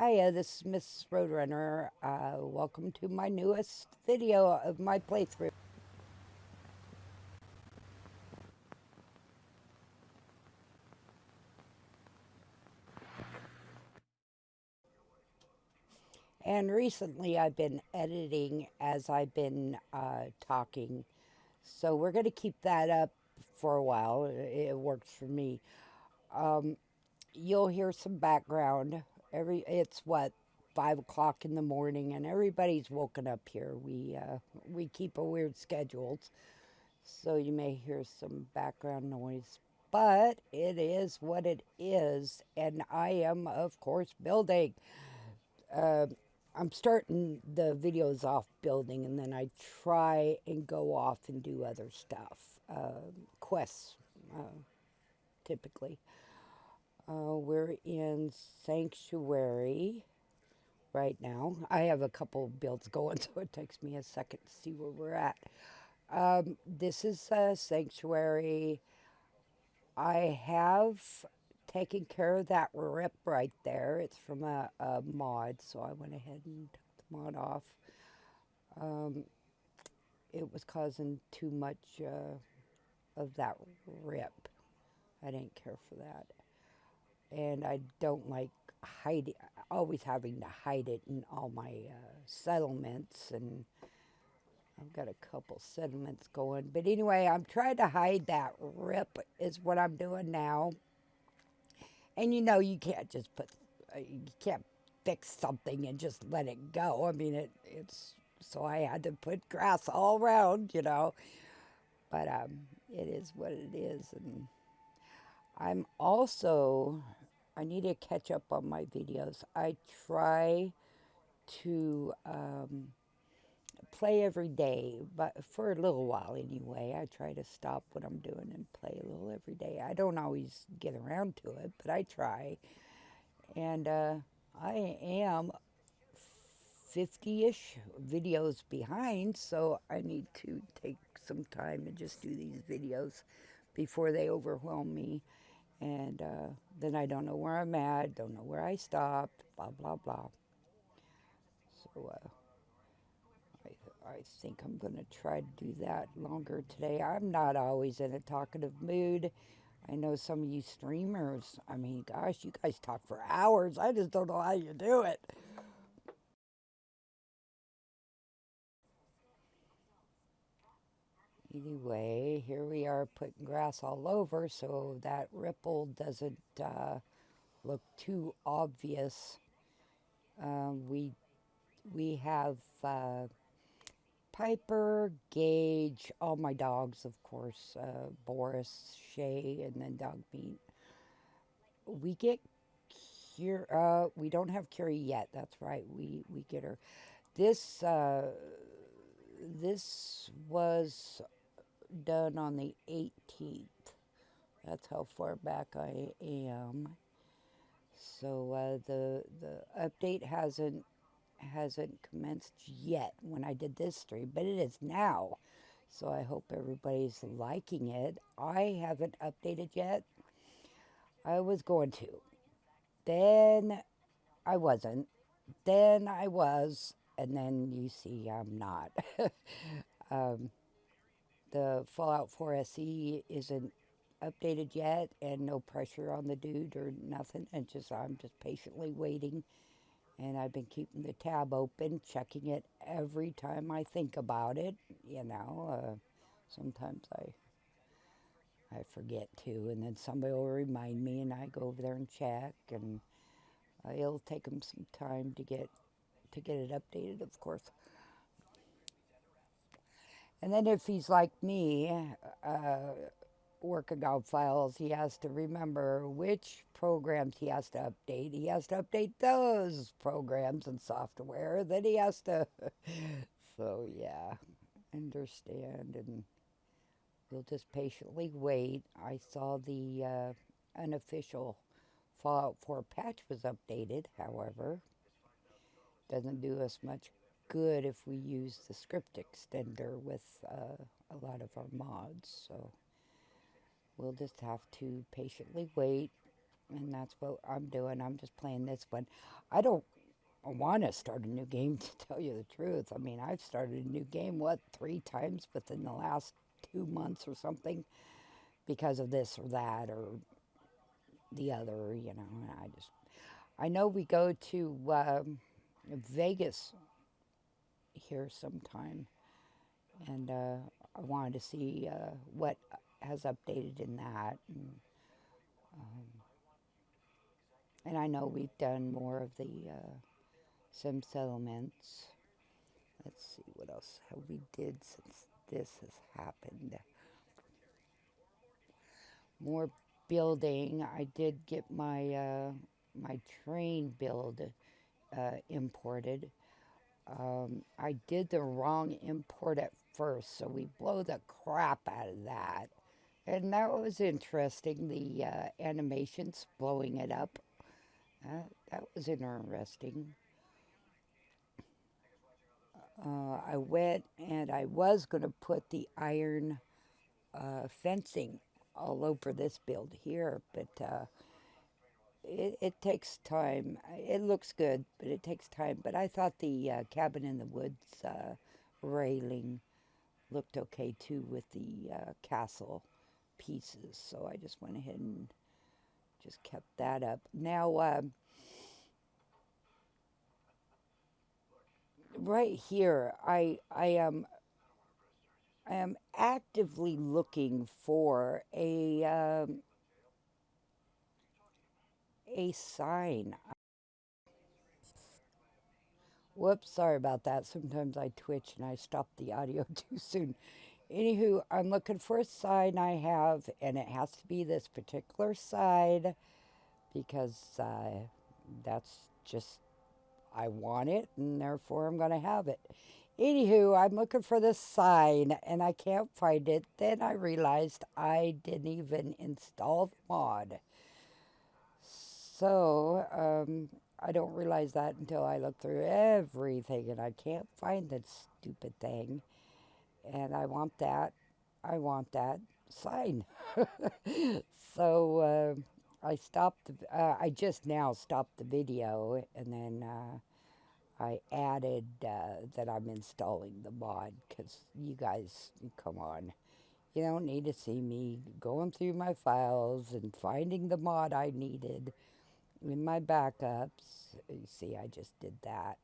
Hiya, this is Miss Roadrunner. Welcome to my newest video of my playthrough. And recently I've been editing as I've been talking. So we're going to keep that up for a while. It works for me. Um, you'll hear some background. It's what, 5 o'clock in the morning, and everybody's woken up here. We keep a weird schedules. So you may hear some background noise, but it is what it is. And I am, of course, building. Uh, I'm starting the videos off building, and then I try and go off and do other stuff, quests, typically. We're in Sanctuary right now. I have a couple builds going, so it takes me a second to see where we're at. This is Sanctuary. I have taken care of that rip right there. It's from a mod, so I went ahead and took the mod off. It was causing too much of that rip. I didn't care for that. And I don't like hiding, always having to hide it in all my settlements. And I've got a couple settlements going. But anyway, I'm trying to hide that rip, is what I'm doing now. And you can't just you can't fix something and just let it go. I mean, it's, so I had to put grass all around. But it is what it is. And I'm also, I need to catch up on my videos. I try to play every day, but for a little while anyway. I try to stop what I'm doing and play a little every day. I don't always get around to it, but I try. And I am 50-ish videos behind, so I need to take some time and just do these videos before they overwhelm me. And then I don't know where I'm at, don't know where I stopped, blah, blah, blah. So I think I'm going to try to do that longer today. I'm not always in a talkative mood. I know some of you streamers, I mean, gosh, you guys talk for hours. I just don't know how you do it. Anyway, here we are putting grass all over so that ripple doesn't look too obvious. We have Piper, Gage, all my dogs, of course, Boris, Shay, and then dog meat. We get we don't have Curie yet. That's right. We get her. This this was done on the 18th. That's how far back I am. So the update hasn't commenced yet when I did this stream, but it is now. So I hope everybody's liking it. I haven't updated yet. I was going to. Then I wasn't. Then I was. And then you see I'm not. um, the Fallout 4 SE isn't updated yet, and no pressure on the dude or nothing. And I'm just patiently waiting. And I've been keeping the tab open, checking it every time I think about it. Sometimes I forget to, and then somebody will remind me, and I go over there and check. And it'll take them some time to get it updated, of course. And then if he's like me, working on files, he has to remember which programs he has to update. He has to update those programs and software. Then he has to. So, yeah, understand. And we'll just patiently wait. I saw the unofficial Fallout 4 patch was updated, however. Doesn't do us much good if we use the script extender with a lot of our mods. So we'll just have to patiently wait. And that's what I'm doing. I'm just playing this one. I don't want to start a new game, to tell you the truth. I mean, I've started a new game, what, 3 times within the last 2 months or something because of this or that or the other, you know. And I know we go to Vegas here sometime, and I wanted to see what has updated in that. And I know we've done more of the sim settlements. Let's see what else have we did since this has happened. More building. I did get my my train build imported. I did the wrong import at first, so we blow the crap out of that. And that was interesting, the animations blowing it up. That was interesting. I went and I was going to put the iron fencing all over this build here, but it takes time. It looks good, but it takes time. But I thought the cabin in the woods railing looked okay too with the castle pieces. So I just went ahead and just kept that up. Now, right here, I am actively looking for a sign. Whoops, sorry about that. Sometimes I twitch and I stop the audio too soon. Anywho, I'm looking for a sign I have, and it has to be this particular side because that's just, I want it, and therefore I'm going to have it. Anywho, I'm looking for this sign, and I can't find it. Then I realized I didn't even install the mod. So, I don't realize that until I look through everything, and I can't find that stupid thing. And I want that. I want that sign. So I stopped. I just now stopped the video, and then I added that I'm installing the mod because you guys, come on, you don't need to see me going through my files and finding the mod I needed in my backups. You see, I just did that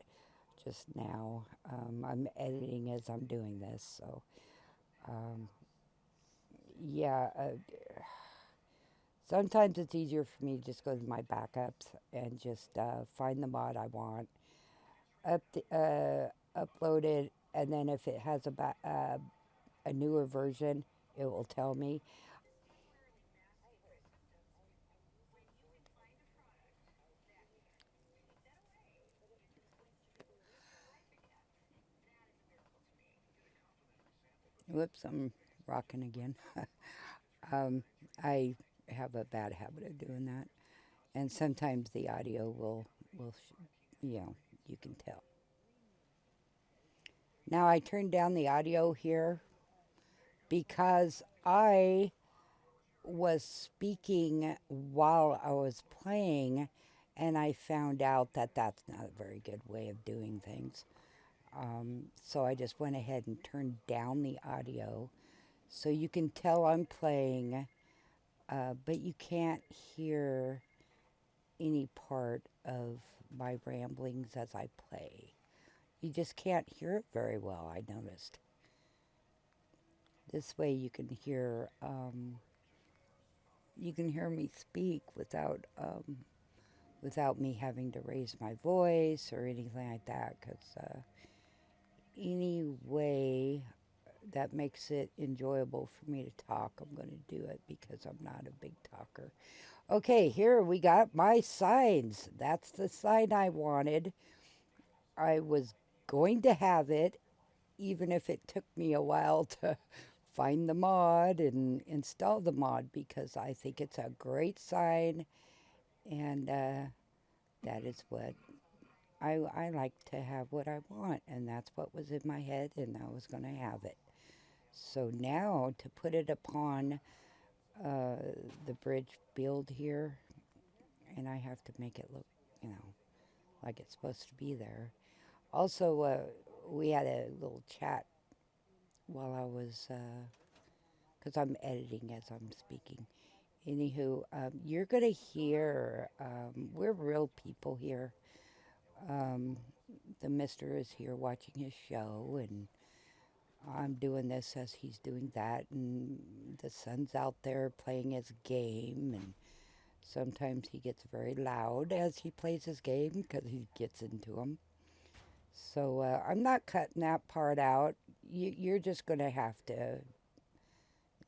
just now. I'm editing as I'm doing this, so um, yeah. Sometimes it's easier for me to just go to my backups and just find the mod I want, upload it, and then if it has a newer version, it will tell me. Whoops, I'm rocking again. um, I have a bad habit of doing that, and sometimes the audio will you know, you can tell. Now I turned down the audio here because I was speaking while I was playing, and I found out that that's not a very good way of doing things. So I just went ahead and turned down the audio so you can tell I'm playing, but you can't hear any part of my ramblings as I play. You just can't hear it very well, I noticed. This way you can hear me speak without me having to raise my voice or anything like that, because any way that makes it enjoyable for me to talk, I'm going to do it because I'm not a big talker. Okay, here we got my signs. That's the sign I wanted. I was going to have it, even if it took me a while to find the mod and install the mod, because I think it's a great sign, and that is what I like to have what I want, and that's what was in my head, and I was going to have it. So now to put it upon uh, the bridge build here, and I have to make it look, you know, like it's supposed to be there. Also, we had a little chat while I was, because I'm editing as I'm speaking. Anywho, you're going to hear, we're real people here. Um, the mister is here watching his show, and I'm doing this as he's doing that, and the son's out there playing his game, and sometimes he gets very loud as he plays his game because he gets into them. So I'm not cutting that part out. You're just going to have to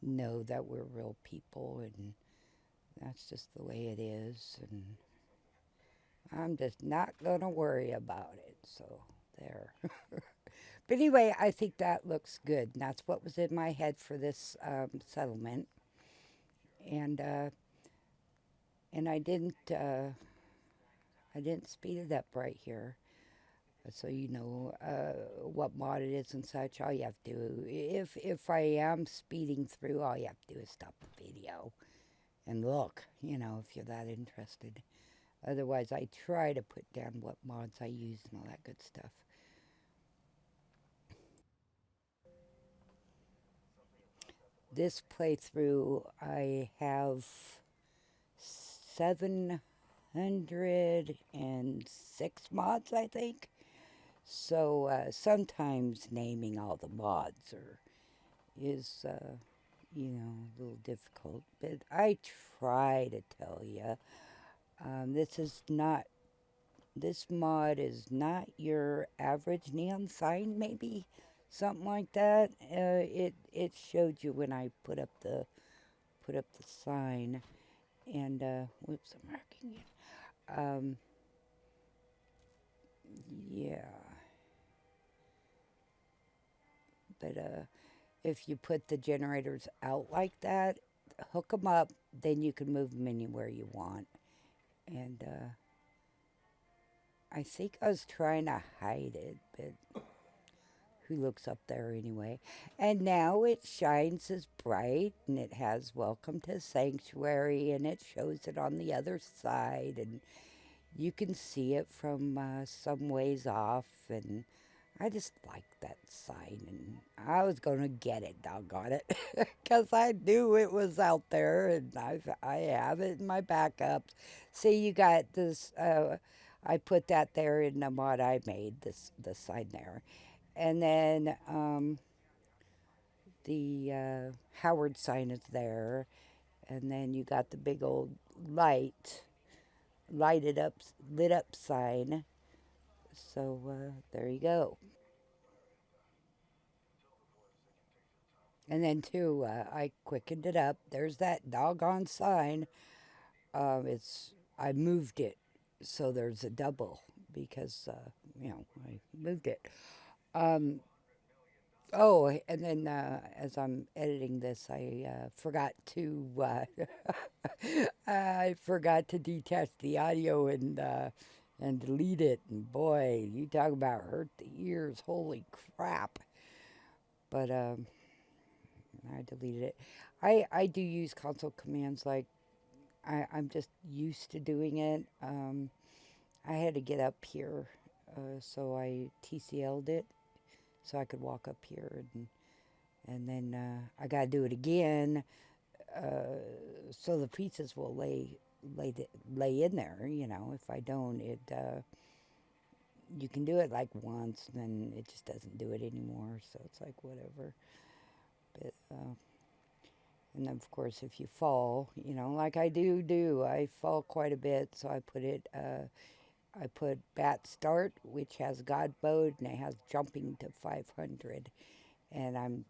know that we're real people, and that's just the way it is. And I'm just not going to worry about it. So there. But anyway, I think that looks good. And that's what was in my head for this settlement. And and I didn't speed it up right here. So you know what mod it is and such. All you have to do, if I am speeding through, all you have to do is stop the video and look, you know, if you're that interested. Otherwise, I try to put down what mods I use and all that good stuff. This playthrough, I have 706 mods, I think. So sometimes naming all the mods is, you know, a little difficult. But I try to tell you, this is not, this mod is not your average neon sign, maybe something like that. It showed you when I put up the sign, and whoops, I'm marking it. Um, yeah, but if you put the generators out like that, hook them up, then you can move them anywhere you want. And I think I was trying to hide it, but who looks up there anyway? And now it shines as bright, and it has Welcome to Sanctuary, and it shows it on the other side, and you can see it from some ways off, and I just like that sign, and I was going to get it, doggone it, because I knew it was out there, and I have it in my backups. See, you got this, I put that there in the mod I made, the sign there. And then the Howard sign is there, and then you got the big old light, lighted up, lit up sign. So there you go. And then too, I quickened it up. There's that doggone sign. It's I moved it, so there's a double because you know I moved it. Um, oh, and then as I'm editing this, I forgot to I forgot to detach the audio and delete it. And boy, you talk about hurt the ears! Holy crap! But I deleted it. I do use console commands like I'm just used to doing it. I had to get up here, so I TCL'd it so I could walk up here, and then I got to do it again, uh, so the pieces will lay in there. You know, if I don't, it you can do it like once, and then it just doesn't do it anymore. So it's like whatever. But and then of course, if you fall, you know, like I fall quite a bit. So I put it. I put bat start, which has God mode, and it has jumping to 500. And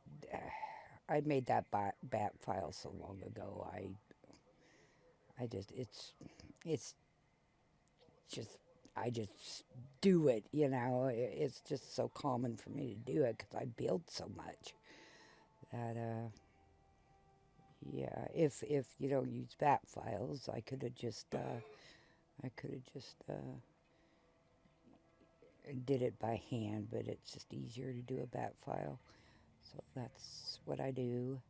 I made that bat file so long ago. I just it's just I just do it. You know, it's just so common for me to do it because I build so much that yeah. If you don't use bat files, I could have just did it by hand, but it's just easier to do a bat file. So that's what I do.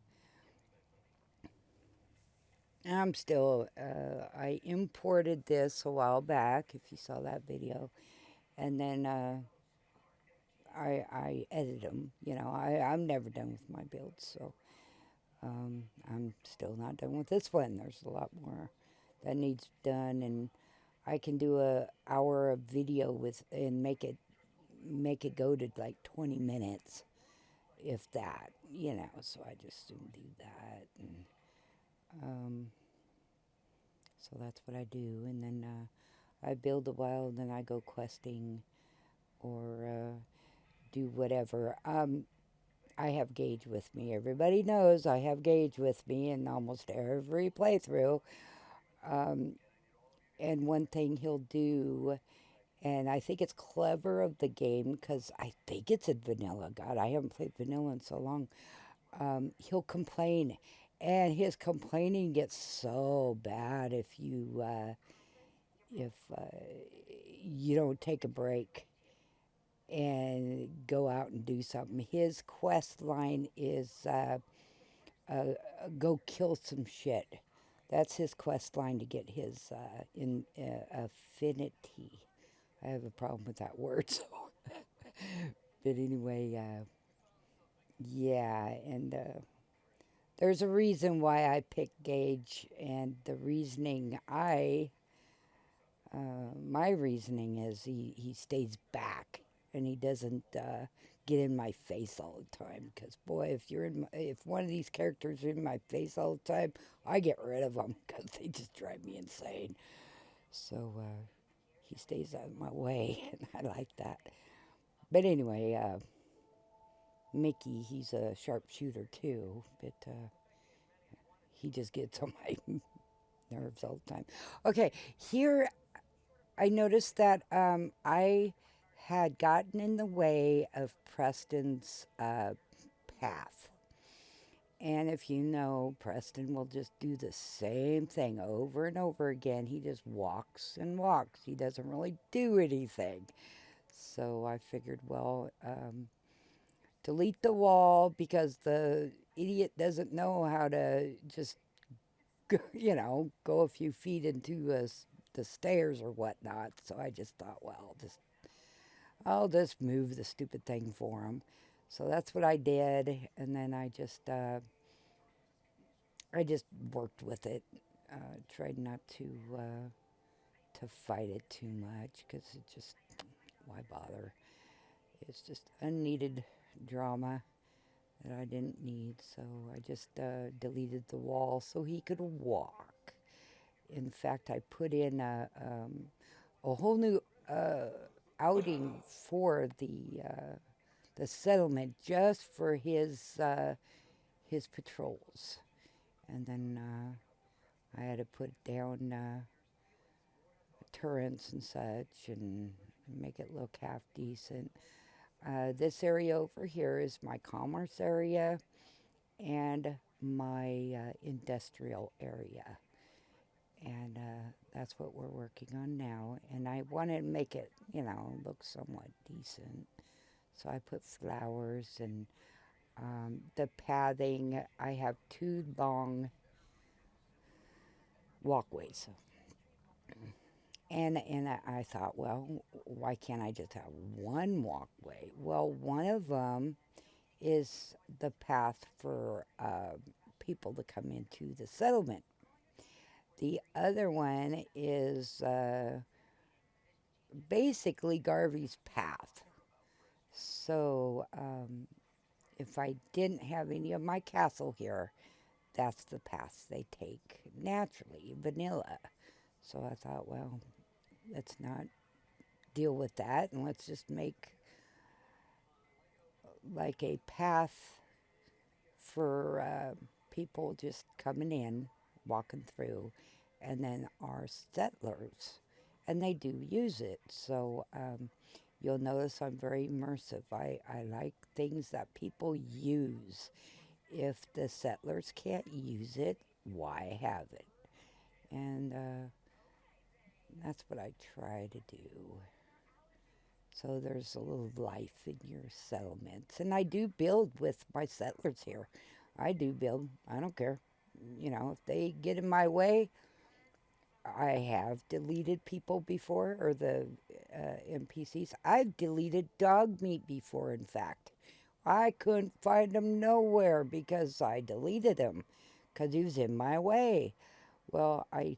I'm still, I imported this a while back, if you saw that video, and then I edit them. I'm never done with my builds, so I'm still not done with this one. There's a lot more that needs done, and I can do a hour of video with and make it go to like 20 minutes, if that. So I just soon do that, and um, so that's what I do, and then I build a while, and then I go questing or do whatever. I have Gage with me. Everybody knows I have Gage with me in almost every playthrough. Um, and one thing he'll do, and I think it's clever of the game because I think it's in vanilla. God, I haven't played vanilla in so long. He'll complain, and his complaining gets so bad if you don't take a break and go out and do something. His quest line is uh, go kill some shit. That's his quest line to get his affinity. I have a problem with that word, so. But anyway, yeah, and there's a reason why I picked Gage, and the reasoning my reasoning is he stays back and he doesn't get in my face all the time. Because boy, if one of these characters are in my face all the time, I get rid of them because they just drive me insane. So he stays out of my way, and I like that. But anyway, Mickey, he's a sharpshooter too, but he just gets on my nerves all the time. Okay, here I noticed that I had gotten in the way of Preston's path. And if you know, Preston will just do the same thing over and over again. He just walks and walks. He doesn't really do anything. So I figured, well, delete the wall because the idiot doesn't know how to just, go a few feet into the stairs or whatnot. So I just thought, well, I'll just move the stupid thing for him. So that's what I did, and then I just worked with it. Tried not to fight it too much because it just, why bother? It's just unneeded drama that I didn't need. So I just deleted the wall so he could walk. In fact, I put in a whole new outing for the settlement just for his patrols, and then I had to put down turrets and such and make it look half decent. This area over here is my commerce area and my industrial area. And that's what we're working on now. And I wanted to make it, look somewhat decent. So I put flowers and the pathing. I have 2 long walkways. And I thought, well, why can't I just have one walkway? Well, one of them is the path for people to come into the settlement. The other one is basically Garvey's path. So if I didn't have any of my castle here, that's the paths they take naturally, vanilla. So I thought, well, let's not deal with that, and let's just make like a path for people just coming in, walking through, and then our settlers. And they do use it. So you'll notice I'm very immersive. I like things that people use. If the settlers can't use it, why have it? And that's what I try to do. So there's a little life in your settlements. And I do build with my settlers here. I do build. I don't care. if they get in my way, I have deleted people before, or the NPCs. I've deleted dog meat before, in fact. I couldn't find him nowhere because I deleted him because he was in my way. Well, I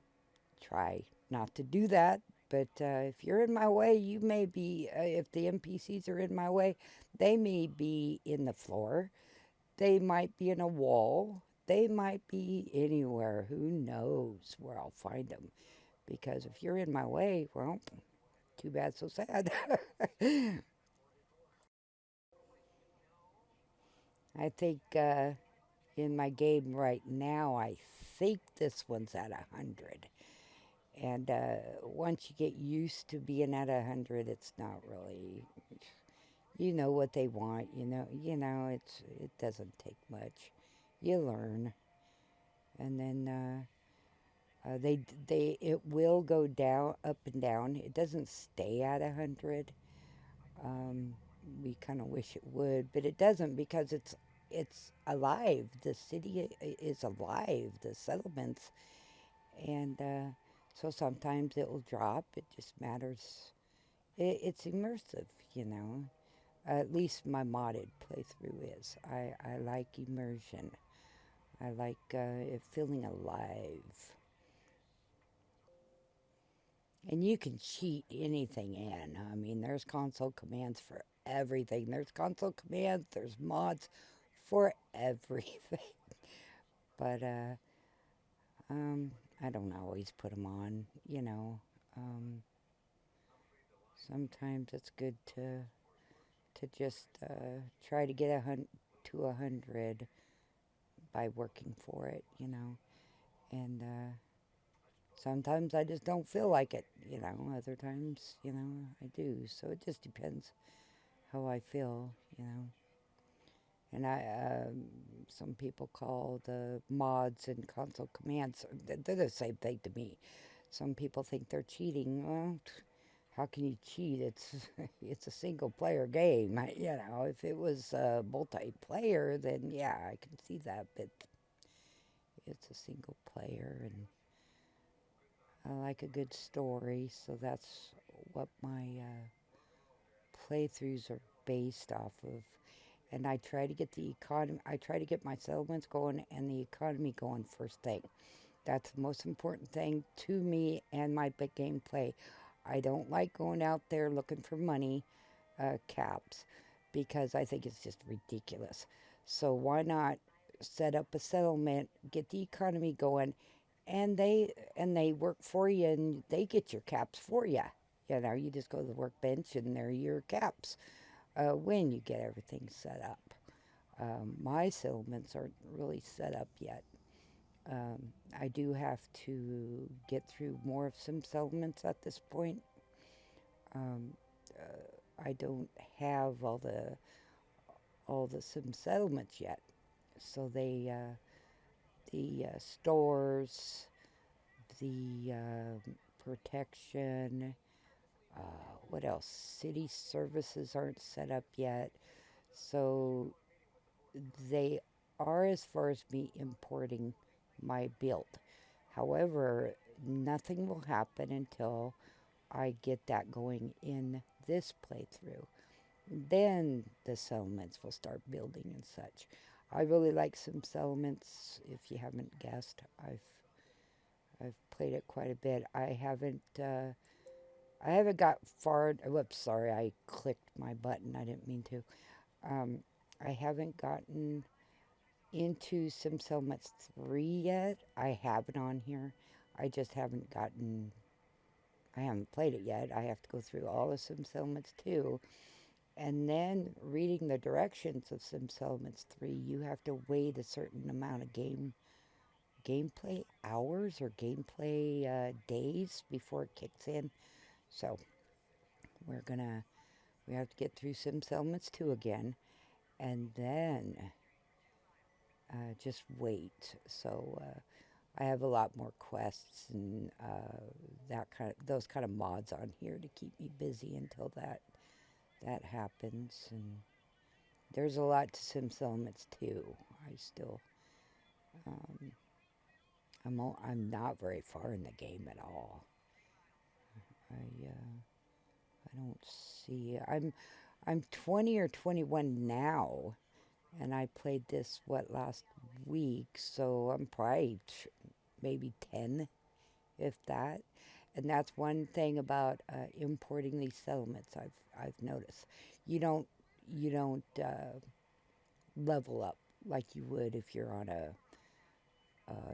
try not to do that, but if you're in my way, you may be, if the NPCs are in my way, they may be in the floor, they might be in a wall, they might be anywhere. Who knows where I'll find them? Because if you're in my way, well, too bad, so sad. I think in my game right now, I think this one's at 100. And once you get used to being at 100, it's not really, you know what they want. It doesn't take much. You learn, and then it will go down, up and down. It doesn't stay at 100. Um, we kind of wish it would, but it doesn't because it's alive. The city is alive. The settlements, and so sometimes it will drop. It just matters. It's immersive, you know. At least my modded playthrough is. I like immersion. I like it feeling alive. And you can cheat anything in. I mean, there's console commands for everything. There's console commands, there's mods for everything. But I don't always put them on. Um, Sometimes it's good to just try to get to 100 by working for it. And sometimes I just don't feel like it. Other times, I do. So it just depends how I feel. And some people call the mods and console commands, they're the same thing to me. Some people think they're cheating. Well, how can you cheat? It's it's a single player game. If it was multiplayer, then yeah, I can see that. But it's a single player, and I like a good story, so that's what my playthroughs are based off of. And I try to get the economy. I try to get my settlements going and the economy going first thing. That's the most important thing to me and my big gameplay. I don't like going out there looking for money caps because I think it's just ridiculous. So why not set up a settlement, get the economy going, and they work for you and they get your caps for you. You just go to the workbench and there are your caps when you get everything set up. My settlements aren't really set up yet. I do have to get through more of some settlements at this point. Um, I don't have all the some settlements yet, so the stores, the protection. What else? City services aren't set up yet, so they are as far as me importing my build. However, nothing will happen until I get that going in this playthrough. Then the settlements will start building and such. I really like some settlements. If you haven't guessed, I've played it quite a bit. I haven't got far. Whoops, sorry, I clicked my button. I didn't mean to. Um, I haven't gotten into Sim Settlements 3 yet. I have it on here. I just haven't gotten. I haven't played it yet. I have to go through all of Sim Settlements 2. And then reading the directions of Sim Settlements 3, you have to wait a certain amount of gameplay hours or gameplay days before it kicks in. So we have to get through Sim Settlements 2 again, and then just wait. So I have a lot more quests and those kind of mods on here to keep me busy until that happens. And there's a lot to Sim Settlements too. I still I'm not very far in the game at all. I don't see. I'm 20 or 21 now, and I played this last week, so I'm probably maybe 10, if that. And that's one thing about importing these settlements. I've noticed you don't level up like you would if you're on a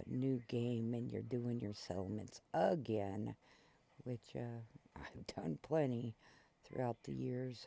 new game and you're doing your settlements again, which I've done plenty throughout the years.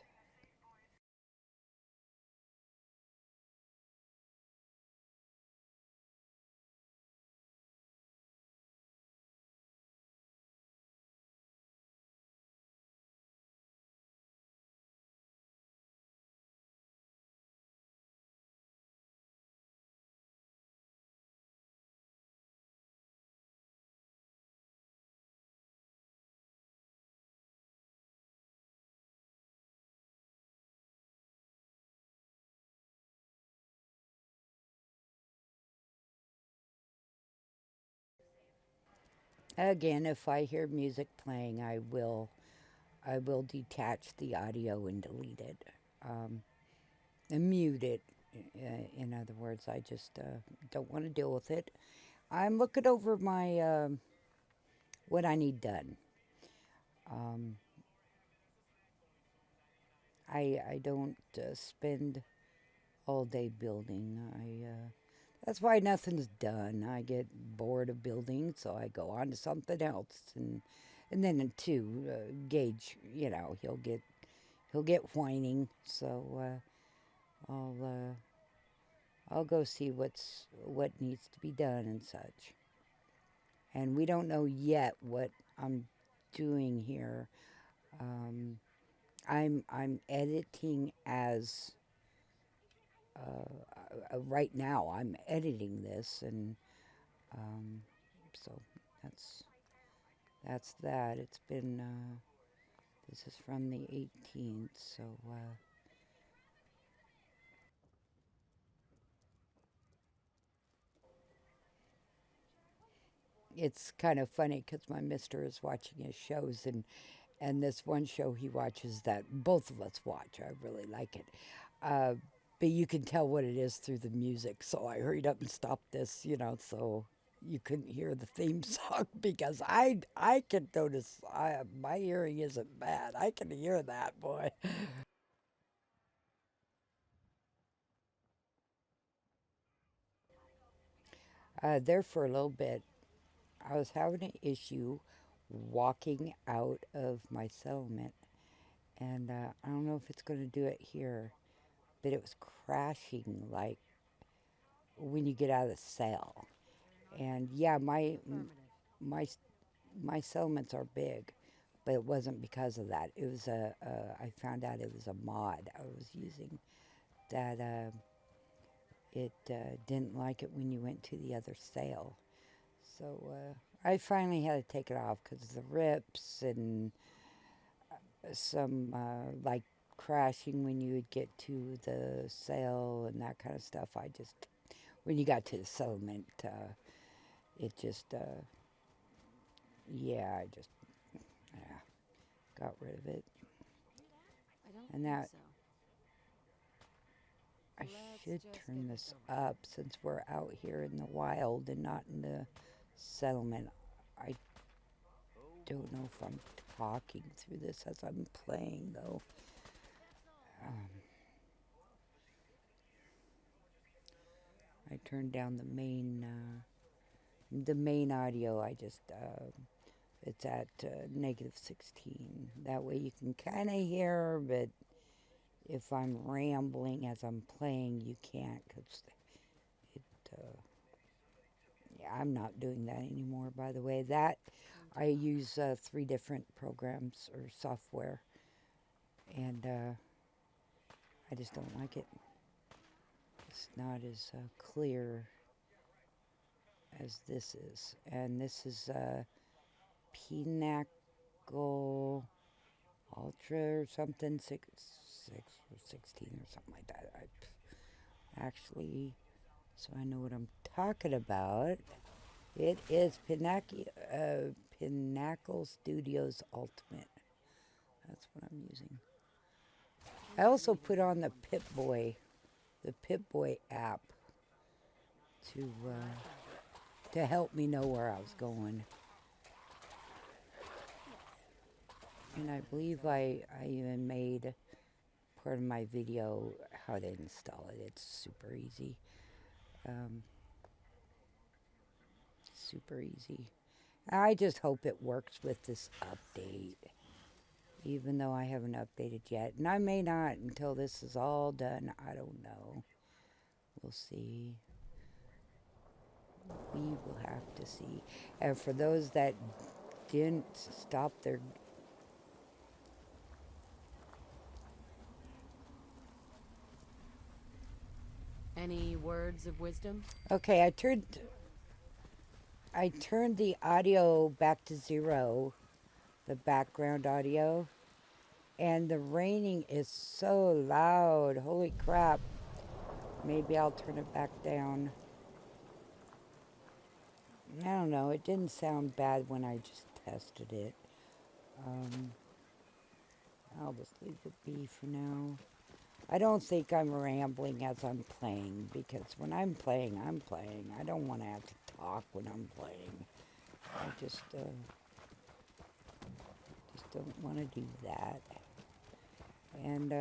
Again, if I hear music playing, I will detach the audio and delete it, um, and mute it. In other words, I just don't want to deal with it. I'm looking over my what I need done. Um, I don't spend all day building. That's why nothing's done. I get bored of building, so I go on to something else, and then too, Gage, he'll get whining, so I'll go see what needs to be done and such. And we don't know yet what I'm doing here. Um, I'm editing as right now. I'm editing this, and um, so that's that's that. It's been this is from the 18th, so it's kind of funny because my mister is watching his shows, and this one show he watches that both of us watch. I really like it. Uh, but you can tell what it is through the music. So I hurried up and stopped this, so you couldn't hear the theme song because I can notice my hearing isn't bad. I can hear that, boy. There for a little bit, I was having an issue walking out of my settlement, and I don't know if it's going to do it here, but it was crashing like when you get out of the cell. And yeah, my my settlements are big, but it wasn't because of that. It was I found out it was a mod I was using that it didn't like it when you went to the other cell. So I finally had to take it off because of the rips and some like crashing when you would get to the cell and that kind of stuff. When you got to the settlement, it just, yeah, I just, yeah, got rid of it. And that, I should turn this up since we're out here in the wild and not in the settlement. I don't know if I'm talking through this as I'm playing, though. Um, I turned down the main audio. It's at -16. That way you can kind of hear, but if I'm rambling as I'm playing, you can't because it. Yeah, I'm not doing that anymore. By the way, that I use 3 different programs or software, and I just don't like it. It's not as clear as this is, and this is Pinnacle Ultra or something, 16 or something like that. Actually, so I know what I'm talking about. It is Pinnacle Studios Ultimate. That's what I'm using. I also put on the Pip-Boy app to help me know where I was going. And I believe I even made part of my video how to install it. It's super easy. Super easy. I just hope it works with this update, even though I haven't updated yet. And I may not until this is all done. I don't know. We'll see. We will have to see. And for those that didn't stop their... Any words of wisdom? Okay, I turned the audio back to 0, the background audio, and the raining is so loud. Holy crap. Maybe I'll turn it back down. I don't know. It didn't sound bad when I just tested it. I'll just leave it be for now. I don't think I'm rambling as I'm playing, because when I'm playing, I'm playing. I don't want to have to talk when I'm playing. I just don't want to do that. And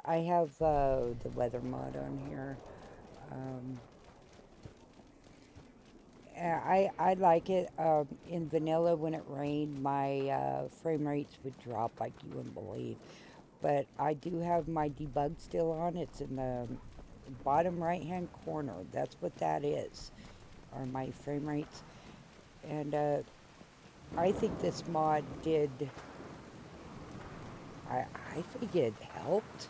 I have the weather mod on here. I like it. In vanilla, when it rained, my frame rates would drop like you wouldn't believe. But I do have my debug still on. It's in the bottom right-hand corner. That's what that is, are my frame rates. And I think this mod did... I think it helped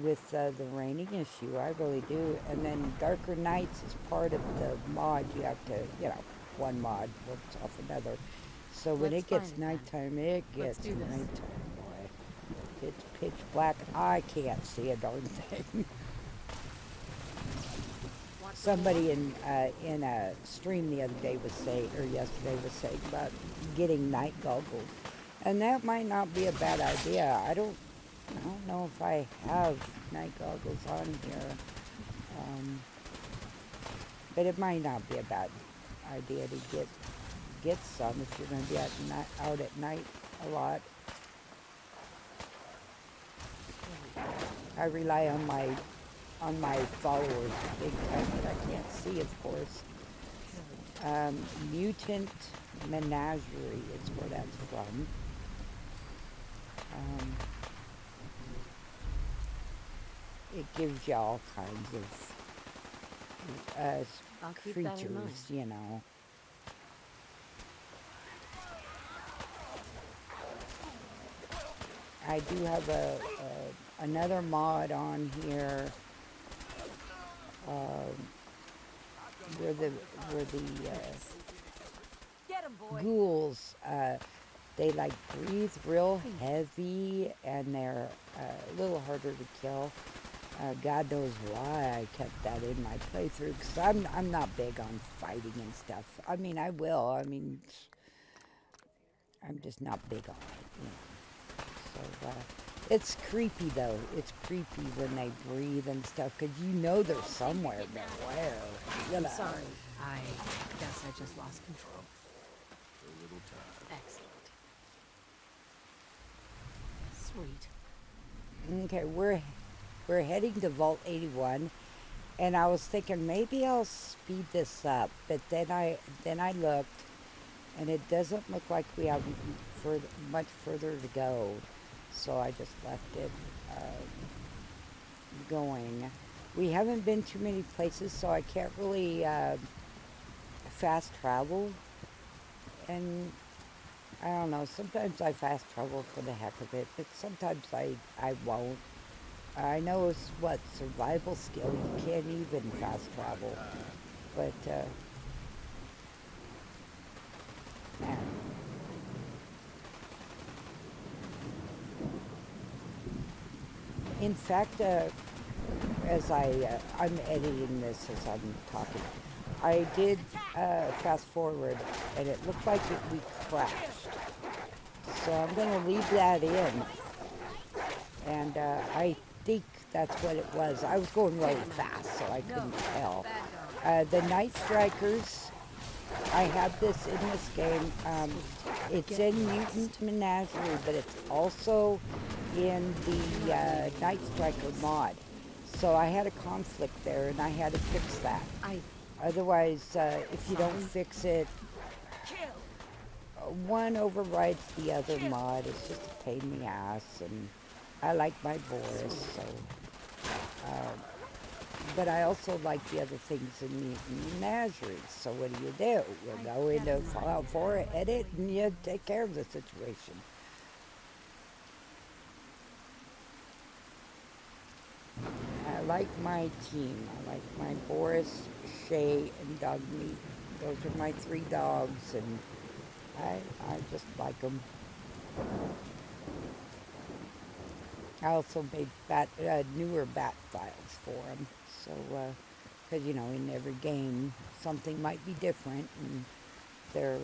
with the raining issue. I really do. And then Darker Nights is part of the mod. You have to, one mod works off another. So when it gets nighttime, it gets nighttime, boy. It's pitch black. I can't see a darn thing. Somebody in a stream the other day was saying, or yesterday was saying about getting night goggles. And that might not be a bad idea. I don't know if I have night goggles on here. But it might not be a bad idea to get some if you're going to be out at night a lot. I rely on my followers big time that I can't see, of course. Mutant Menagerie is where that's from. It gives you all kinds of creatures, you know. I do have another mod on here where the ghouls, they like breathe real heavy and they're a little harder to kill. God knows why I kept that in my playthrough, because I'm not big on fighting and stuff. I mean, I will. I mean, I'm just not big on it, you know. So it's creepy though. It's creepy when they breathe and stuff, because you know they're somewhere, but where? You know. Sorry, I guess I just lost control. A little time. Excellent. Sweet. Okay, we're heading to Vault 81, and I was thinking maybe I'll speed this up, but then I looked, and it doesn't look like we have much further to go, so I just left it going. We haven't been too many places, so I can't really fast travel, and I don't know, sometimes I fast travel for the heck of it, but sometimes I won't. I know it's survival skill, you can't even fast travel, but man. In fact, as I'm editing this as I'm talking, I did fast forward, and it looked like we crashed. So I'm going to leave that in, and I think that's what it was. I was going really fast, so I couldn't tell. The Night Strikers, I have this in this game. It's in Mutant Menagerie, but it's also in the Night Striker mod. So I had a conflict there, and I had to fix that. Otherwise, if you don't fix it, one overrides the other mod. It's just a pain in the ass, and I like my Boris, so. But I also like the other things in the menagerie. So what do? You go into Fallout 4, edit, and you take care of the situation. I like my team. I like my Boris, Shay, and Dogmeat. Those are my 3 dogs, and I just like them. I also made newer bat files for them. So, because, in every game, something might be different, and their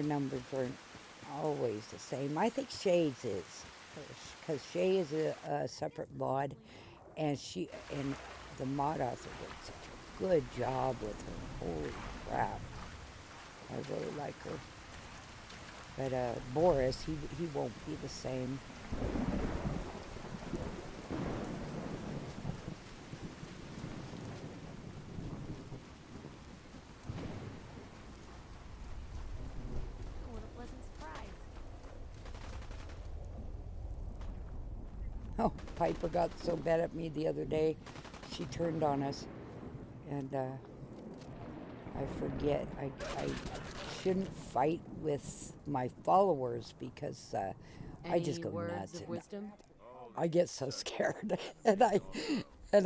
numbers aren't always the same. I think Shay's is, because Shay is a separate mod, and the mod author did such a good job with her. Holy crap. I really like her. But Boris, he won't be the same. What a pleasant surprise. Oh, Piper got so bad at me the other day, she turned on us. And I forget, I shouldn't fight with my followers because I just go nuts. Of wisdom? I get so scared, and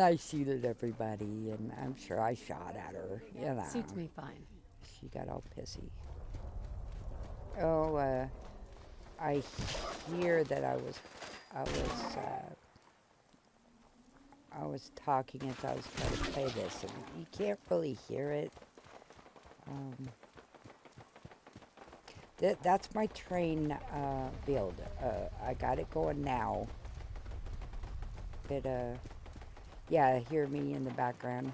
I shoot at everybody, and I'm sure I shot at her. Suits me fine. She got all pissy. Oh, I hear that I was talking as I was trying to play this, and you can't really hear it. That's my train build. I got it going now. But, yeah, hear me in the background.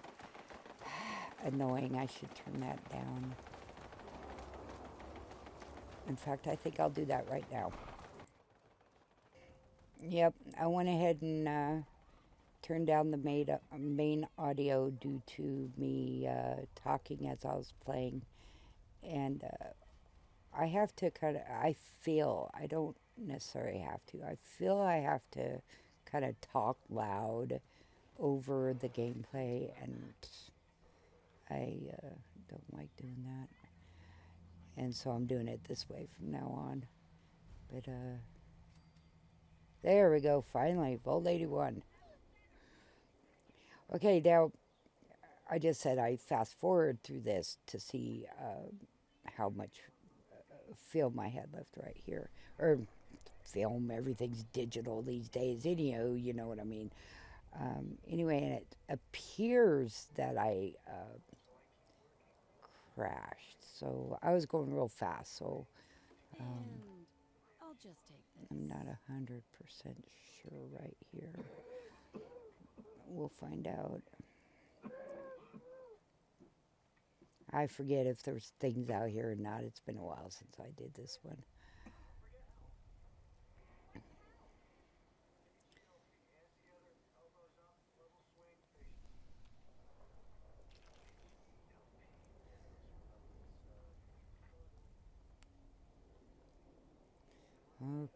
Annoying. I should turn that down. In fact, I think I'll do that right now. Yep, I went ahead and turned down the main audio due to me talking as I was playing. And I have to I don't necessarily have to, I feel I have to kind of talk loud over the gameplay, and I don't like doing that. And so I'm doing it this way from now on. But, there we go, finally, Volt 81. Okay, now, I just said I fast forward through this to see how much film I had left right here. Or film, everything's digital these days, anyhow, you know what I mean. Anyway, and it appears that I crashed. So I was going real fast, so I'll just take this. I'm not 100% sure right here. We'll find out. I forget if there's things out here or not. It's been a while since I did this one.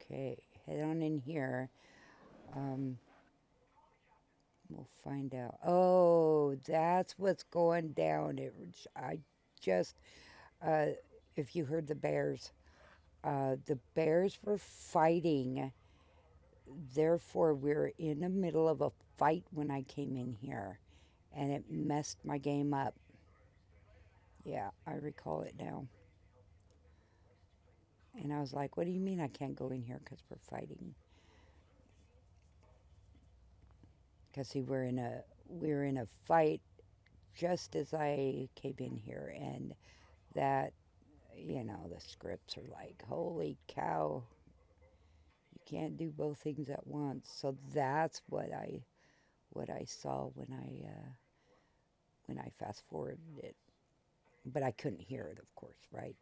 Okay, head on in here. We'll find out. Oh, that's what's going down. I just, if you heard the bears were fighting. Therefore, we're in the middle of a fight when I came in here, and it messed my game up. Yeah, I recall it now. And I was like, what do you mean I can't go in here because we're fighting? Because see, we're in a fight just as I came in here, and that, the scripts are like, holy cow, you can't do both things at once. So that's what I saw when I fast forwarded it, but I couldn't hear it, of course, right?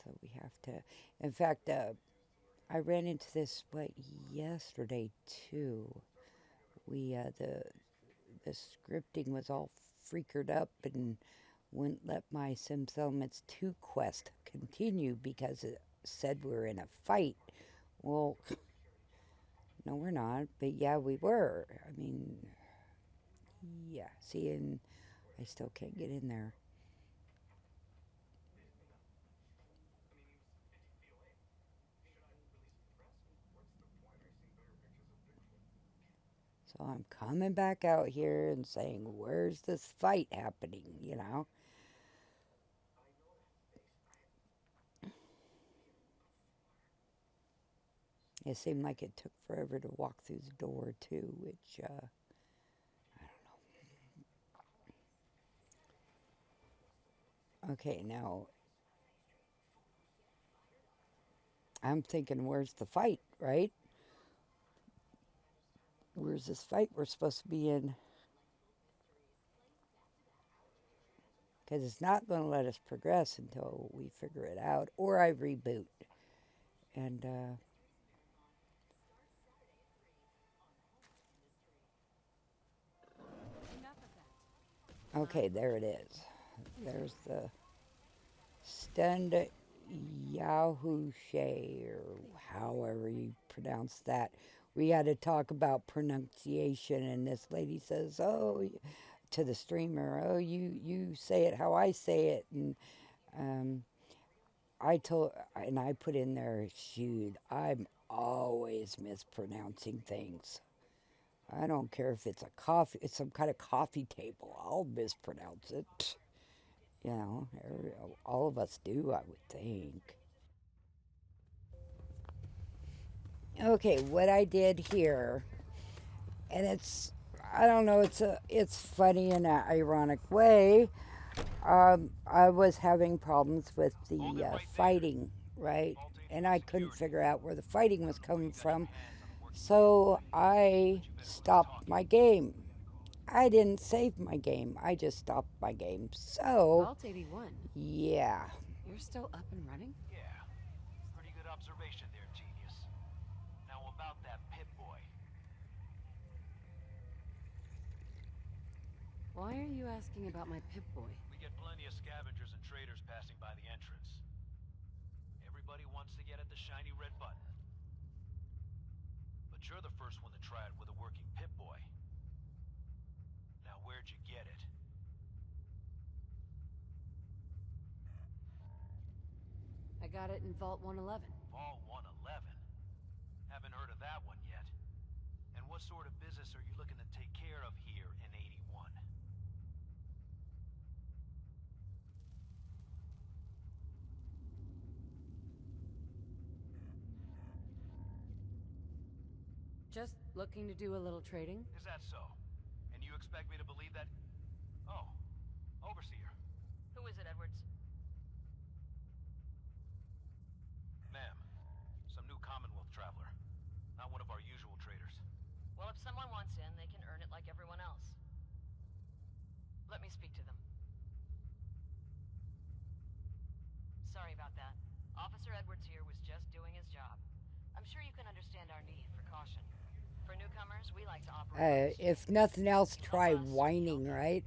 So we have to. In fact, I ran into this yesterday too. We the scripting was all freakered up and wouldn't let my Sims Elements 2 quest continue because it said we were in a fight. Well, no, we're not. But yeah, we were. I mean, yeah. See, and I still can't get in there. So I'm coming back out here and saying, where's this fight happening? It seemed like it took forever to walk through the door, too, which, okay, now I'm thinking, where's the fight, right? Where's this fight we're supposed to be in? Because it's not going to let us progress until we figure it out, or I reboot. And, Enough of that. okay, there it is. There's the stunned Yahoo Shay, or however you pronounce that. We had to talk about pronunciation, and this lady says, "Oh," to the streamer, "Oh, you say it how I say it," and um, I put in there, "Shoot, I'm always mispronouncing things. I don't care if it's some kind of coffee table. I'll mispronounce it." All of us do, I would think. Okay, what I did here, and I don't know, it's funny in an ironic way. I was having problems with the fighting, right? And I couldn't figure out where the fighting was coming from. So I stopped my game. I didn't save my game. I just stopped my game. So, Vault 81. yeah. You're still up and running? Yeah, pretty good observation there, genius. Now about that Pip-Boy. Why are you asking about my Pip-Boy? We get plenty of scavengers and traders passing by the entrance. Everybody wants to get at the shiny red button. But you're the first one to try it with a working Pip-Boy. Now where'd you get it? I got it in Vault 111. Vault 111? Haven't heard of that one yet. And what sort of business are you looking to take care of here in 81? Just looking to do a little trading. Is that so? And you expect me to believe that? Oh, Overseer. Who is it, Edwards? Ma'am, some new Commonwealth traveler. Not one of our usual traders. Well, if someone wants in, they can earn it like everyone else. Let me speak to them. Sorry about that. Officer Edwards here was just doing his job. I'm sure you can understand our need for caution. For newcomers, we like to operate. If nothing else, try whining, right?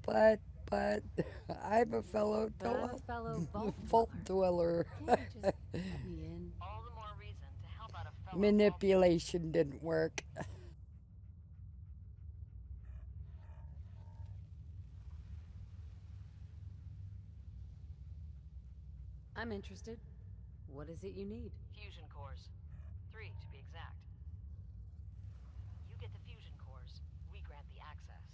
But, I'm a fellow But I'm a fellow vault dweller. Can't you just let me in? All the more reason to help out a fellow. Manipulation didn't work. I'm interested. What is it you need? Fusion cores. 3, to be exact. You get the fusion cores. We grant the access.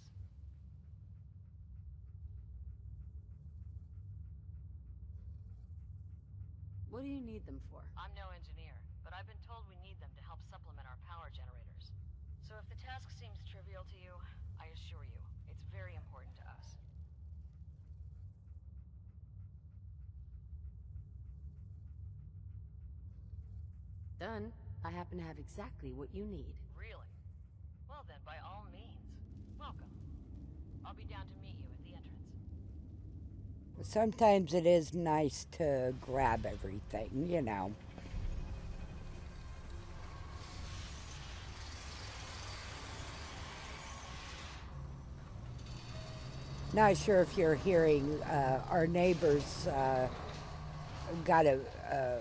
What do you need them for? I'm no engineer, but but I've been told we need them to help supplement our power generators. So if the task seems trivial to you, I assure you, it's very important to us. Done. I happen to have exactly what you need. Really? Well then, by all means, welcome. I'll be down to meet you at the entrance. Sometimes it is nice to grab everything, you know. Not sure if you're hearing our neighbors got a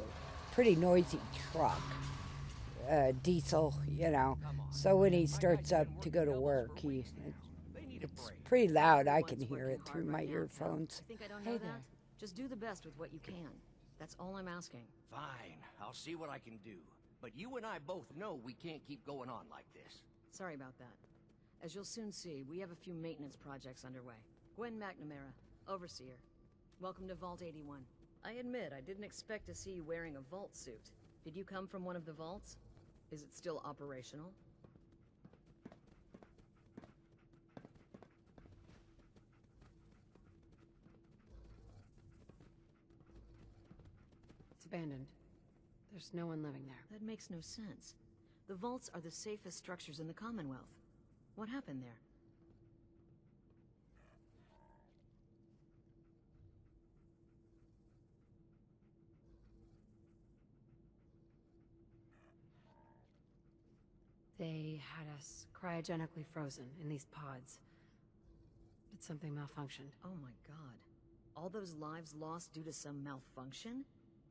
pretty noisy truck, diesel, you know. So when he starts up to go to work, it's pretty loud. I can hear it through my earphones. You think I don't know that? Just do the best with what you can. That's all I'm asking. Fine, I'll see what I can do. But you and I both know we can't keep going on like this. Sorry about that. As you'll soon see, we have a few maintenance projects underway. Gwen McNamara, Overseer. Welcome to Vault 81. I admit, I didn't expect to see you wearing a vault suit. Did you come from one of the vaults? Is it still operational? It's abandoned. There's no one living there. That makes no sense. The vaults are the safest structures in the Commonwealth. What happened there? They had us cryogenically frozen in these pods. But something malfunctioned. Oh my god. All those lives lost due to some malfunction?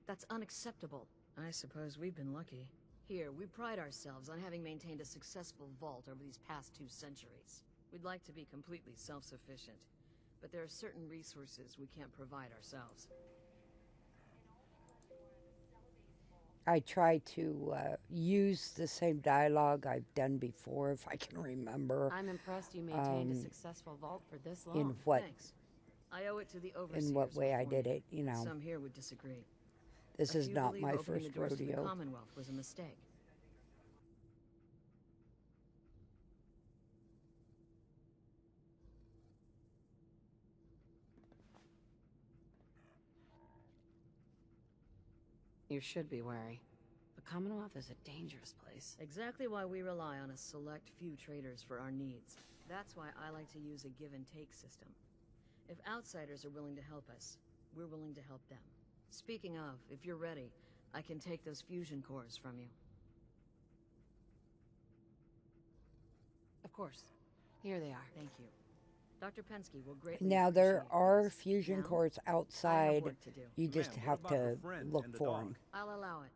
That's unacceptable. I suppose we've been lucky. Here, we pride ourselves on having maintained a successful vault over these past 2 centuries. We'd like to be completely self-sufficient, but there are certain resources we can't provide ourselves. I try to use the same dialogue I've done before, if I can remember. I'm impressed you maintained a successful vault for this long. In what Thanks. I owe it to the overseers. in what way I before did me. it, you know. Some here would disagree. This A is few not believe my opening first the doors to the rodeo. Commonwealth was a mistake. You should be wary. The Commonwealth is a dangerous place. Exactly why we rely on a select few traders for our needs. That's why I like to use a give-and-take system. If outsiders are willing to help us, we're willing to help them. Speaking of, if you're ready, I can take those fusion cores from you. Of course. Here they are. Thank you. Dr. Pensky will greatly Now there appreciate are this. fusion Now, cores I have outside. work to do. You just Ma'am, what have about her to friend look and the for dog? them. I'll allow it.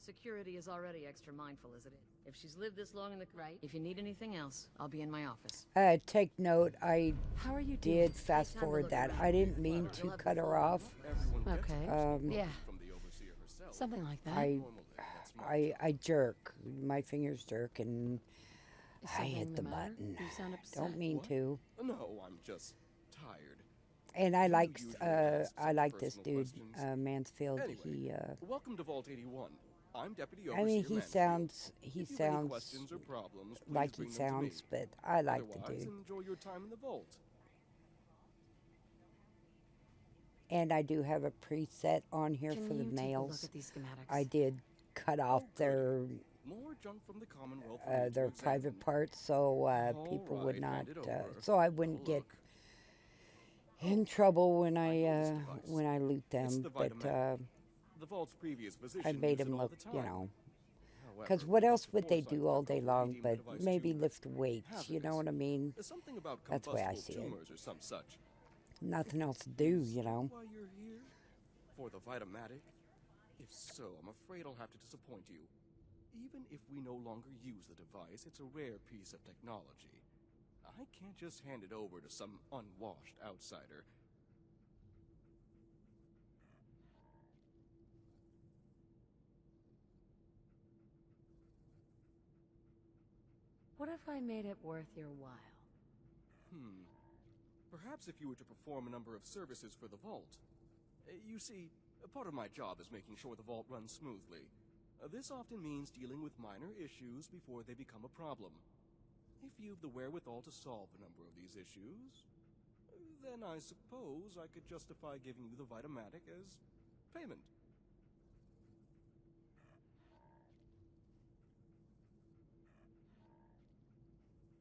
Security is already extra mindful, isn't it? If she's lived this long in the... Right. If you need anything else, I'll be in my office. Take note, I How are you doing? did fast Take time to forward look that. around. I didn't mean You'll to have cut to her follow off. Everyone gets Okay. it. Yeah. From the overseer herself. Something like that. I jerk. My fingers jerk and Is I something hit the matter? button. You sound upset. Don't mean What? to. No, I'm just tired. And I You like usually ask I some like this personal dude, questions. Mansfield. Anyway, welcome to Vault 81. I'm Deputy Overseer I mean, he Mansfield. sounds If you've any sounds questions or problems, please like he bring them to me. sounds, but I like the Otherwise, dude. enjoy your time in the vault. And I do have a preset on here Can for the you take a look males. at these schematics? I did cut off More junk from the Commonwealth for me to their examine. private parts, so All people right, would not, hand it over. so I wouldn't I'll get look. in trouble when I know this I device. loot It's them. the But Vitamatic. The vault's previous physician I made used it them all look, the you time. know, However, because what else Dr. would they Forsyth do all took day over long redeeming but the device maybe too. lift weights? You know what I mean? There's something about That's the way I combustible see it. tumors or some such. Nothing else to do, Is you that know. why you're here? For the Vitamatic? If so, I'm afraid I'll have to disappoint you. Even if we no longer use the device, it's a rare piece of technology. I can't just hand it over to some unwashed outsider. What if I made it worth your while? Perhaps if you were to perform a number of services for the vault. You see, a part of my job is making sure the vault runs smoothly. This often means dealing with minor issues before they become a problem. If you've the wherewithal to solve a number of these issues, then I suppose I could justify giving you the Vitamatic as payment.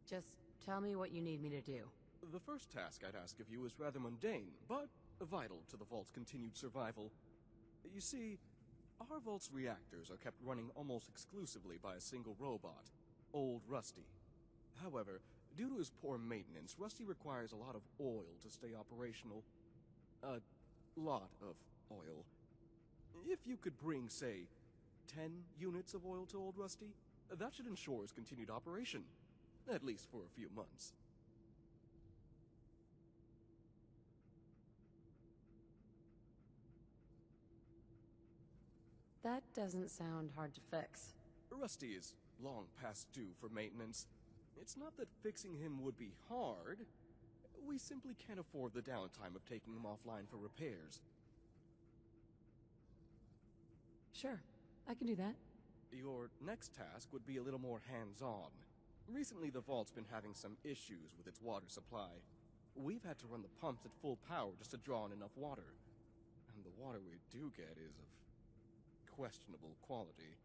Just tell me what you need me to do. The first task I'd ask of you is rather mundane, but vital to the Vault's continued survival. You see, our Vault's reactors are kept running almost exclusively by a single robot, Old Rusty. However, due to his poor maintenance, Rusty requires a lot of oil to stay operational. A lot of oil. If you could bring, say, 10 units of oil to Old Rusty, that should ensure his continued operation. At least for a few months. That doesn't sound hard to fix. Rusty is long past due for maintenance. It's not that fixing him would be hard. We simply can't afford the downtime of taking him offline for repairs. Sure, I can do that. Your next task would be a little more hands-on. Recently, the Vault's been having some issues with its water supply. We've had to run the pumps at full power just to draw in enough water. And the water we do get is of questionable quality.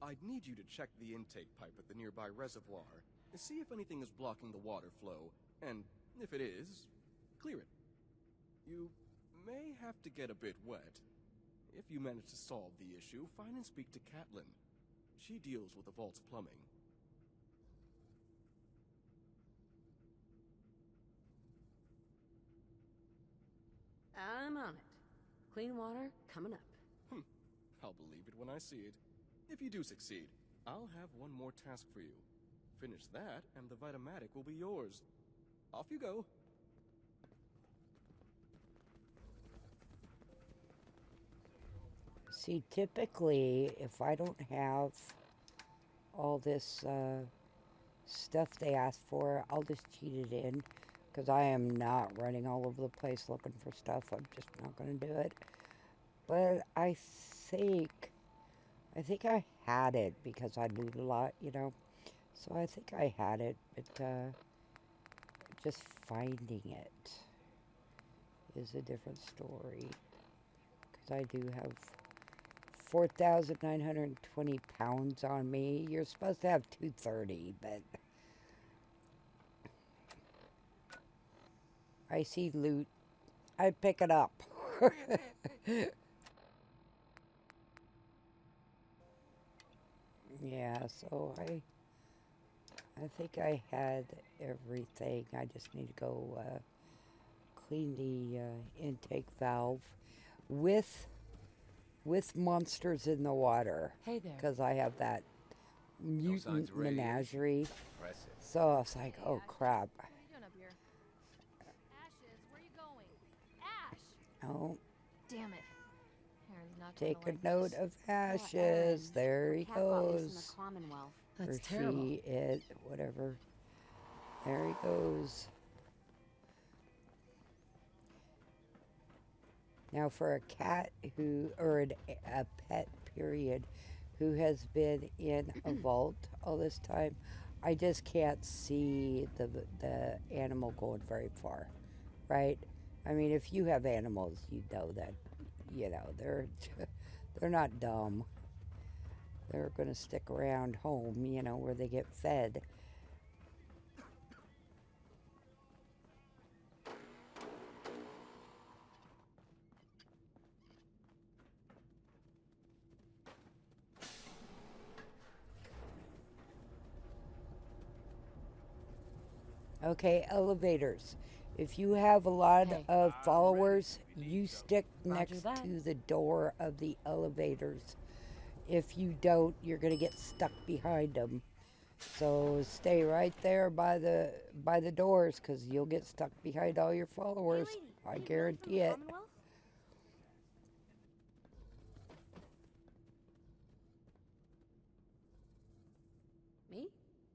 I'd need you to check the intake pipe at the nearby reservoir, see if anything is blocking the water flow, and if it is, clear it. You may have to get a bit wet. If you manage to solve the issue, find and speak to Catelyn. She deals with the Vault's plumbing. I'm on it. Clean water coming up. I'll believe it when I see it. If you do succeed, I'll have one more task for you. Finish that, and the Vitamatic will be yours. Off you go. See, typically, if I don't have all this stuff they ask for, I'll just cheat it in. Because I am not running all over the place looking for stuff. I'm just not going to do it. But I think I had it because I moved a lot, you know. So I think I had it, but just finding it is a different story. Because I do have 4,920 pounds on me. You're supposed to have 230, but I see loot. I pick it up. Yeah, so I think I had everything. I just need to go clean the intake valve with monsters in the water. Hey there. Because I have that mutant menagerie. Impressive. So I was like, oh crap. What are you doing up here? Ashes, where are you going? Ash! Oh, Damn it. Aaron's not take gonna a like note this. of ashes. There he Cat brought loose in the goes. Commonwealth. Or That's terrible. she, it, whatever. There he goes. Now for a cat who, or a pet period, who has been in a vault all this time, I just can't see the animal going very far, right? I mean, if you have animals, you know that, you know, they're not dumb. They're going to stick around home, you know, where they get fed. Okay, elevators. If you have a lot Hey. of followers, you stick Roger next that. to the door of the elevators. If you don't, you're going to get stuck behind them. So stay right there by the doors, because you'll get stuck behind all your followers. Hey, lady, I you really from guarantee the it. Commonwealth? Me?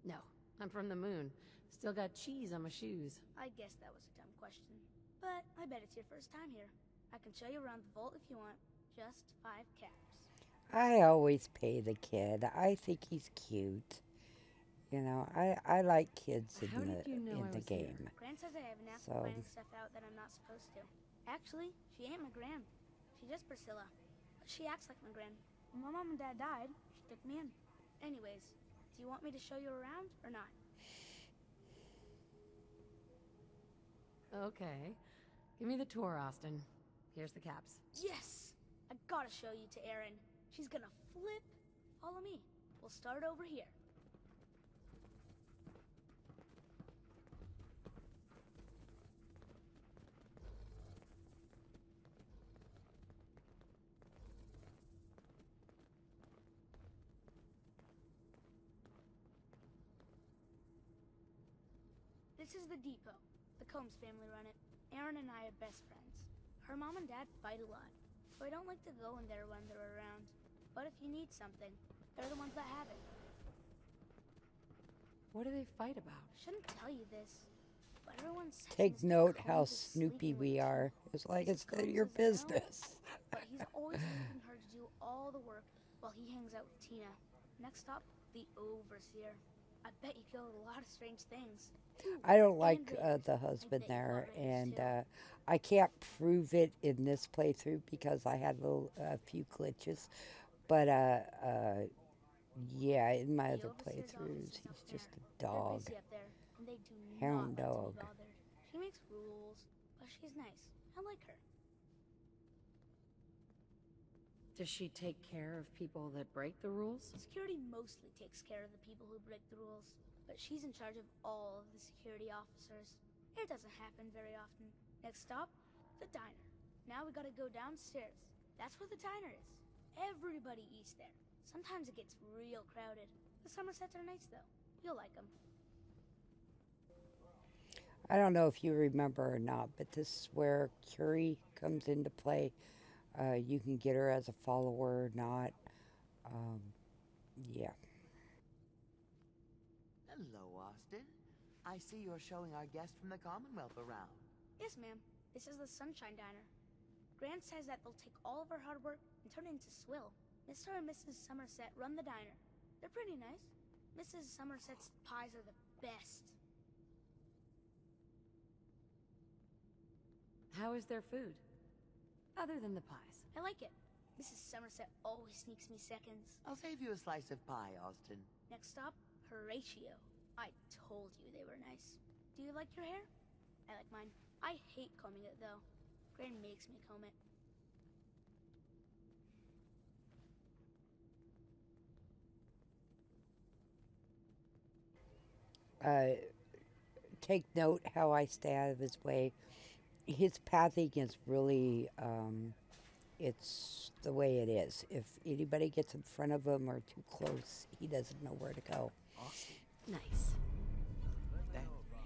No, I'm from the moon. Still got cheese on my shoes. I guess that was a dumb question. But I bet it's your first time here. I can show you around the vault if you want. Just 5 caps. I always pay the kid. I think he's cute. You know, I like kids How in did you know I the was here? game. Gran says I have an knack for So finding stuff out that I'm not supposed to. Actually, she ain't my Gran. She's just Priscilla. But she acts like my Gran. When my mom and dad died, she took me in. Anyways, do you want me to show you around or not? Okay. Give me the tour, Austin. Here's the caps. Yes! I gotta show you to Erin. She's gonna flip. Follow me. We'll start over here. This is the depot. The Combs family run it. Erin and I are best friends. Her mom and dad fight a lot, so I don't like to go in there when they're around. But if you need something, they're the ones that have it. What do they fight about? Shouldn't tell you this, but everyone says take Mr. note how Combs is Snoopy sleeping we with are. Tina. It's like Mrs. it's Combs your doesn't know, business. but he's always leaving her to do all the work while he hangs out with Tina. Next stop, the Overseer. I bet you killed a lot of strange things. I don't like Invaders. the I husband bet you there, fought raiders, and too. I can't prove it in this playthrough because I had a few glitches. But yeah, in my The other Overseer's office playthroughs, is up he's there. just a They're dog, busy up there, and they do hound not like to dog. be bothered. She makes rules, but she's nice. I like her. Does she take care of people that break the rules? Security mostly takes care of the people who break the rules, but she's in charge of all of the security officers. It doesn't happen very often. Next stop, the diner. Now we gotta go downstairs. That's where the diner is. Everybody eats there. Sometimes it gets real crowded. The Somersets are nice though. You'll like them. I don't know if you remember or not, but this is where Curie comes into play. You can get her as a follower or not. Um, yeah. Hello, Austin. I see you're showing our guests from the Commonwealth around. Yes, ma'am. This is the Sunshine Diner. Grant says that they'll take all of our hard work and turn it into swill. Mr. and Mrs. Somerset run the diner. They're pretty nice. Mrs. Somerset's pies are the best. How is their food? Other than the pies. I like it. Mrs. Somerset always sneaks me seconds. I'll save you a slice of pie, Austin. Next stop, Horatio. I told you they were nice. Do you like your hair? I like mine. I hate combing it though. Gran makes me comb it. Take note how I stay out of his way. His pathing is really, it's the way it is. If anybody gets in front of him or too close, he doesn't know where to go. Austin, Nice. that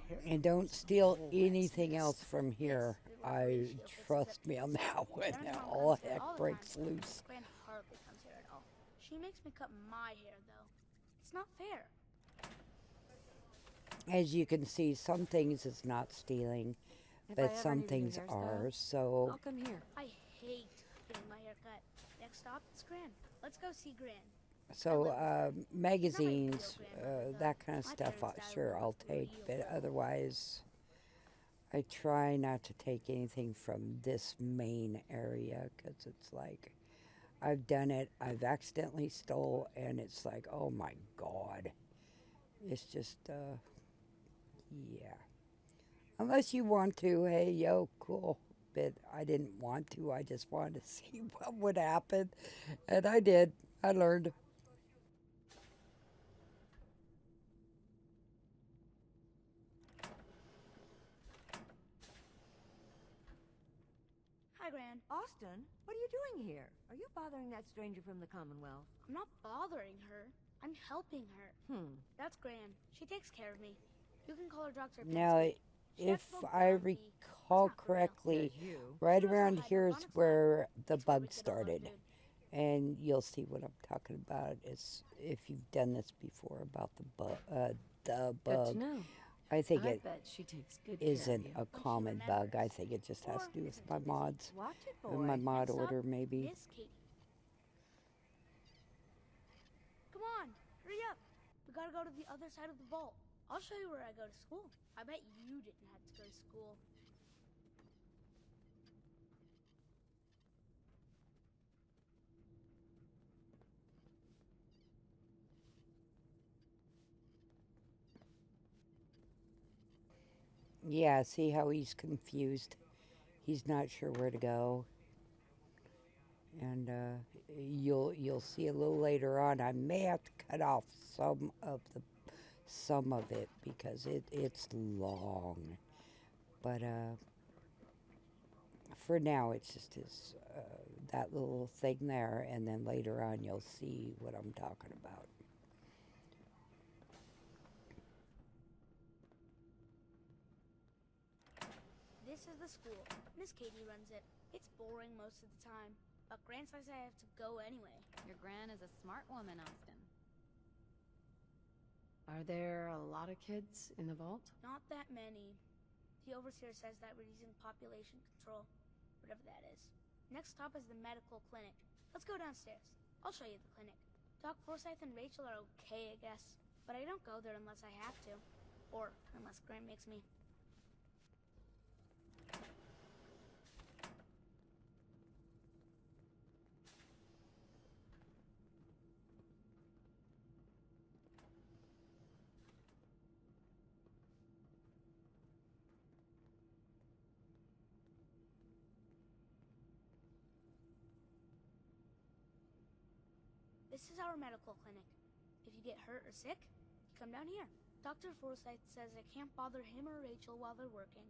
hair... And don't steal anything else from here. I trust me on that one. All heck breaks loose. Gran hardly comes here at all. She makes me cut my hair though. It's not fair. As you can see, some things is not stealing, If I but ever some need a new things hairstyle, are. So I'll come here. I hate getting my hair cut. Next stop, it's Gran. Let's go see Gran. magazines, that kind of stuff, sure, I'll take. But otherwise, I try not to take anything from this main area because it's like I've done it. I've accidentally stole, and it's like, oh my god, it's just yeah. Unless you want to, hey, yo, cool. But I didn't want to. I just wanted to see what would happen. And I did. I learned. Hi, Gran. Austin, what are you doing here? Are you bothering that stranger from the Commonwealth? I'm not bothering her. I'm helping her. That's Gran. She takes care of me. You can call her Dr. Now, Pinsky. She has if full I ground beef. That's recall not for real. correctly, Says you. right She knows around the here is hydroponics where the It's where we bug get all our started. food. And you'll see what I'm talking about. Is if you've done this before about the bug. The Good bug. to know. I think I it bet she takes good care of isn't you. a common bug. I think it just has to do with my mods. Watch it, boy. My mod Next up, order, maybe. Miss Katie. Come on, hurry up. We gotta go to the other side of the vault. I'll show you where I go to school. I bet you didn't have to go to school. Yeah, see how he's confused? He's not sure where to go. And you'll see a little later on. I may have to cut off some of it because it's long. But for now, it's just that little thing there, and then later on you'll see what I'm talking about. This is the school. Miss Katie runs it. It's boring most of the time, but Gran says I have to go anyway. Your Gran is a smart woman, Austin. Are there a lot of kids in the vault? Not that many. The overseer says that we're using population control, whatever that is. Next stop is the medical clinic. Let's go downstairs. I'll show you the clinic. Doc Forsyth and Rachel are okay, I guess, but I don't go there unless I have to, or unless Grant makes me. This is our medical clinic. If you get hurt or sick, you come down here. Dr. Forsyth says I can't bother him or Rachel while they're working.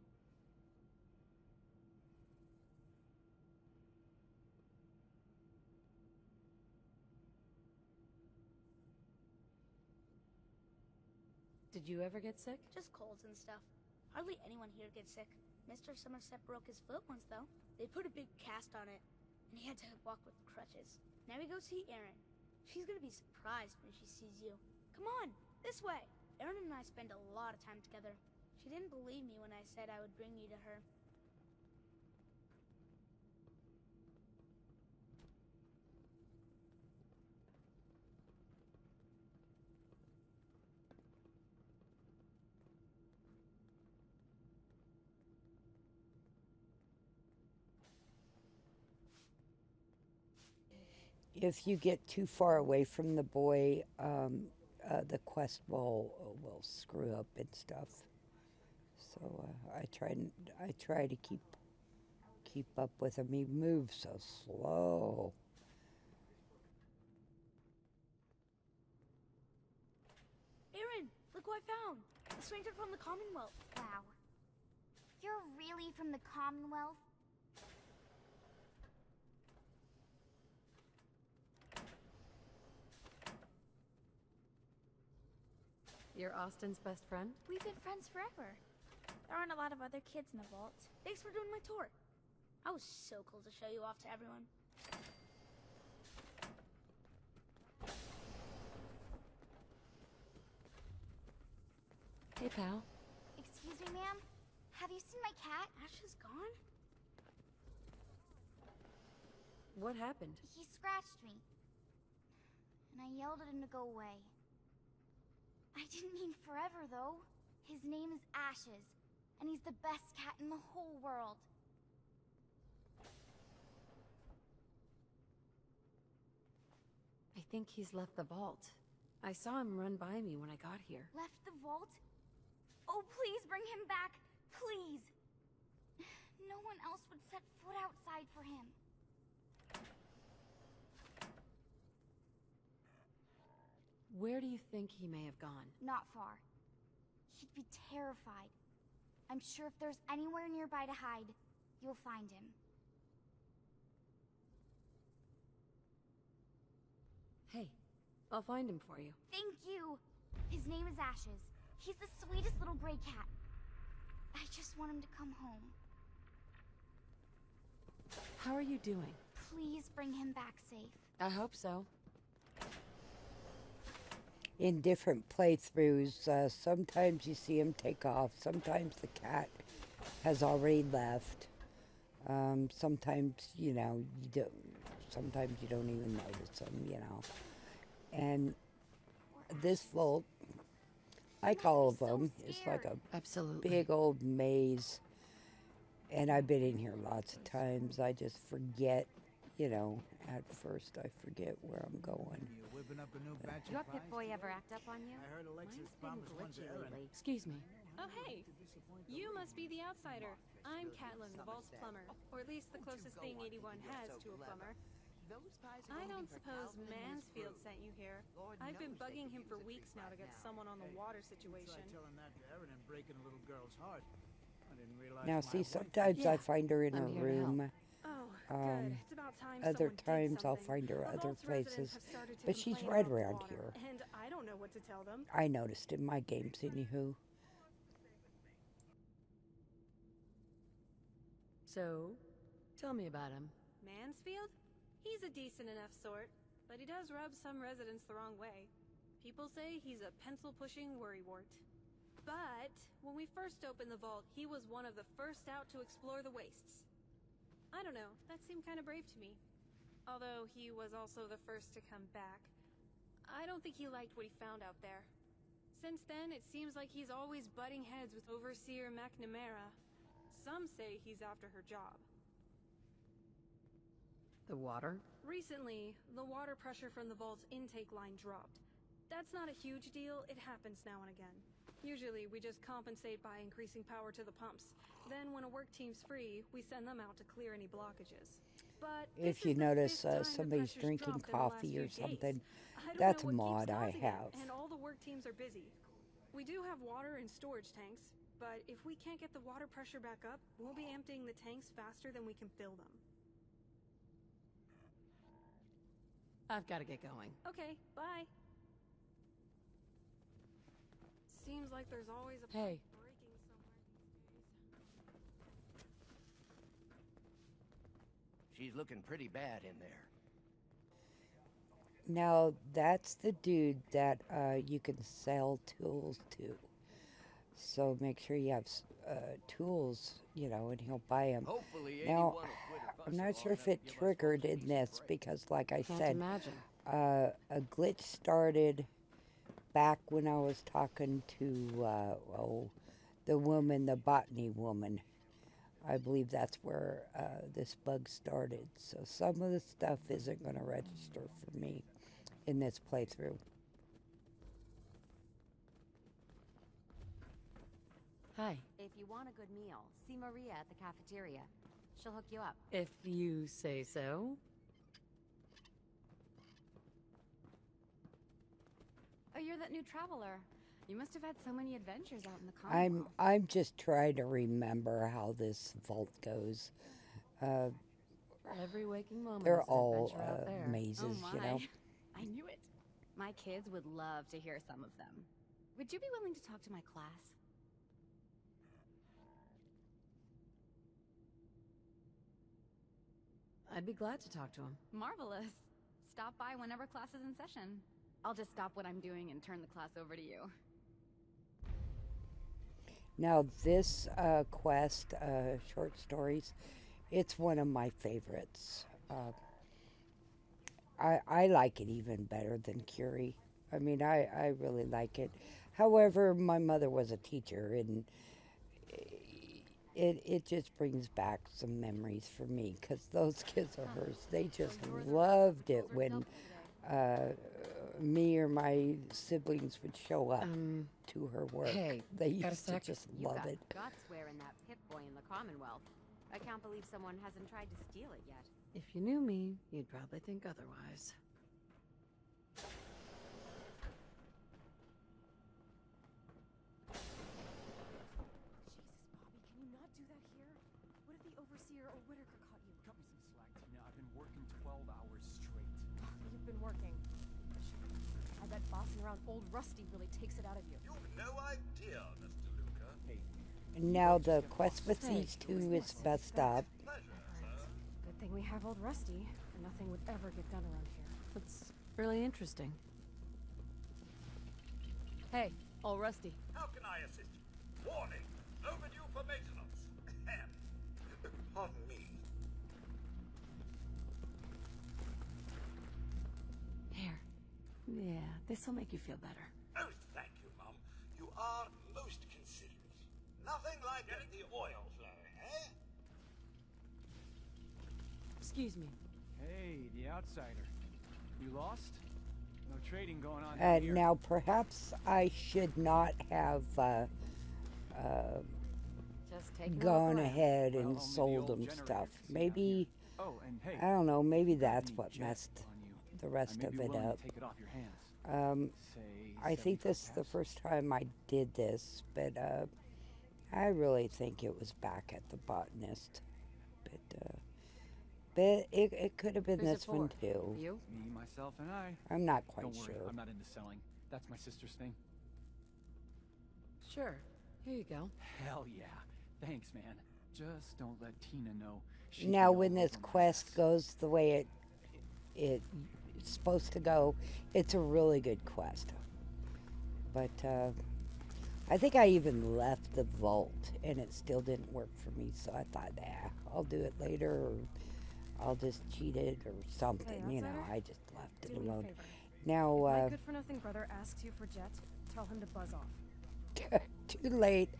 Did you ever get sick? Just colds and stuff. Hardly anyone here gets sick. Mr. Somerset broke his foot once, though. They put a big cast on it, and he had to walk with crutches. Now we go see Erin. She's gonna be surprised when she sees you. Come on, this way. Erin and I spend a lot of time together. She didn't believe me when I said I would bring you to her. If you get too far away from the boy, the quest will screw up and stuff. So I try to keep up with him. He moves so slow. Erin, look who I found. A stranger from the Commonwealth. Wow. You're really from the Commonwealth? You're Austin's best friend? We've been friends forever. There aren't a lot of other kids in the vault. Thanks for doing my tour. I was so cool to show you off to everyone. Hey, pal. Excuse me, ma'am? Have you seen my cat? Ash is gone? What happened? He scratched me. And I yelled at him to go away. I didn't mean forever, though. His name is Ashes, and he's the best cat in the whole world. I think he's left the vault. I saw him run by me when I got here. Left the vault? Oh, please bring him back. Please. No one else would set foot outside for him. Where do you think he may have gone? Not far. He'd be terrified. I'm sure if there's anywhere nearby to hide, you'll find him. Hey, I'll find him for you. Thank you. His name is Ashes. He's the sweetest little gray cat. I just want him to come home. How are you doing? Please bring him back safe. I hope so. In different playthroughs, sometimes you see him take off. Sometimes the cat has already left. Sometimes, you don't. Sometimes you don't even notice him, And this vault, like all of them, is like a Absolutely. big old maze. And I've been in here lots of times. I just forget, at first I forget where I'm going. Your Pip-Boy ever act up on you? Mine's been glitchy lately. Excuse me. Oh, hey. You must be the outsider. I'm Catelyn, the vault's plumber. Or at least the closest thing 81 has to a plumber. I don't suppose Mansfield sent you here. I've been bugging him for weeks now to get someone on the water situation. Now, see, sometimes I find her in her room. Oh, good. It's about time Other someone did times I'll something. find her The other vault's residents places. have started to But she's complain right about the around water, here. And I don't know what to tell them. I noticed in my games, anywho. So, tell me about him. Mansfield? He's a decent enough sort, but he does rub some residents the wrong way. People say he's a pencil-pushing worrywart. But when we first opened the vault, he was one of the first out to explore the wastes. I don't know, that seemed kind of brave to me. Although he was also the first to come back. I don't think he liked what he found out there. Since then, it seems like he's always butting heads with Overseer McNamara. Some say he's after her job. The water? Recently, the water pressure from the vault's intake line dropped. That's not a huge deal, it happens now and again. Usually, we just compensate by increasing power to the pumps. Then, when a work team's free, we send them out to clear any blockages. But If you notice somebody's drinking coffee or something, that's a mod I have. And all the work teams are busy. We do have water in storage tanks, but if we can't get the water pressure back up, we'll be emptying the tanks faster than we can fill them. I've got to get going. Okay, bye. Seems like there's always a Hey. pipe breaking somewhere these days. She's looking pretty bad in there. Now, that's the dude that you can sell tools to. So make sure you have tools, and he'll buy them. Hopefully, Now, anyone will quit her I'm fussing not sure long if enough it to give us triggered what in she's this for it. because, like I Can't said, imagine. a glitch started back when I was talking to the woman, the botany woman. I believe that's where this bug started. So some of the stuff isn't going to register for me in this playthrough. Hi. If you want a good meal, see Maria at the cafeteria. She'll hook you up. If you say so. Oh, you're that new traveler. You must have had so many adventures out in the Commonwealth. I'm just trying to remember how this vault goes. Every waking moment They're is an all adventure out there. mazes, Oh you my. know. I knew it. My kids would love to hear some of them. Would you be willing to talk to my class? I'd be glad to talk to him. Marvelous. Stop by whenever class is in session. I'll just stop what I'm doing and turn the class over to you. Now this quest, short stories, it's one of my favorites. I like it even better than Curie. I mean, I really like it. However, my mother was a teacher, and it just brings back some memories for me, because those kids of hers, they just loved it when me or my siblings would show up to her work. Hey, they got a used to sec? just You love got it. guts wearing that Pip-Boy in the Commonwealth. I can't believe someone hasn't tried to steal it yet. If you knew me, you'd probably think otherwise. Jesus, Bobby, can you not do that here? What if the Overseer or Whitaker caught you? Cut me some slack, Tina. I've been working 12 hours straight. You've been working. I bet bossing around old Rusty really takes it out of you. You've no idea, Mr. Luca. Hey, And now the quest with these two is messed up. Pleasure, sir. Good thing we have old Rusty, or nothing would ever get done around here. That's really interesting. Hey, all rusty. How can I assist you? Warning! Overdue for maintenance. Ahem. Pardon me. Here. Yeah, this'll make you feel better. Oh, thank you, Mum. You are most considerate. Nothing like getting the oil flowing, eh? Excuse me. Hey, the outsider. You lost? No trading going on down here. Now, perhaps I should not have Just taking gone a look around. ahead Well, and only the sold old them generator stuff. can see down here. Maybe, Oh, and hey, I don't know, maybe if you got that's any what jet messed on you, the rest I may of be it willing up. to take it off your hands. Say I think 75 this is the caps? first time I did this, but I really think it was back at the botanist. But it could have been Who's it this one for? too. You? Me, myself, and I. I'm not quite Don't worry, sure. I'm not into selling. That's my sister's thing. Sure. Here you go. Hell yeah. Thanks, man. Just don't let Tina know. She'd Now, be all when this over my quest ass. goes the way it's supposed to go, it's a really good quest. But I think I even left the vault and it still didn't work for me, so I thought, I'll do it later, or I'll just cheat it or something. Hey, You know, outsider? I just left it Do me a alone. favor. Now, If my good-for-nothing brother asks you for Jet, tell him to buzz off. too late.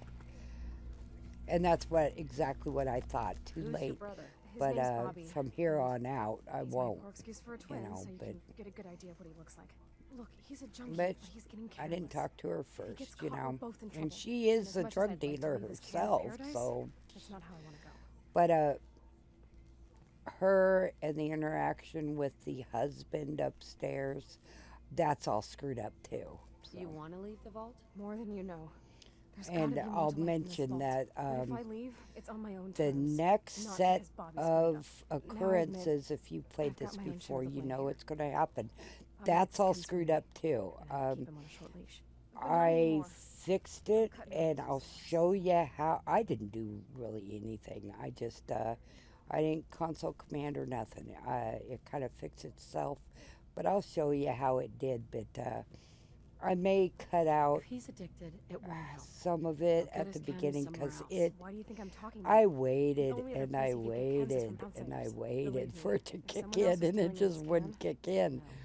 And that's exactly what I thought. Too Who's late. your brother? His But name's Bobby. from here on out, I He's won't. my poor excuse for a twin, know, so you but- can get a good idea of what he looks like. Look, he's a junkie, But but he's getting I careless. didn't talk to her If he gets first, you caught, we're know. both in And trouble. she And is as a much as drug I'd like to dealer leave this kid in herself, paradise, so. that's not how I want to go. But her and the interaction with the husband upstairs, that's all screwed up too. Do you want to leave the vault? More than you know. There's gotta And be more I'll to life in this mention vault. that But if I leave, it's on my own the terms, next not set because Bobby's screwed up. of Now I admit, occurrences, if you played I've got this my own share of before, the you blame know here. it's going to happen. Bobby That's gets all skins from screwed me, up too. and I keep him on a short leash. But not I anymore. fixed it, Cut and loose. I'll show you how. I didn't do really anything. I just, I didn't console command or nothing. It kind of fixed itself, but I'll show you how it did. But I may cut out If he's addicted, it won't help. some of it He'll at get the his time beginning somewhere because else. it. Why do you think I'm talking I about it? waited The only other and place I he could get Ken's is waited from and outsiders. I Believe waited me, for it to if kick someone else in, is and doing it what just he wouldn't can, kick in. no.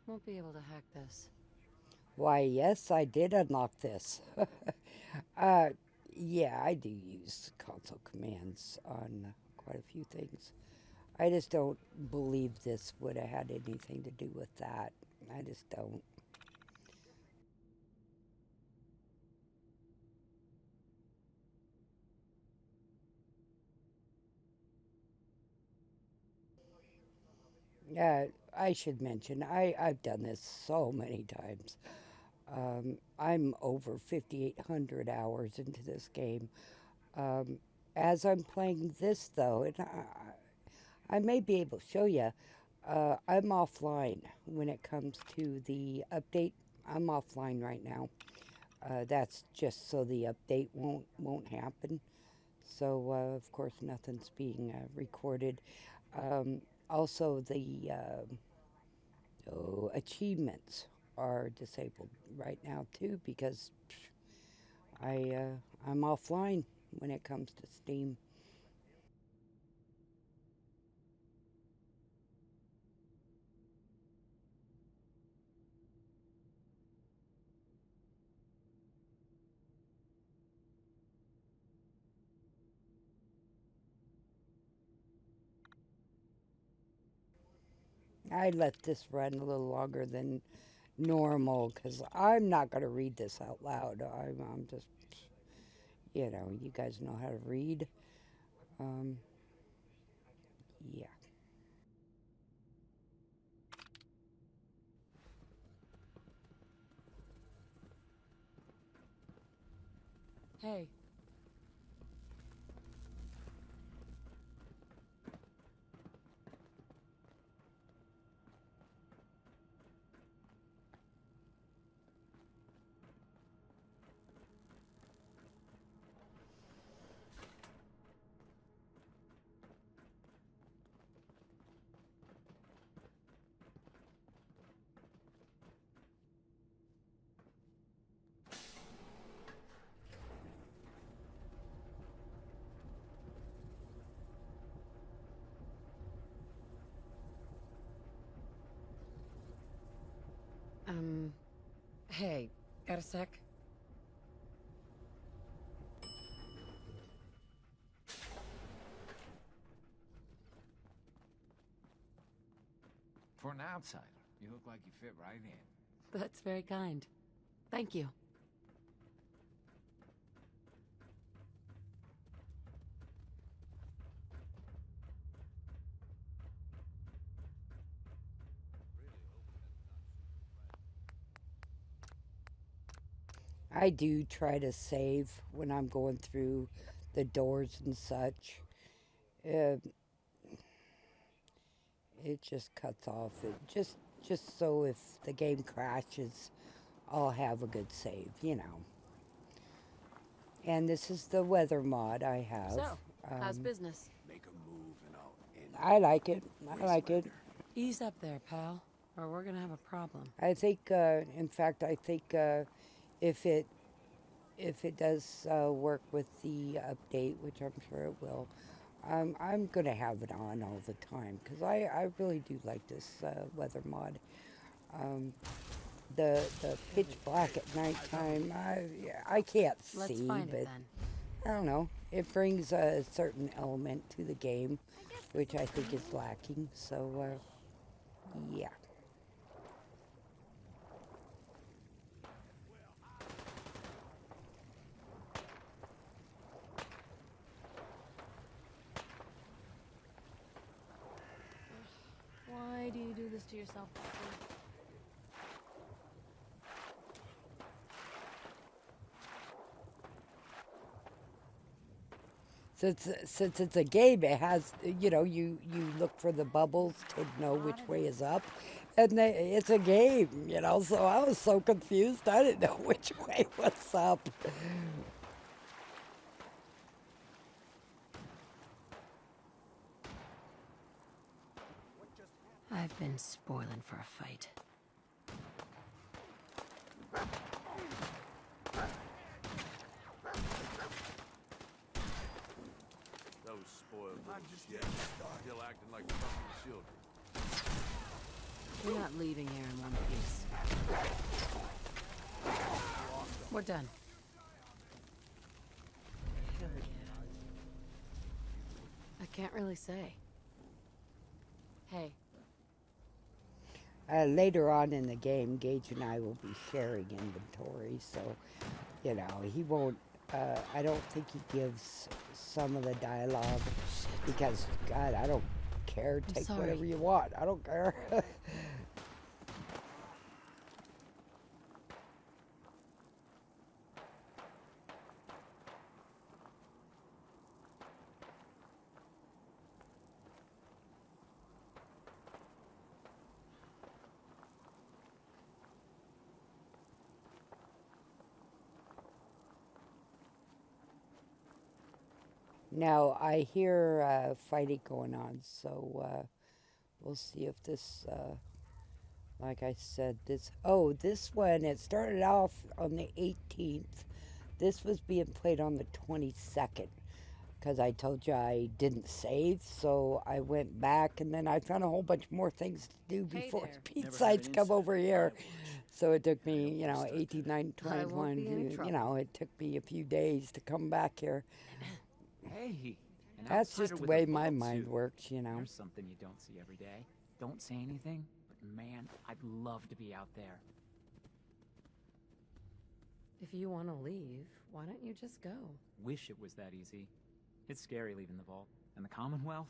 Won't be able to hack this. Why, yes, I did unlock this. Yeah, I do use console commands on quite a few things. I just don't believe this would have had anything to do with that. I just don't. I should mention, I've done this so many times. I'm over 5,800 hours into this game. As I'm playing this, though, and I may be able to show you, I'm offline when it comes to the update. I'm offline right now. That's just so the update won't happen. So, of course, nothing's being recorded. Also, the achievements are disabled right now too because I'm offline when it comes to Steam. I let this run a little longer than normal because I'm not going to read this out loud. I'm just, you know, you guys know how to read. Yeah. Hey. Hey, got a sec? For an outsider, you look like you fit right in. That's very kind. Thank you. I do try to save when I'm going through the doors and such. Uh, it just cuts off. It just so if the game crashes, I'll have a good save, you know. And this is the weather mod I have. So, how's business? Make a move and I'll end I like it. I like it. Ease up there, pal, or we're gonna have a problem. I think, in fact, I think if it does work with the update, which I'm sure it will, I'm gonna have it on all the time because I really do like this weather mod. The pitch black at nighttime, I can't Let's see, find but it then. I don't know. It brings a certain element to the game, which I think is lacking. So, yeah. Why do you do this to yourself, Buckley? Since it's a game, it has, you know, you look for the bubbles to know which way is up, and it's a game, you know. So I was so confused, I didn't know which way was up. I've been spoiling for a fight. Those spoiled little shit. Still acting like fucking children. We're not leaving here in one piece. We're done. Hell yeah. I can't really say. Hey. Later on in the game, Gage and I will be sharing inventory, so, you know, he won't, I don't think he gives some of the dialogue, because, God, I don't care. Take whatever you want. I don't care. Now, I hear fighting going on, so we'll see if this, like I said, this one, it started off on the 18th. This was being played on the 22nd, because I told you I didn't save, so I went back, and then I found a whole bunch more things to do before Pete sides come over here. So it took me, you know, 18, 19, 21, you know, it took me a few days to come back here. Hey, that's just the way my mind works, you know. There's something you don't see every day. Don't say anything, but man, I'd love to be out there. If you want to leave, why don't you just go? Wish it was that easy. It's scary leaving the vault. And the Commonwealth?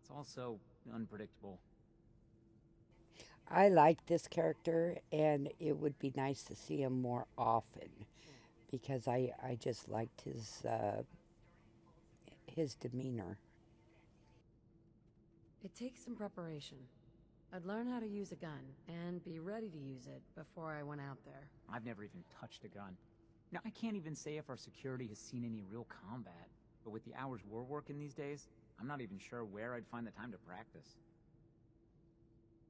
It's also unpredictable. I like this character, and it would be nice to see him more often, because I just liked his demeanor. It takes some preparation. I'd learn how to use a gun and be ready to use it before I went out there. I've never even touched a gun. Now, I can't even say if our security has seen any real combat, but with the hours we're working these days, I'm not even sure where I'd find the time to practice.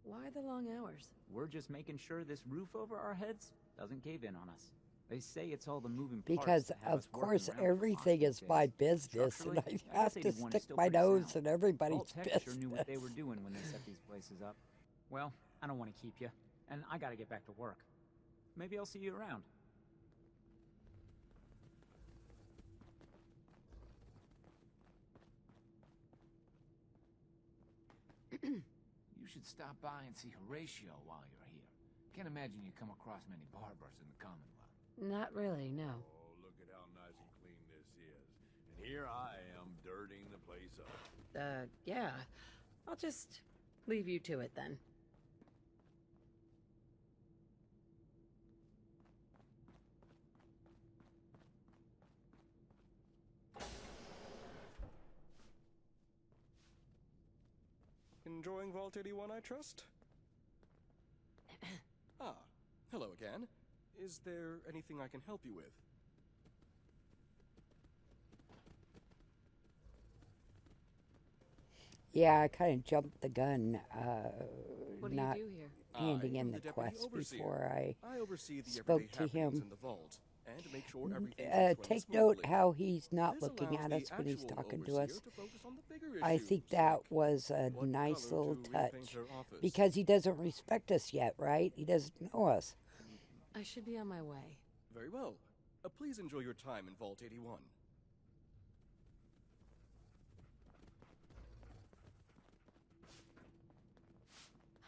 Why the long hours? We're just making sure this roof over our heads doesn't cave in on us. They say it's all the moving parts. Because, of course, everything is my business, and I have to stick my nose in everybody's business. Sure knew what they were doing when they set these places up. Well, I don't want to keep you, and I gotta get back to work. Maybe I'll see you around. You should stop by and see Horatio while you're here. Can't imagine you come across many barbers in the Commonwealth. Not really, no. Oh, look at how nice and clean this is. And here I am dirtying the place up. Yeah. I'll just leave you to it then. Enjoying Vault 81, I trust? Ah, hello again. Is there anything I can help you with? Yeah, I kind of jumped the gun, What do not you do here? handing I am in the deputy quest overseer. before I oversee the spoke everyday to happenings him. in the vault and make sure everything's running Take note smoothly. how he's not This looking allows at the us when he's actual talking to overseer us. to focus on the bigger I issues, think that like was a what nice color little to repaint touch her office. because he doesn't respect us yet, right? He doesn't know us. I should be on my way. Very well. Please enjoy your time in Vault 81.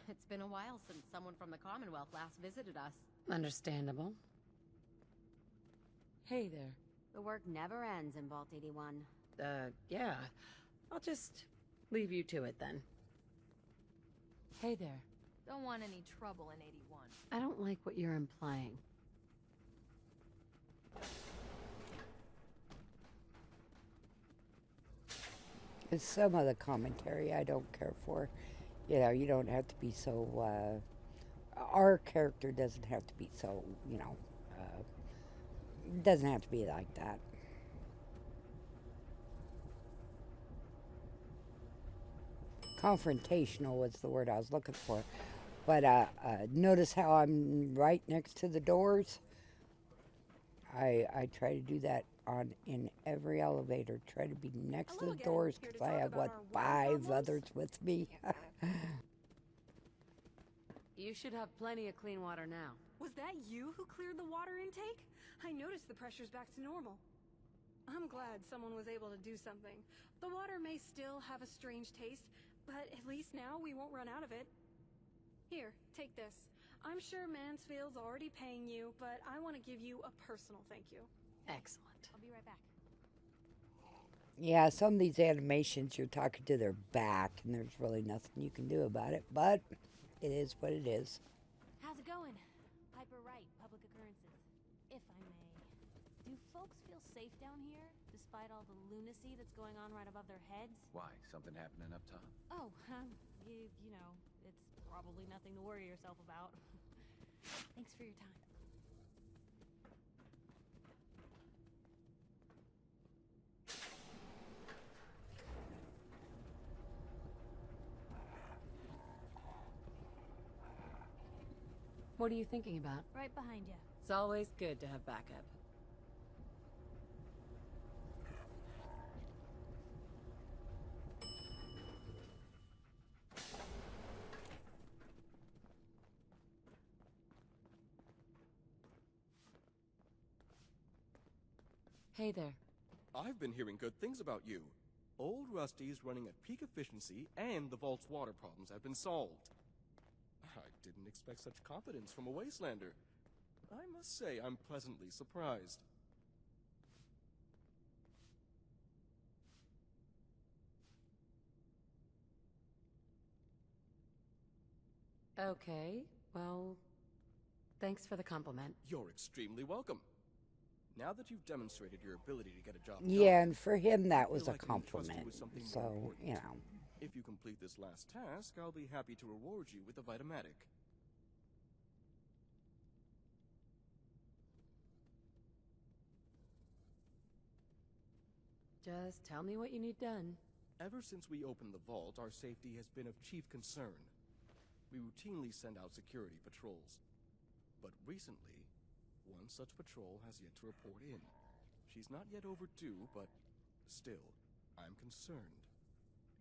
It's been a while since someone from the Commonwealth last visited us. Understandable. Hey there. The work never ends in Vault 81. Yeah. I'll just leave you to it then. Hey there. Don't want any trouble in 81. I don't like what you're implying. It's some of the commentary I don't care for. You know, you don't have to be so, our character doesn't have to be so, you know, doesn't have to be like that. Confrontational was the word I was looking for. But notice how I'm right next to the doors? I try to do that in every elevator. Try to be next to the doors because I have, what, 5 others with me? You should have plenty of clean water now. Was that you who cleared the water intake? I noticed the pressure's back to normal. I'm glad someone was able to do something. The water may still have a strange taste, but at least now we won't run out of it. Here, take this. I'm sure Mansfield's already paying you, but I want to give you a personal thank you. Excellent. I'll be right back. Yeah, some of these animations you're talking to their back, and there's really nothing you can do about it, but it is what it is. How's it going? Piper Wright, Public Occurrences. If I may, do folks feel safe down here, despite all the lunacy that's going on right above their heads? Why? Something happening up top? Oh, you know, it's probably nothing to worry yourself about. Thanks for your time. What are you thinking about? Right behind you. It's always good to have backup. Hey there. I've been hearing good things about you. Old Rusty's running at peak efficiency, and the vault's water problems have been solved. I didn't expect such confidence from a wastelander. I must say I'm pleasantly surprised. Okay, well, thanks for the compliment. You're extremely welcome. Now that you've demonstrated your ability to get a job Yeah, done, and for him that I was feel a I can entrust you compliment. with something more So, important. you know. If you complete this last task, I'll be happy to reward you with a Vitomatic. Just tell me what you need done. Ever since we opened the vault, our safety has been of chief concern. We routinely send out security patrols. But recently, one such patrol has yet to report in. She's not yet overdue, but still, I'm concerned.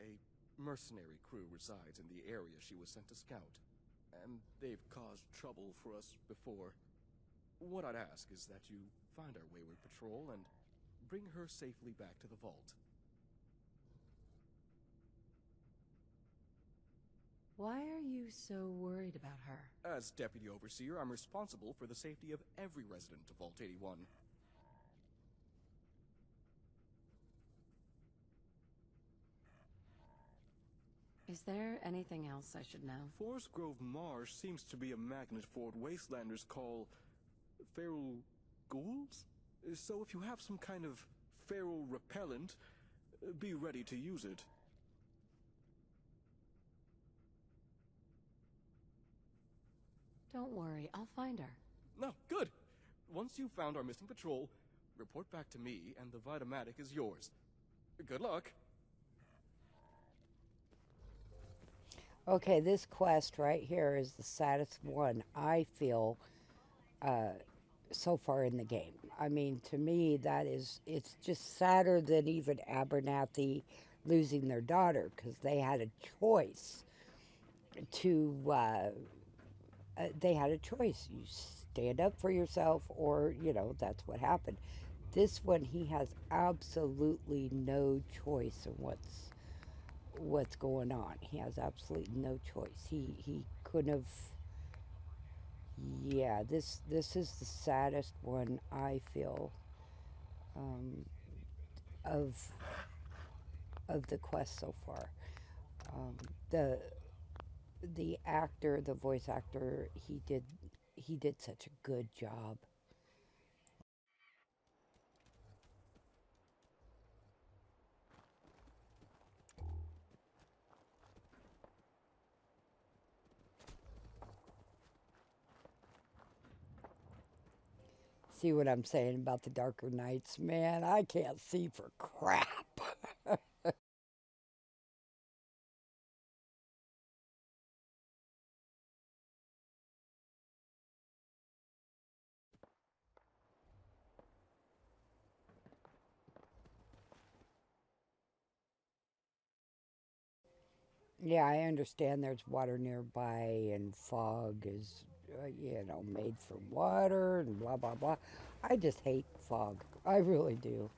A mercenary crew resides in the area she was sent to scout, and they've caused trouble for us before. What I'd ask is that you find our wayward patrol and bring her safely back to the vault. Why are you so worried about her? As Deputy Overseer, I'm responsible for the safety of every resident of Vault 81. Is there anything else I should know? Forest Grove Marsh seems to be a magnet for what wastelanders call feral ghouls. So if you have some kind of feral repellent, be ready to use it. Don't worry, I'll find her. No, good. Once you've found our missing patrol, report back to me and the Vitamatic is yours. Good luck. Okay, this quest right here is the saddest one I feel so far in the game. I mean, to me, it's just sadder than even Abernathy losing their daughter, because they had a choice to, You stand up for yourself or, that's what happened. This one, he has absolutely no choice in what's going on. He has absolutely no choice. He couldn't have. Yeah, this is the saddest one I feel of the quest so far. The actor, the voice actor, he did such a good job. See what I'm saying about the darker nights? Man, I can't see for crap. Yeah, I understand there's water nearby and fog is, made from water and blah, blah, blah. I just hate fog. I really do.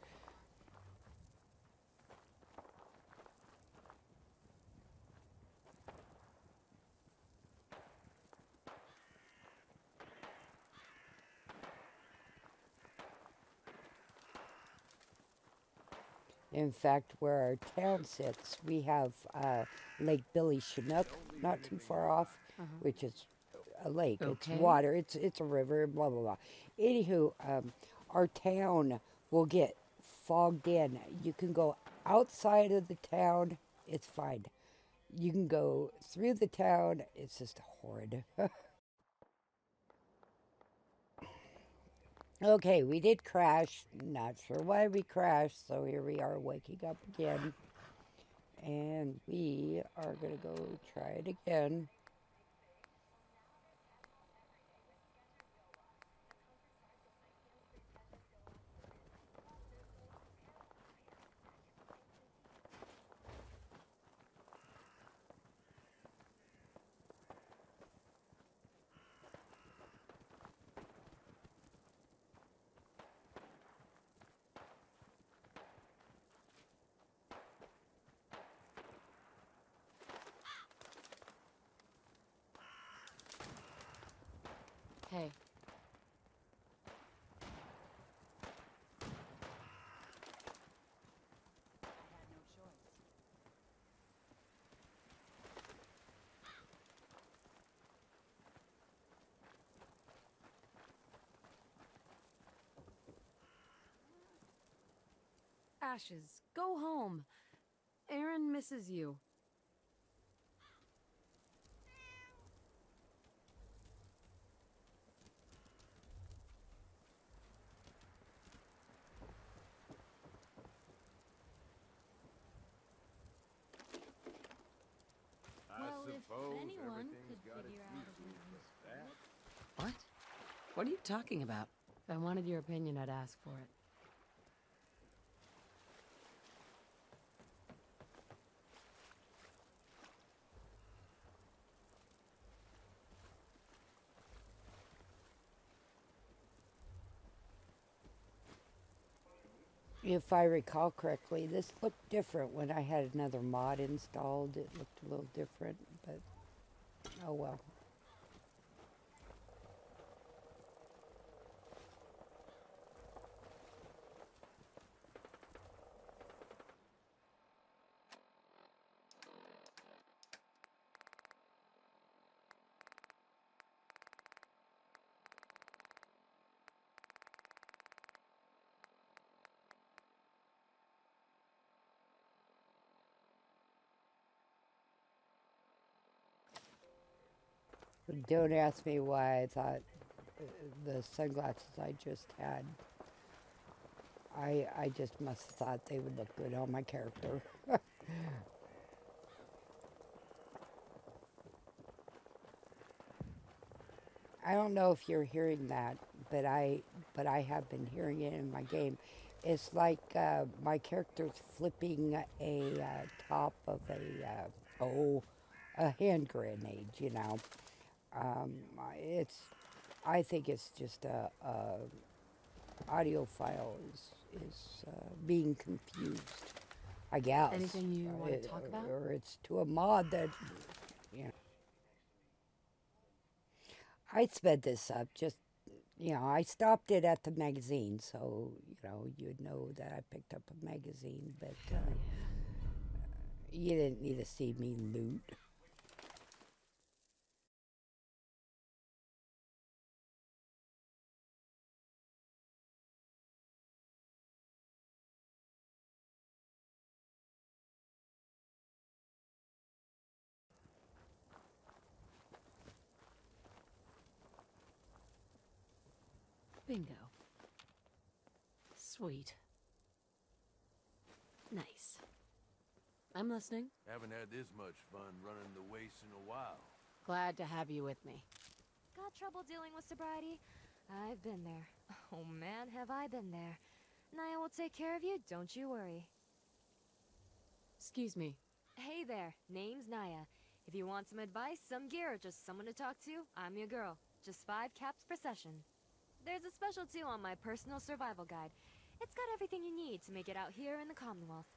In fact, where our town sits, we have Lake Billy Chinook, not too far off, which is a lake. Okay. It's water. It's a river. Blah blah blah. Anywho, our town will get fogged in. You can go outside of the town. It's fine. You can go through the town. It's just horrid. Okay, we did crash. Not sure why we crashed, so here we are waking up again. And we are going to go try it again. Hey. Ashes, go home. Aaron misses you. Well, if suppose anyone everything's could got its figure out uses, but that... What? What are you talking about? If I wanted your opinion, I'd ask for it. If I recall correctly, this looked different when I had another mod installed. It looked a little different, but oh well. Don't ask me why I thought the sunglasses I just had. I just must have thought they would look good on my character. I don't know if you're hearing that, but I have been hearing it in my game. It's like my character's flipping a top of a hand grenade. You know, it's. I think it's just a audio file is being confused. I guess. Anything you want to talk about? Or it's to a mod that, you know. I sped this up just, you know, I stopped it at the magazine, so, you know, you'd know that I picked up a magazine, but you didn't need to see me loot. Bingo. Sweet. Nice. I'm listening. Haven't had this much fun running the waste in a while. Glad to have you with me. Got trouble dealing with sobriety? I've been there. Oh man, have I been there. Naya will take care of you, don't you worry. Excuse me. Hey there, name's Naya. If you want some advice, some gear, or just someone to talk to, I'm your girl. Just 5 caps per session. There's a special too on my personal survival guide. It's got everything you need to make it out here in the Commonwealth.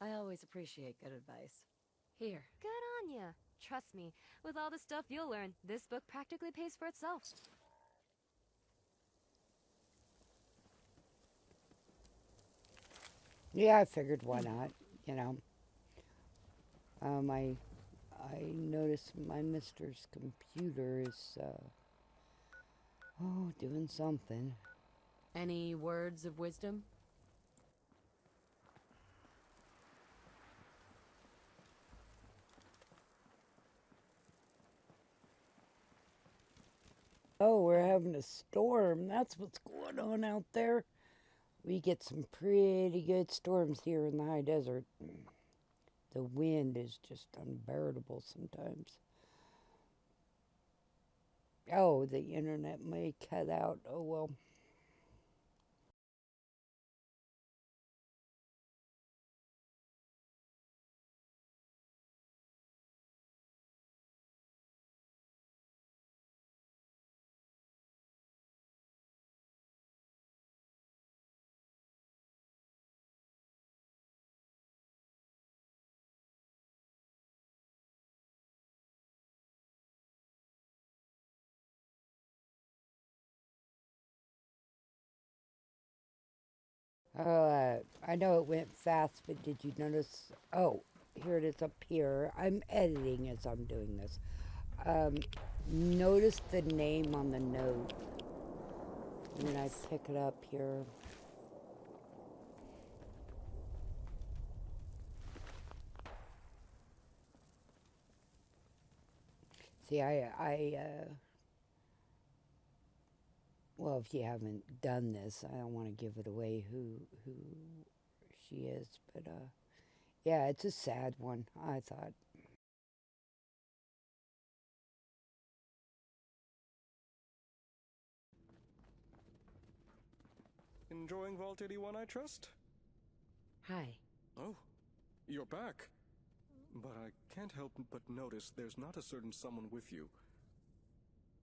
I always appreciate good advice. Here. Good on ya. Trust me, with all the stuff you'll learn, this book practically pays for itself. Yeah, I figured why not, you know. I noticed my mister's computer is, doing something. Any words of wisdom? Oh, we're having a storm. That's what's going on out there. We get some pretty good storms here in the high desert. The wind is just unbearable sometimes. Oh, the internet may cut out. Oh, well. I know it went fast, but did you notice? Oh, here it is up here. I'm editing as I'm doing this. Notice the name on the note when I pick it up here. See, well, if you haven't done this, I don't want to give it away who she is, but yeah, it's a sad one, I thought. Enjoying Vault 81, I trust? Hi. Oh, you're back. But I can't help but notice there's not a certain someone with you.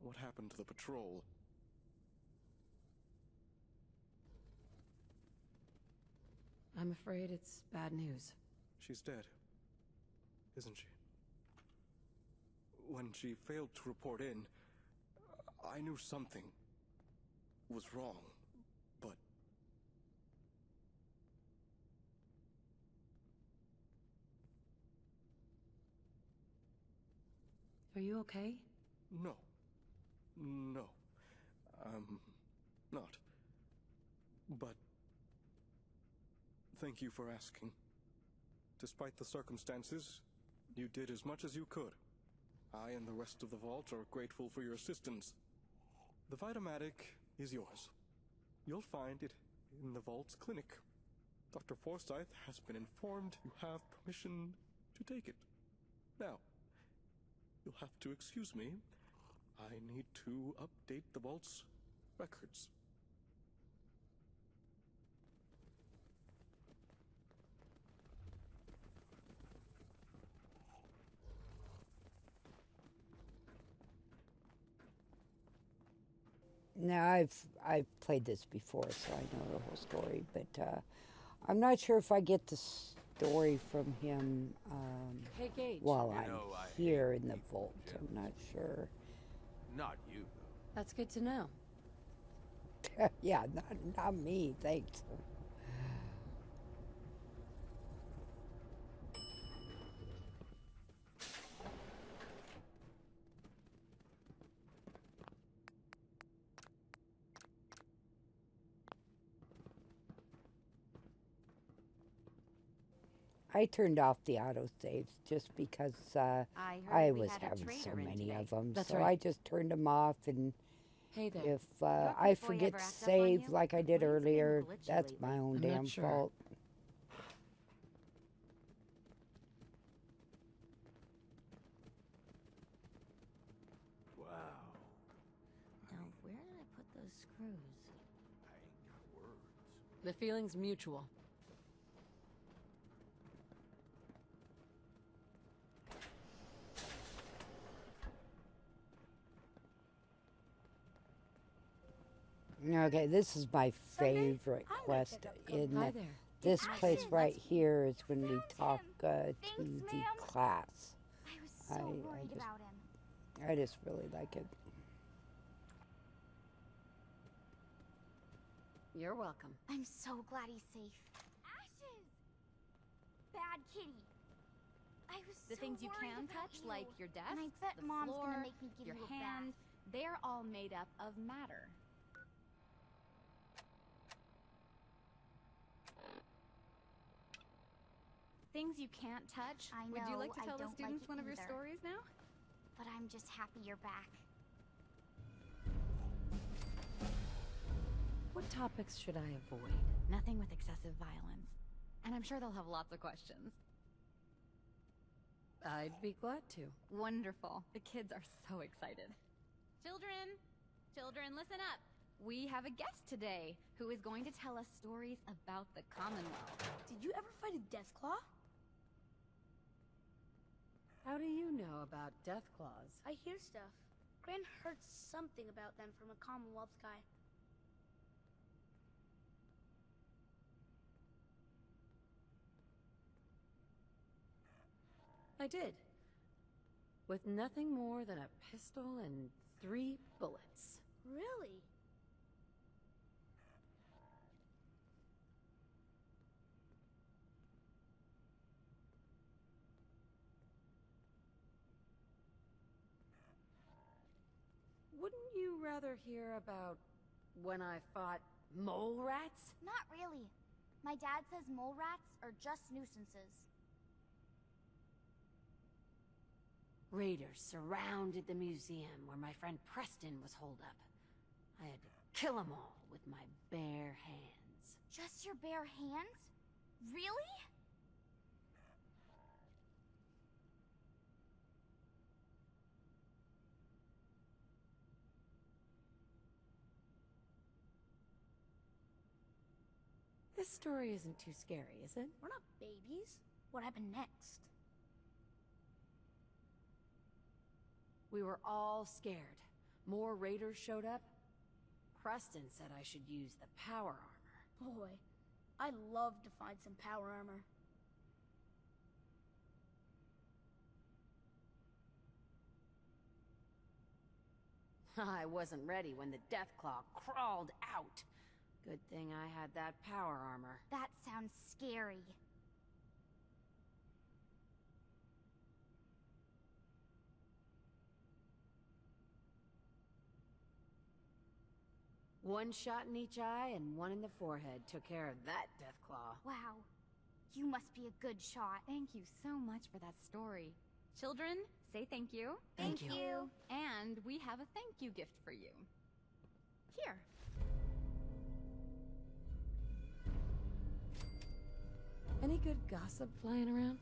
What happened to the patrol? I'm afraid it's bad news. She's dead, isn't she? When she failed to report in, I knew something was wrong, but... Are you okay? No. No. Not. But... thank you for asking. Despite the circumstances, you did as much as you could. I and the rest of the Vault are grateful for your assistance. The Vitamatic is yours. You'll find it in the Vault's clinic. Dr. Forsyth has been informed you have permission to take it. Now, you'll have to excuse me. I need to update the Vault's records. Now, I've played this before, so I know the whole story, but I'm not sure if I get the story from him Hey, Gage. while You I'm know, I here hate in the people vault. in I'm not sure. Not you, though. That's good to know. Yeah, not me, thanks. I turned off the autosaves just because I was having so many of them. That's so right. I just turned them off, and Hey there. if Your I pretty boy forget ever to act up on save you? like I did Why has he been earlier, glitchy that's lately? my own I'm not damn sure. fault. Wow. Now, where did I put those screws? I ain't got words. The feeling's mutual. Okay, this is my Someday, favorite I might quest pick up in Hi the, there. this It's place Ashton. right here is when we talk to Thanks, the ma'am. class. I was so worried just- about him. I just really like it. You're welcome. I'm so glad he's safe. Ashes! Bad kitty. I was The so things you worried can about touch, you. like your desk, And I bet the Mom's floor, gonna make me give your you a hand, bath. they're all made up of matter. Things you can't touch. I Would you know, like to I tell the don't like students it one of your either. stories now? But I'm just happy you're back. What topics should I avoid? Nothing with excessive violence. And I'm sure they'll have lots of questions. I'd be glad to. Wonderful. The kids are so excited. Children! Children, listen up! We have a guest today who is going to tell us stories about the Commonwealth. Did you ever fight a Deathclaw? How do you know about Deathclaws? I hear stuff. Gran heard something about them from a Commonwealth guy. I did. With nothing more than a pistol and 3 bullets. Really? Wouldn't you rather hear about when I fought mole rats? Not really. My dad says mole rats are just nuisances. Raiders surrounded the museum where my friend Preston was holed up. I had to kill them all with my bare hands. Just your bare hands? Really? This story isn't too scary, is it? We're not babies. What happened next? We were all scared. More raiders showed up? Preston said I should use the power armor. Boy, I'd love to find some power armor. I wasn't ready when the Deathclaw crawled out. Good thing I had that power armor. That sounds scary. One shot in each eye and one in the forehead took care of that Deathclaw. Wow. You must be a good shot. Thank you so much for that story. Children, say thank you. Thank you. And we have a thank you gift for you. Here. Any good gossip flying around?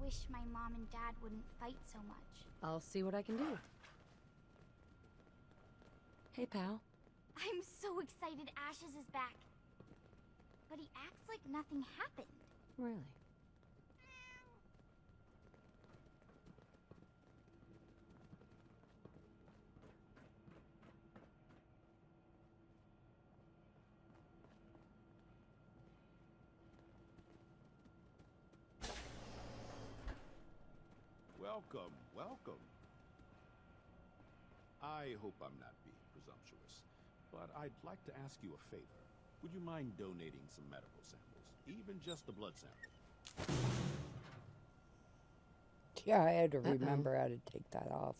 Wish my mom and dad wouldn't fight so much. I'll see what I can do. Hey, pal. I'm so excited Ashes is back. But he acts like nothing happened. Really? Welcome, welcome. I hope I'm not being presumptuous, but I'd like to ask you a favor. Would you mind donating some medical samples, even just a blood sample? Yeah, I had to remember how to take that off.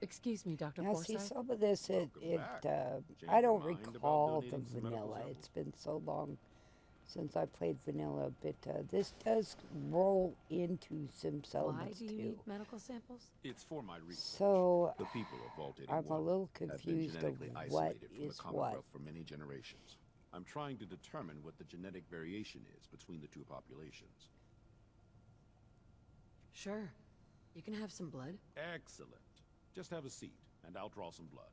Excuse me, Dr. Now, Forsyth. see, some of this, I Change don't your mind about recall the donating some medical vanilla. samples? It's been so long since I played vanilla, but this does roll into Sims Why elements do you too. need medical samples? It's for my research. So, The people of Vault I'm 81 a little have been confused of genetically what isolated from is the what. Commonwealth for many generations. I'm trying to determine what the genetic variation is between the two populations. Sure. You can have some blood. Excellent. Just have a seat, and I'll draw some blood.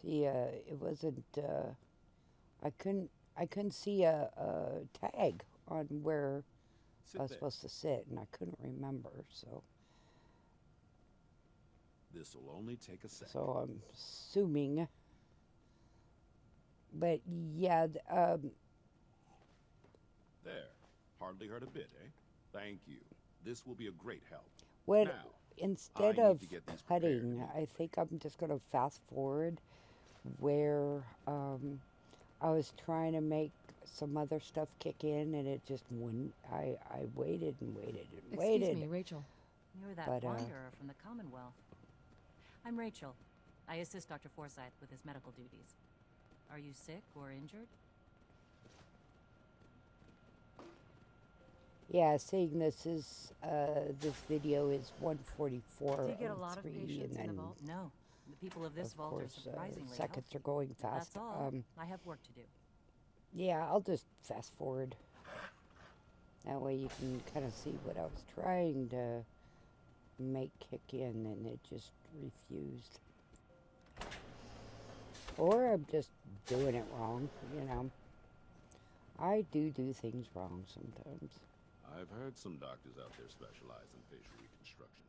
See, it wasn't. I couldn't see a tag on where Sit I was there. supposed to sit, and I couldn't remember. So, This will only take a sec. so I'm assuming. But yeah, There. Hardly hurt a bit, eh? Thank you. This will be a great help. what Now, instead I need of to get these prepared cutting, immediately. I think I'm just gonna fast forward where I was trying to make some other stuff kick in, and it just wouldn't. I waited and waited and waited. Excuse me, Rachel. You're that But, wanderer from the Commonwealth. I'm Rachel. I assist Dr. Forsyth with his medical duties. Are you sick or injured? Yeah, seeing this video is 144 Do you get a lot of 03, patients and in then the vault? No. The people of this of vault are course surprisingly seconds healthy. are going fast. That's all. I have work to do. Yeah, I'll just fast forward. That way you can kind of see what I was trying to make kick in, and it just refused. Or I'm just doing it wrong, you know. I do things wrong sometimes. I've heard some doctors out there specialize in facial reconstruction.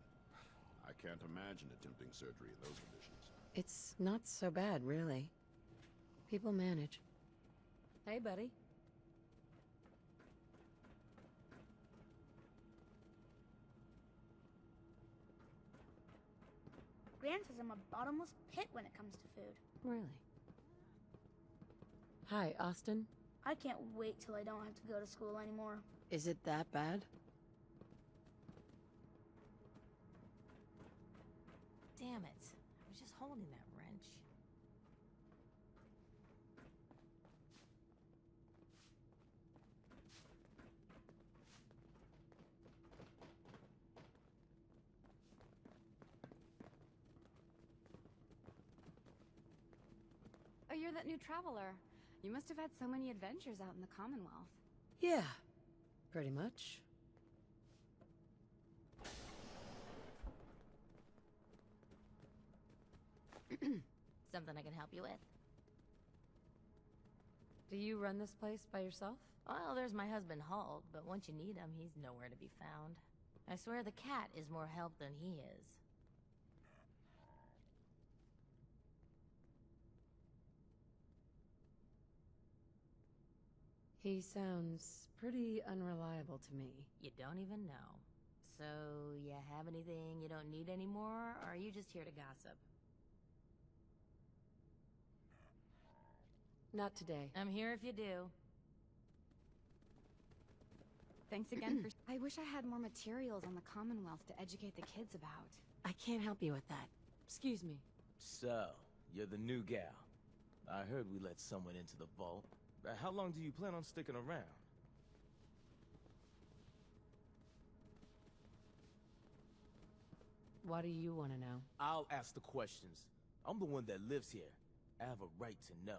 I can't imagine attempting surgery in those conditions. It's not so bad, really. People manage. Hey, buddy. Gran says I'm a bottomless pit when it comes to food. Really? Hi, Austin. I can't wait till I don't have to go to school anymore. Is it that bad? Damn it. I was just holding that wrench. you're that new traveler. You must have had so many adventures out in the Commonwealth. Yeah, pretty much. Something I can help you with? Do you run this place by yourself? Well, there's my husband Halt, but once you need him, he's nowhere to be found. I swear the cat is more help than he is. He sounds pretty unreliable to me. You don't even know. So, you have anything you don't need anymore, or are you just here to gossip? Not today. I'm here if you do. Thanks again for... I wish I had more materials on the Commonwealth to educate the kids about. I can't help you with that. Excuse me. So, you're the new gal. I heard we let someone into the vault. How long do you plan on sticking around? What do you want to know? I'll ask the questions. I'm the one that lives here. I have a right to know.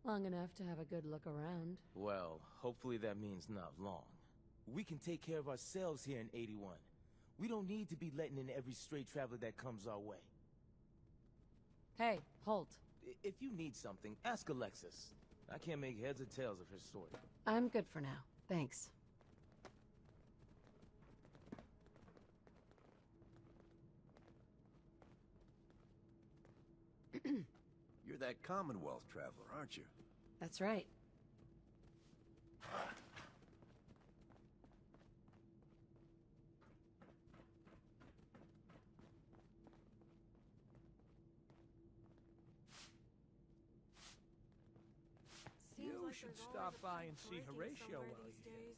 Long enough to have a good look around. Well, hopefully that means not long. We can take care of ourselves here in 81. We don't need to be letting in every stray traveler that comes our way. Hey, Holt. If you need something, ask Alexis. I can't make heads or tails of her story. I'm good for now. Thanks. You're that Commonwealth traveler, aren't you? That's right. You should stop by and see Horatio while you're here.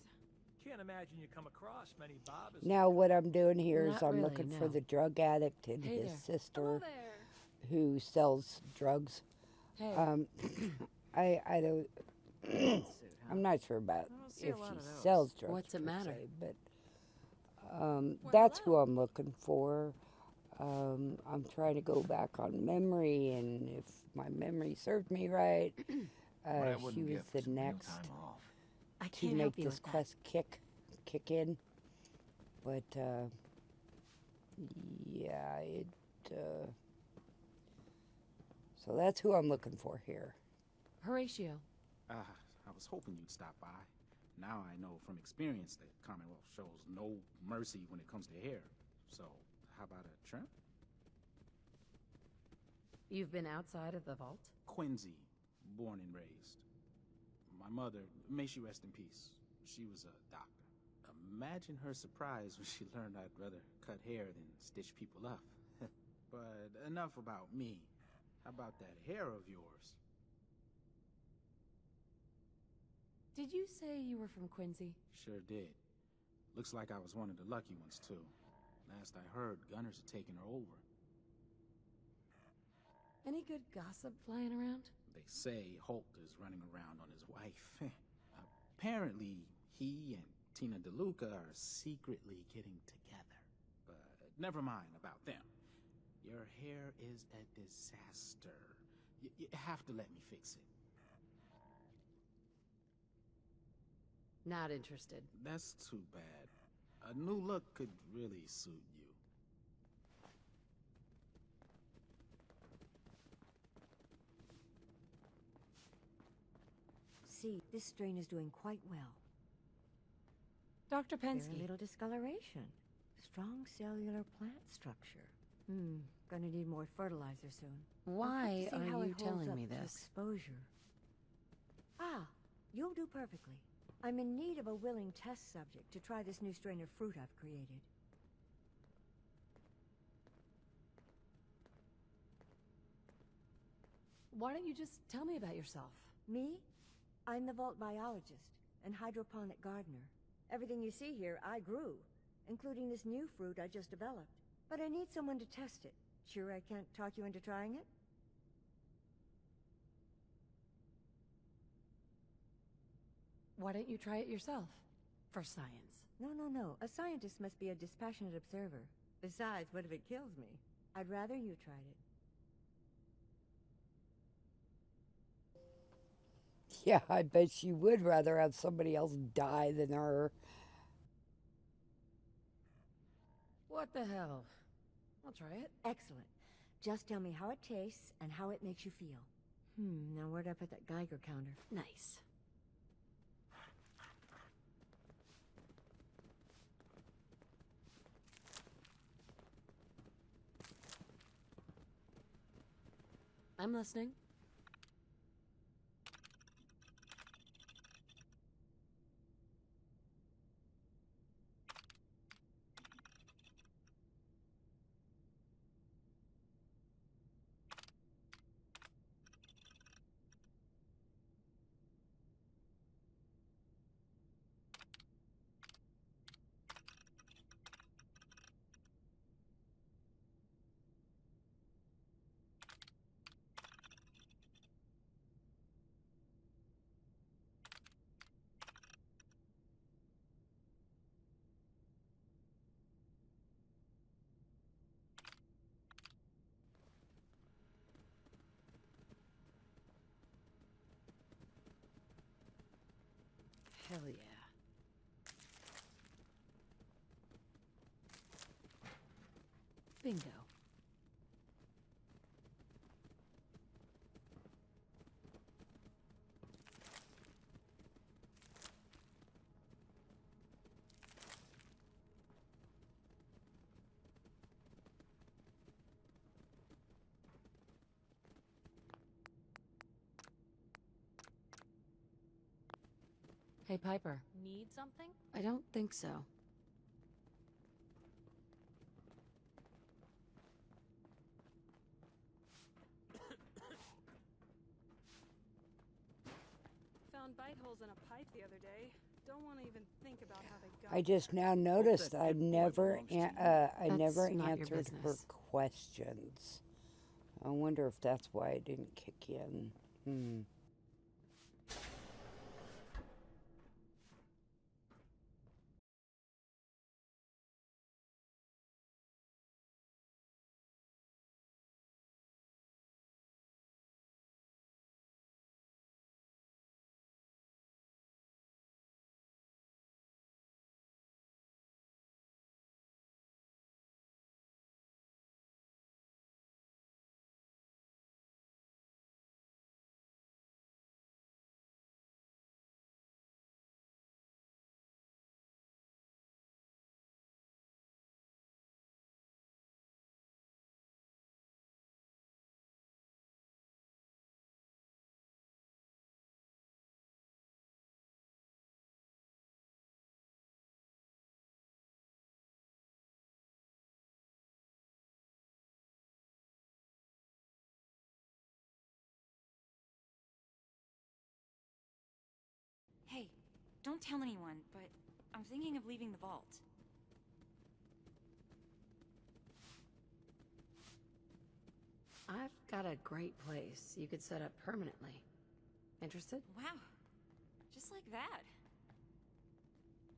Can't imagine you come across many bobbers. Now what I'm doing here is Not I'm really, looking no. for the drug addict and Hey his there. sister who sells drugs. Hey. I don't... I'm not sure about see if a lot she of those. sells drugs. What's it per matter? se, but that's who I'm looking for. I'm trying to go back on memory, and if my memory served me right, she was the next I to can't help make you this with that. quest kick in. But yeah, so that's who I'm looking for here. Horatio. I was hoping you'd stop by. Now I know from experience that Commonwealth shows no mercy when it comes to hair. So, how about a trim? You've been outside of the vault? Quincy, born and raised. My mother, may she rest in peace, she was a doctor. Imagine her surprise when she learned I'd rather cut hair than stitch people up. But enough about me. How about that hair of yours? Did you say you were from Quincy? Sure did. Looks like I was one of the lucky ones, too. Last I heard, gunners are taking her over. Any good gossip flying around? They say Holt is running around on his wife. Apparently, he and Tina DeLuca are secretly getting together. But never mind about them. Your hair is a disaster. You have to let me fix it. Not interested. That's too bad. A new look could really suit you. See, this strain is doing quite well. Dr. Very Pensky. little discoloration. Strong cellular plant structure. Gonna need more fertilizer soon. Why I'll have to see how are it you holds telling up me to this? Exposure. Ah, you'll do perfectly. I'm in need of a willing test subject to try this new strain of fruit I've created. Why don't you just tell me about yourself? Me? I'm the vault biologist and hydroponic gardener. Everything you see here, I grew, including this new fruit I just developed. But I need someone to test it. Sure I can't talk you into trying it? Why don't you try it yourself? For science. No. A scientist must be a dispassionate observer. Besides, what if it kills me? I'd rather you tried it. Yeah, I bet she would rather have somebody else die than her. What the hell? I'll try it. Excellent. Just tell me how it tastes and how it makes you feel. Now where'd I put that Geiger counter? Nice. I'm listening. Hell yeah. Bingo. Hey, Piper. Need something? I don't think so. Found bite holes in a pipe the other day. Don't want to even think about how they got I just now noticed I never answered her questions. I wonder if that's why I didn't kick in. Hey, don't tell anyone, but I'm thinking of leaving the vault. I've got a great place you could set up permanently. Interested? Wow. Just like that.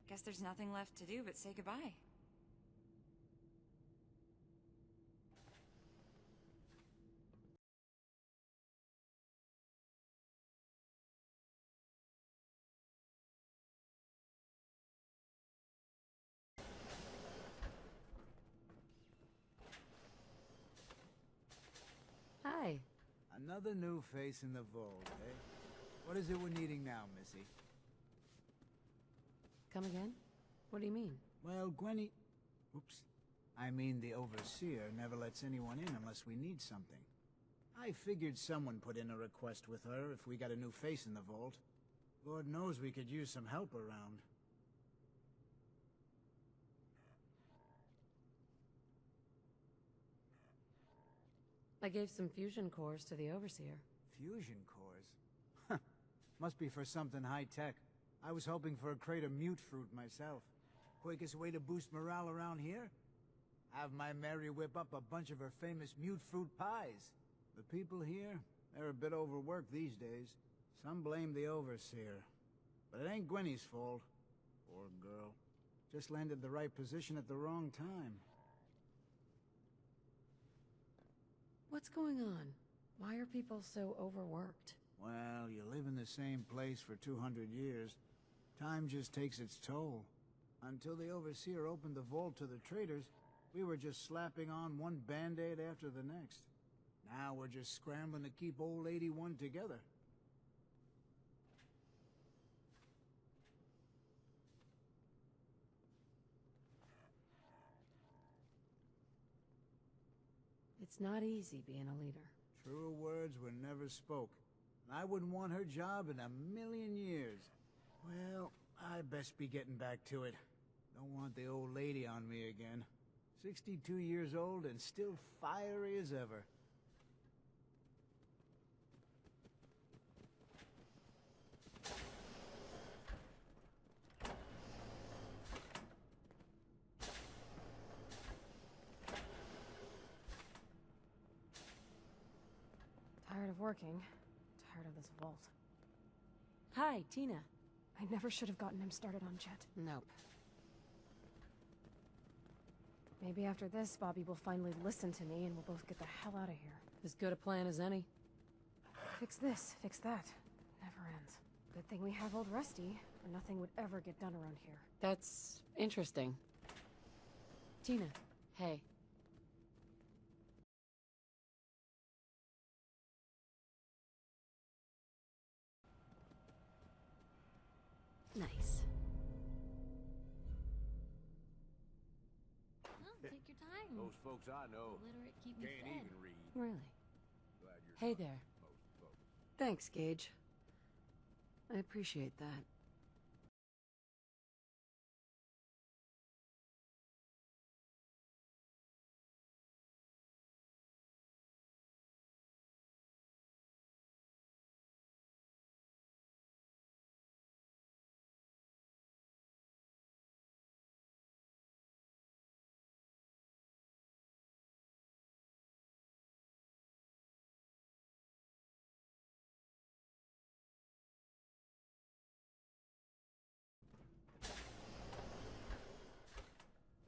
Guess there's nothing left to do but say goodbye. Hi. Another new face in the vault, eh? What is it we're needing now, Missy? Come again? What do you mean? Well, Gwenny... Oops. I mean, the Overseer never lets anyone in unless we need something. I figured someone put in a request with her if we got a new face in the vault. Lord knows we could use some help around. I gave some fusion cores to the Overseer. Fusion cores? Huh. Must be for something high-tech. I was hoping for a crate of mute fruit myself. Quickest way to boost morale around here? Have my Mary whip up a bunch of her famous mute fruit pies. The people here, they're a bit overworked these days. Some blame the Overseer. But it ain't Gwenny's fault. Poor girl. Just landed the right position at the wrong time. What's going on? Why are people so overworked? Well, you live in the same place for 200 years. Time just takes its toll. Until the Overseer opened the vault to the traders, we were just slapping on one band-aid after the next. Now we're just scrambling to keep old 81 together. It's not easy being a leader. Truer words were never spoke. And I wouldn't want her job in a million years. Well, I best be getting back to it. Don't want the old lady on me again. 62 years old and still fiery as ever. Tired of working. Tired of this vault. Hi, Tina. I never should have gotten him started on Jet. Nope. Maybe after this, Bobby will finally listen to me and we'll both get the hell out of here. As good a plan as any. Fix this, fix that. Never ends. Good thing we have old Rusty, or nothing would ever get done around here. That's interesting. Tina, hey. Nice. Oh, take your time. Those folks I know Literate keep me can't fed. even read. Really? Glad you're Hey not there. most folks. Thanks, Gage. I appreciate that.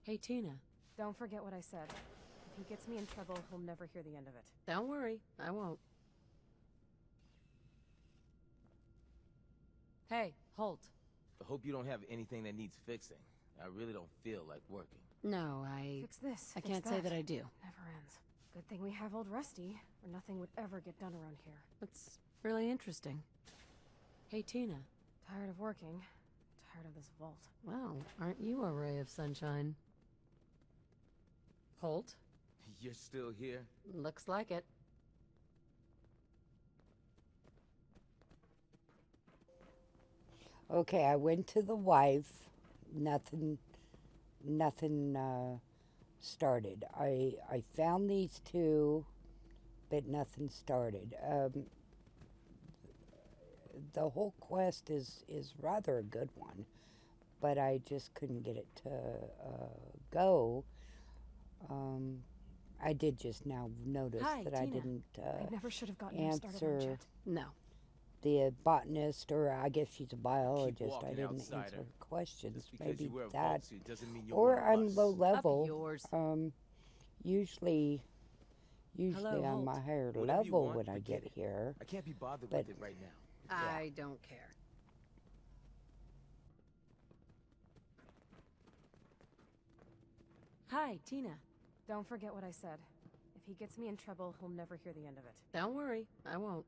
Hey, Tina. Don't forget what I said. If he gets me in trouble, he'll never hear the end of it. Don't worry, I won't. Hey, Holt. I hope you don't have anything that needs fixing. I really don't feel like working. No, I... Fix this, I fix can't say that I do. Never ends. Good thing we have old Rusty, or nothing would ever get done around here. That's really interesting. Hey, Tina. Tired of working. Tired of this vault. Wow, aren't you a ray of sunshine? Holt? You're still here? Looks like it. Okay, I went to the wife. Nothing started. I found these two, but nothing started. The whole quest is rather a good one, but I just couldn't get it to go. I did just now notice Hi, that Tina. I didn't I never should have gotten him started on answer Jet. No. the botanist, or I guess she's a biologist. I walking, didn't outsider. answer her questions. Just because Maybe you wear a that, vault suit doesn't mean you're or one of I'm us. low level. yours. Usually Hello, I'm Holt. a higher Whatever you level want, when I forget get it. here. I can't be bothered But- with it right now. I don't care. Hi, Tina. Don't forget what I said. If he gets me in trouble, he'll never hear the end of it. Don't worry, I won't.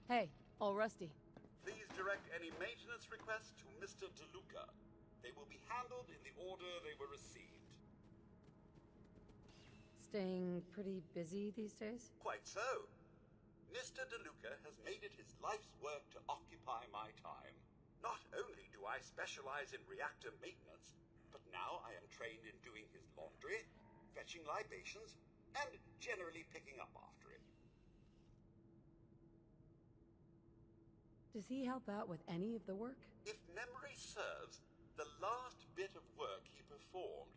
Hey, old Rusty. Please direct any maintenance requests to Mr. DeLuca. They will be handled in the order they were received. Staying pretty busy these days? Quite so. Mr. DeLuca has made it his life's work to occupy my time. Not only do I specialize in reactor maintenance, but now I am trained in doing his laundry, fetching libations, and generally picking up after him. Does he help out with any of the work? If memory serves, the last bit of work he performed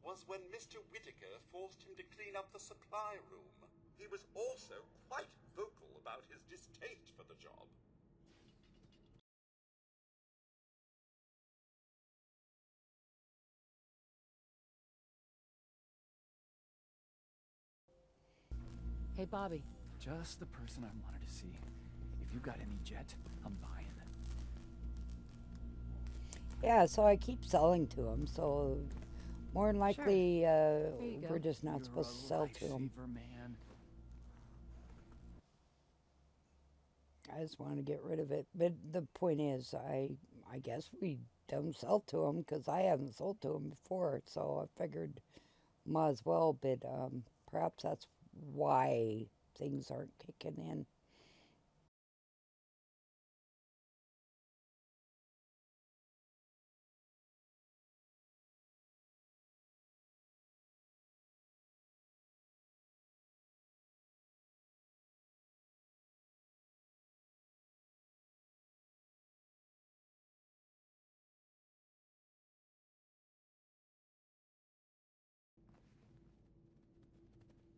was when Mr. Whitaker forced him to clean up the supply room. He was also quite vocal about his distaste for the job. Hey, Bobby. Just the person I wanted to see. If you got any jet, I'm buying. Yeah, so I keep selling to him, so more than likely we're just not supposed to sell to him. Man. I just want to get rid of it. But the point is, I guess we don't sell to him because I haven't sold to him before, so I figured might as well, but perhaps that's why things aren't kicking in.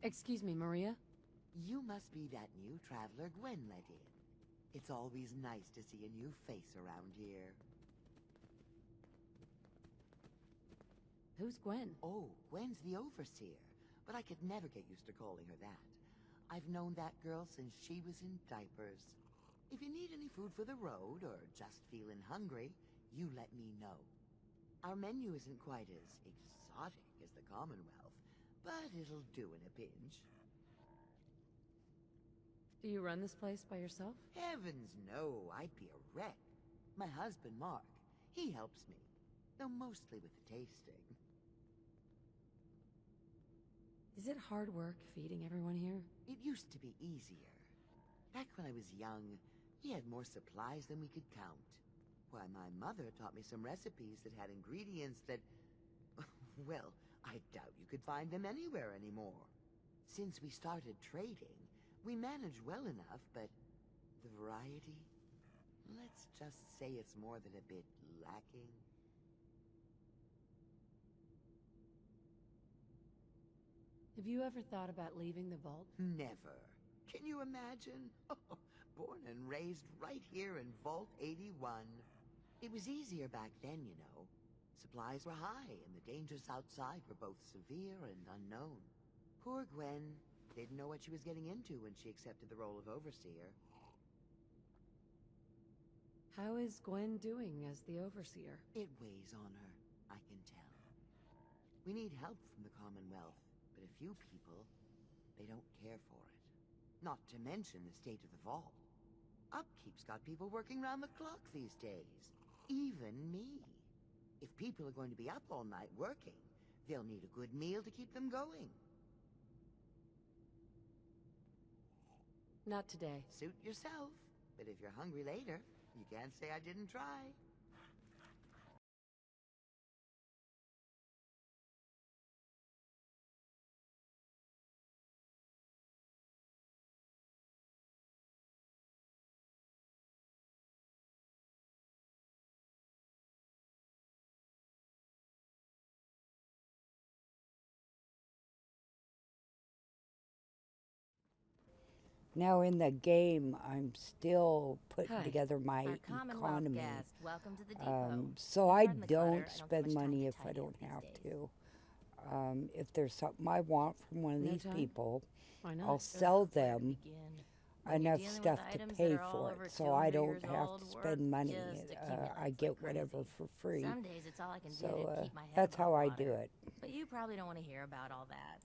Excuse me, Maria? You must be that new traveler Gwen let in. It's always nice to see a new face around here. Who's Gwen? Oh, Gwen's the overseer, but I could never get used to calling her that. I've known that girl since she was in diapers. If you need any food for the road, or just feeling hungry, you let me know. Our menu isn't quite as exotic as the Commonwealth, but it'll do in a pinch. Do you run this place by yourself? Heavens no, I'd be a wreck. My husband, Mark, he helps me, though mostly with the tasting. Is it hard work feeding everyone here? It used to be easier. Back when I was young, we had more supplies than we could count. Why, my mother taught me some recipes that had ingredients that... well, I doubt you could find them anywhere anymore. Since we started trading, we manage well enough, but the variety? Let's just say it's more than a bit lacking. Have you ever thought about leaving the vault? Never. Can you imagine? Born and raised right here in Vault 81. It was easier back then, you know. Supplies were high, and the dangers outside were both severe and unknown. Poor Gwen didn't know what she was getting into when she accepted the role of overseer. How is Gwen doing as the overseer? It weighs on her, I can tell. We need help from the Commonwealth, but a few people, they don't care for it. Not to mention the state of the vault. Upkeep's got people working round the clock these days. Even me. If people are going to be up all night working, they'll need a good meal to keep them going. Not today. Suit yourself. But if you're hungry later, you can't say I didn't try. Now in the game, I'm still putting Hi. together my Our Commonwealth economy. guest. Welcome to the depot. So I Pardon the clutter. I don't don't get spend much time money to if I tidy up don't these have days. to. If there's something I want from one of No these time? people, Why not? I'll sell Where to them begin? When you're enough dealing with stuff to items pay that are all for over it, so I 200 don't years have old, to work spend money. just accumulates I like get whatever crazy. for free. Some days it's all I can do So to keep my head that's above how I water. do it. But you probably don't want to hear about all that.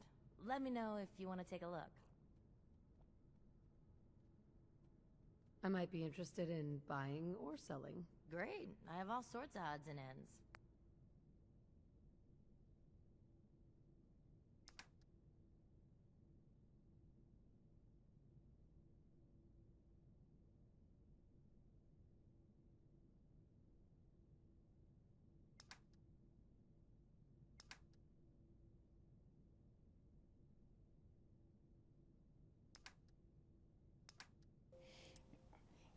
Let me know if you want to take a look. I might be interested in buying or selling. Great. I have all sorts of odds and ends.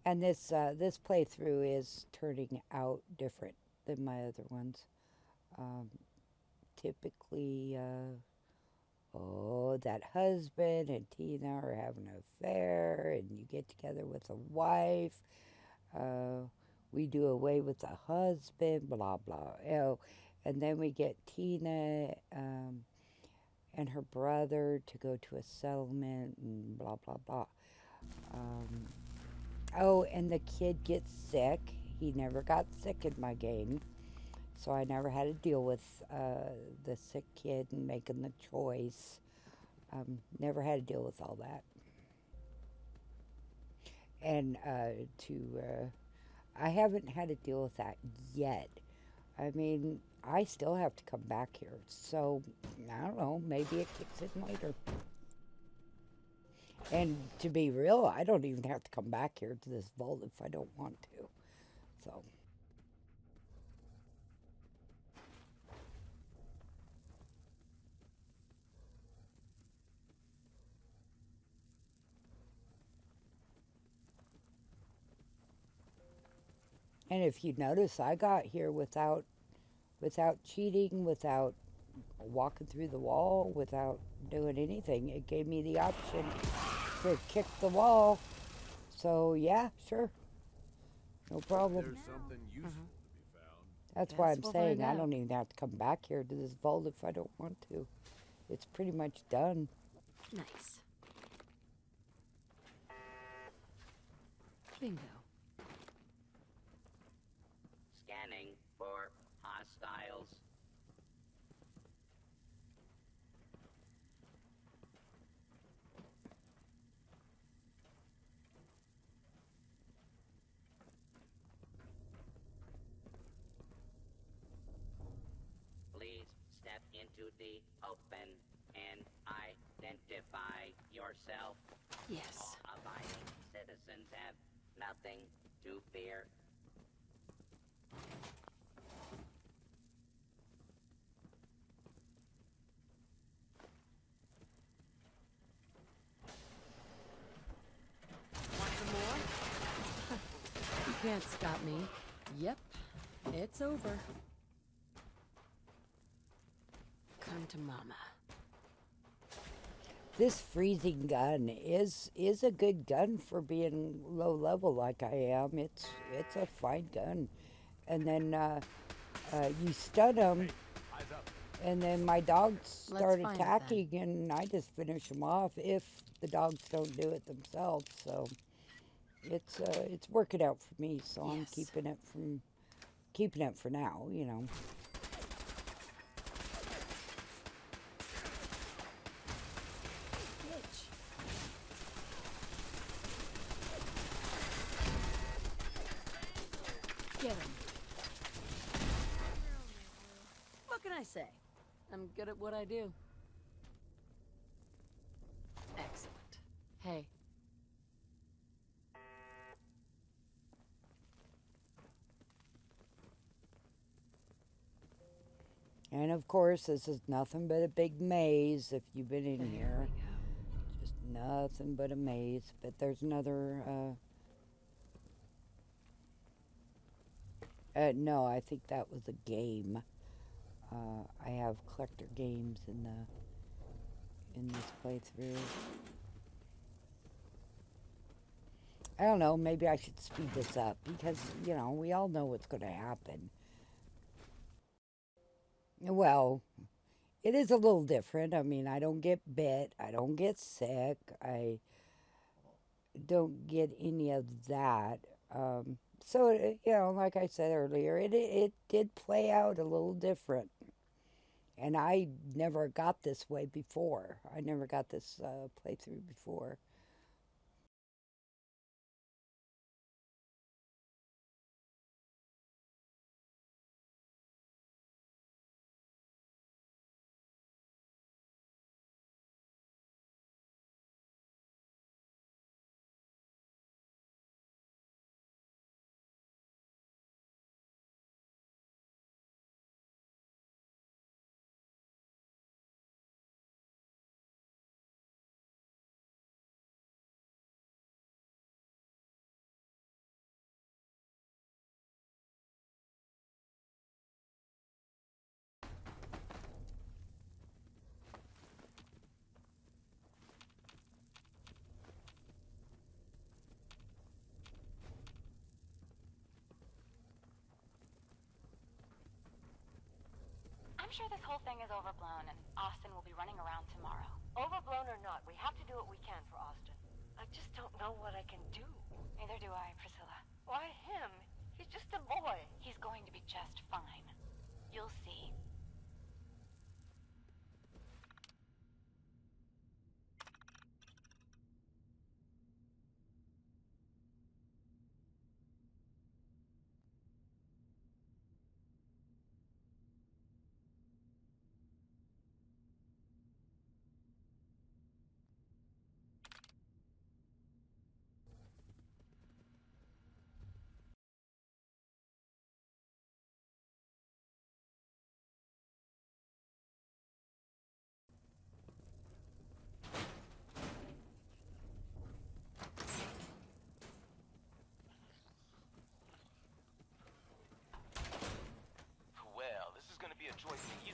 And this playthrough is turning out different than my other ones. Um, Typically, oh, that husband and Tina are having an affair, and you get together with a wife. We do away with the husband, blah, blah. Oh, and then we get Tina and her brother to go to a settlement, and blah, blah, blah. Oh, and the kid gets sick. He never got sick in my game, so I never had to deal with the sick kid and making the choice. Never had to deal with all that. And I haven't had to deal with that yet. I mean, I still have to come back here, so I don't know, maybe it kicks in later. And to be real, I don't even have to come back here to this vault if I don't want to. So. And if you notice, I got here without cheating, without walking through the wall, without doing anything. It gave me the option to kick the wall. So yeah, sure. No problem. There's something useful to be found. That's why I'm saying I don't even have to come back here to this vault if I don't want to. It's pretty much done. Nice. Bingo. Scanning for hostiles. Please step into the open and identify yourself. Yes. Law-abiding citizens have nothing to fear. Want some more? You can't stop me. Yep, it's over. Come to mama. This freezing gun is a good gun for being low level like I am. It's a fine gun. And then you stun them, and then my dogs start attacking, and I just finish them off if the dogs don't do it themselves. So it's working out for me. So I'm keeping it for now, you know. Get him. What can I say? I'm good at what I do. Excellent. Hey. And of course, this is nothing but a big maze if you've been in here. Just nothing but a maze. But there's another... no, I think that was a game. I have collector games in this playthrough. I don't know, maybe I should speed this up because, you know, we all know what's going to happen. Well, it is a little different. I mean, I don't get bit. I don't get sick. I don't get any of that. So, you know, like I said earlier, it did play out a little different. And I never got this way before. I never got this playthrough before. sure this whole thing is overblown and Austin will be running around tomorrow. Overblown or not, we have to do what we can for Austin. I just don't know what I can do. Neither do I, Priscilla. Why him? He's just a boy. He's going to be just fine. You'll see. Well, this is gonna be a joy for you.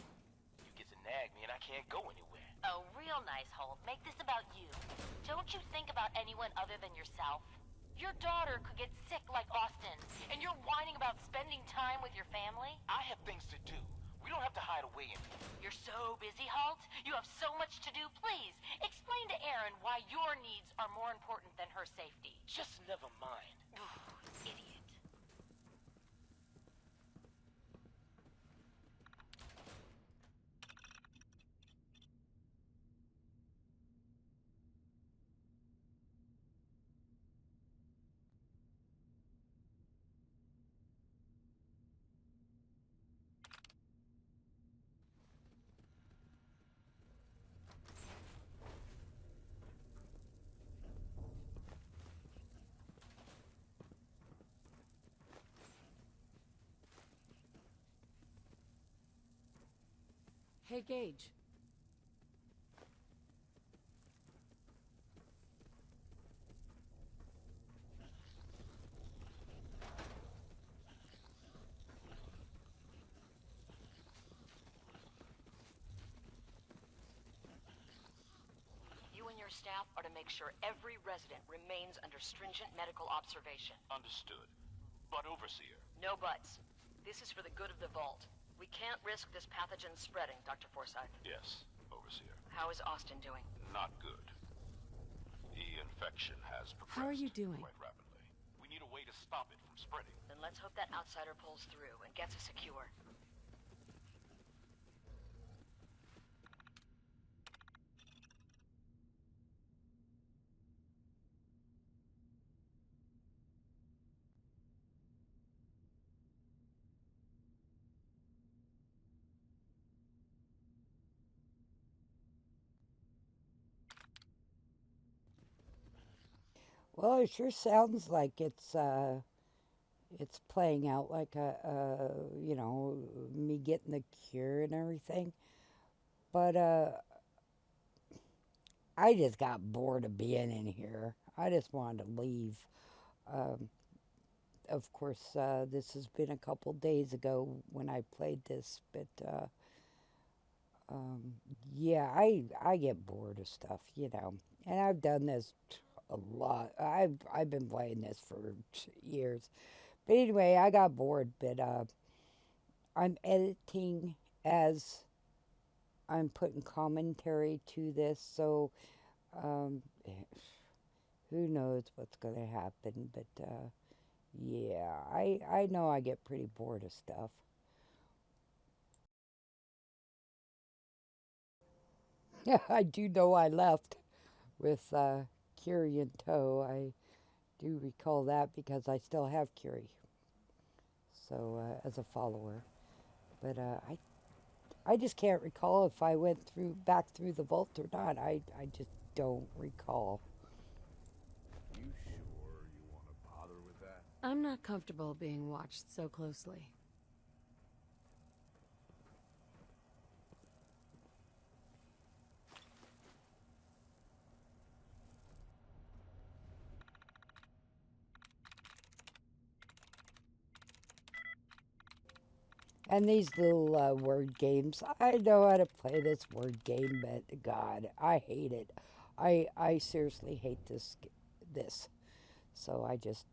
You get to nag me and I can't go anywhere. Oh, real nice, Holt. Make this about you. Don't you think about anyone other than yourself? Your daughter could get sick like Austin, and you're whining about spending time with your family? I have things to do. We don't have to hide away anymore. You're so busy, Holt. You have so much to do. Please, explain to Erin why your needs are more important than her safety. Just never mind. Idiot. Hey, Gage. You and your staff are to make sure every resident remains under stringent medical observation. Understood. But, Overseer. No buts. This is for the good of the Vault. We can't risk this pathogen spreading, Dr. Forsyth. Yes, Overseer. How is Austin doing? Not good. The infection has progressed How are you doing? quite rapidly. We need a way to stop it from spreading. Then let's hope that outsider pulls through and gets us a cure. Well, it sure sounds like it's playing out like me getting the cure and everything. But I just got bored of being in here. I just wanted to leave. Um, of course, this has been a couple days ago when I played this, but yeah, I get bored of stuff, and I've done this a lot. I've been playing this for years, but anyway, I got bored. But I'm editing as I'm putting commentary to this, so who knows what's going to happen. But yeah, I know I get pretty bored of stuff. I do know I left with Curie in tow. I do recall that because I still have Curie, so as a follower. But I just can't recall if I went back through the vault or not. I just don't recall. You sure you want to bother with that? I'm not comfortable being watched so closely. And these little word games, I know how to play this word game, but God, I hate it. I seriously hate this. So I just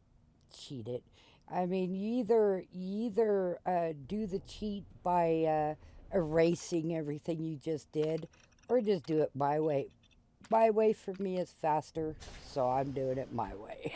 cheat it. I mean, you either do the cheat by erasing everything you just did, or just do it my way. My way for me is faster, so I'm doing it my way.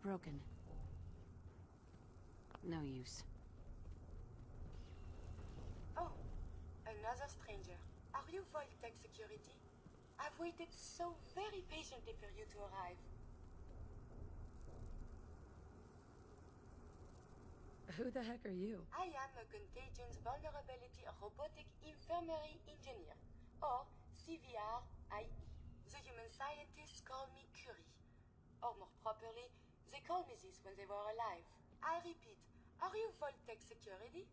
Broken. No use. Oh, another stranger. Are you Voltec security? I've waited so very patiently for you to arrive. Who the heck are you? I am a Contagions Vulnerability Robotic Infirmary Engineer, or CVR-IE. The human scientists call me Curie. Or more properly, they called me this when they were alive. I repeat, are you Voltec security?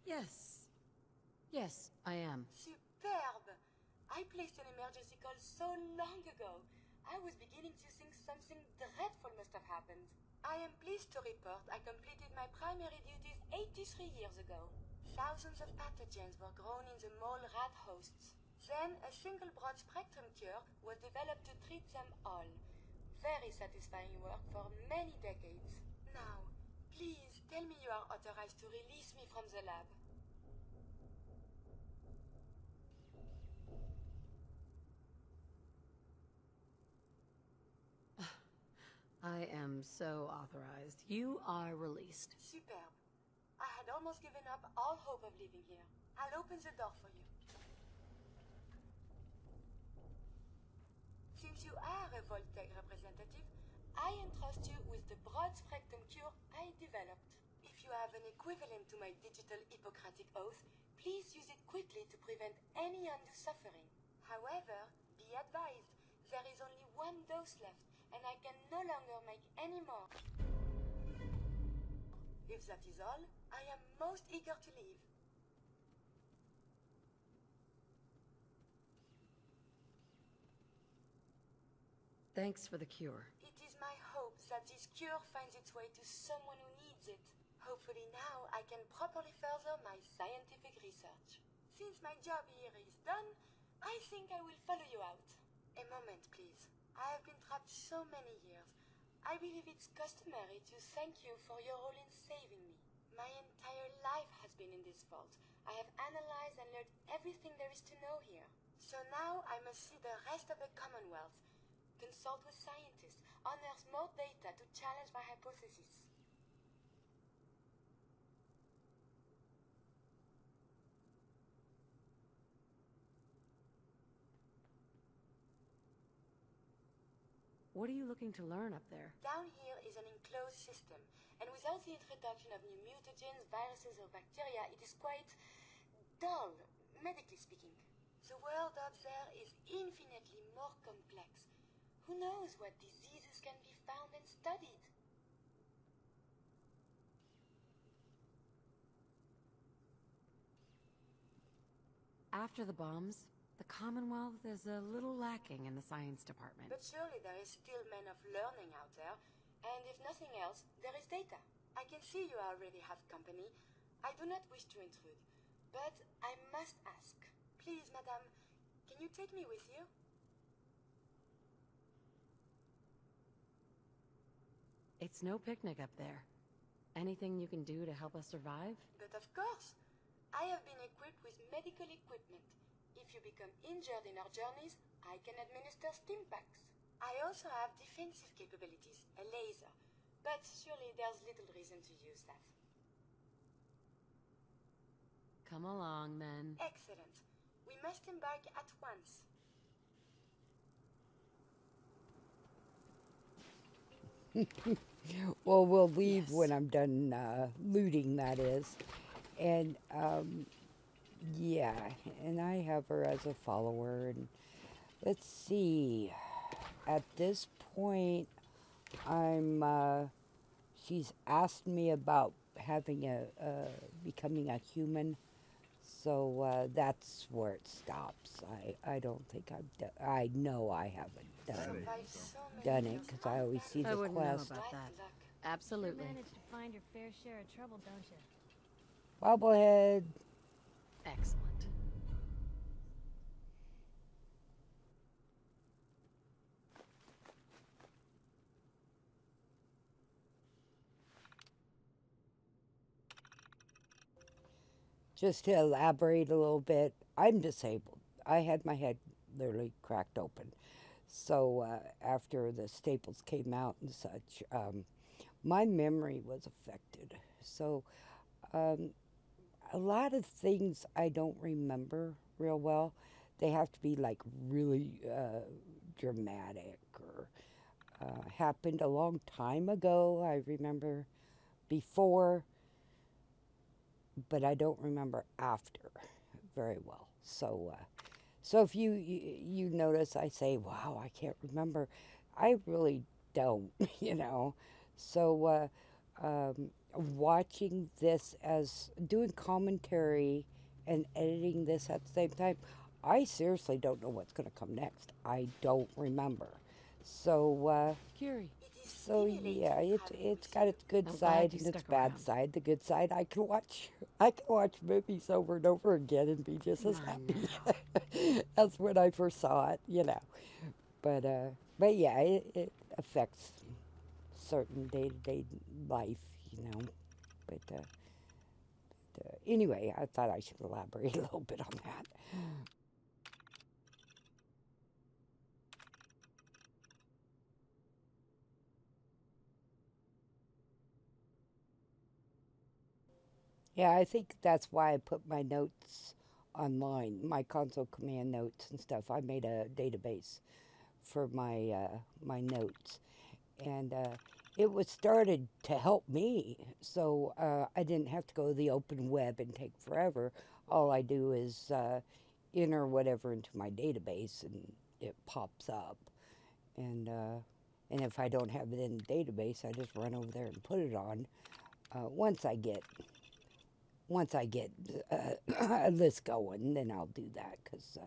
Yes. Yes, I am. Superb! I placed an emergency call so long ago. I was beginning to think something dreadful must have happened. I am pleased to report I completed my primary duties 83 years ago. Thousands of pathogens were grown in the mole rat hosts. Then a single broad-spectrum cure was developed to treat them all. Very satisfying work for many decades. Now, please tell me you are authorized to release me from the lab. I am so authorized. You are released. Superb. I had almost given up all hope of leaving here. I'll open the door for you. Since you are a Voltec representative, I entrust you with the broad-spectrum cure I developed. If you have an equivalent to my digital Hippocratic oath, please use it quickly to prevent any undue suffering. However, be advised, there is only one dose left, and I can no longer make any more. If that is all, I am most eager to leave. Thanks for the cure. It is my hope that this cure finds its way to someone who needs it. Hopefully now I can properly further my scientific research. Since my job here is done, I think I will follow you out. A moment, please. I have been trapped so many years. I believe it's customary to thank you for your role in saving me. My entire life has been in this vault. I have analyzed and learned everything there is to know here. So now I must see the rest of the Commonwealth, consult with scientists, unearth more data to challenge my hypothesis. What are you looking to learn up there? Down here is an enclosed system, and without the introduction of new mutagens, viruses, or bacteria, it is quite dull, medically speaking. The world up there is infinitely more complex. Who knows what diseases can be found and studied? After the bombs, the Commonwealth is a little lacking in the science department. But surely there is still men of learning out there, and if nothing else, there is data. I can see you already have company. I do not wish to intrude, but I must ask. Please, madame, can you take me with you? It's no picnic up there. Anything you can do to help us survive? But of course. I have been equipped with medical equipment. If you become injured in our journeys, I can administer stim packs. I also have defensive capabilities, a laser. But surely there's little reason to use that. Come along, then. Excellent. We must embark at once. Well, we'll leave when I'm done looting, that is. And yeah, and I have her as a follower. And let's see. At this point, I'm. She's asked me about having becoming a human. So that's where it stops. I don't think I've done. I know I haven't done it because I always see the I wouldn't quest. know about that. Absolutely. You manage to find your fair share of trouble, don't you? Bobblehead. Excellent. Just to elaborate a little bit, I'm disabled. I had my head literally cracked open. So after the staples came out and such, my memory was affected. So a lot of things I don't remember real well. They have to be like really dramatic or happened a long time ago. I remember before, but I don't remember after very well. So if you notice, I say, "Wow, I can't remember," I really don't, you know. So watching this as doing commentary and editing this at the same time, I seriously don't know what's going to come next. I don't remember. So Curie. so yeah, it's got its good side and its bad side. The good side, I can watch movies over and over again and be just as happy as when I first saw it, you know. But yeah, it affects certain day-to-day life, you know. But anyway, I thought I should elaborate a little bit on that. Yeah, I think that's why I put my notes online, my console command notes and stuff. I made a database for my notes, and it was started to help me, so I didn't have to go to the open web and take forever. All I do is enter whatever into my database, and it pops up. And if I don't have it in the database, I just run over there and put it on. Once I get a list going, then I'll do that because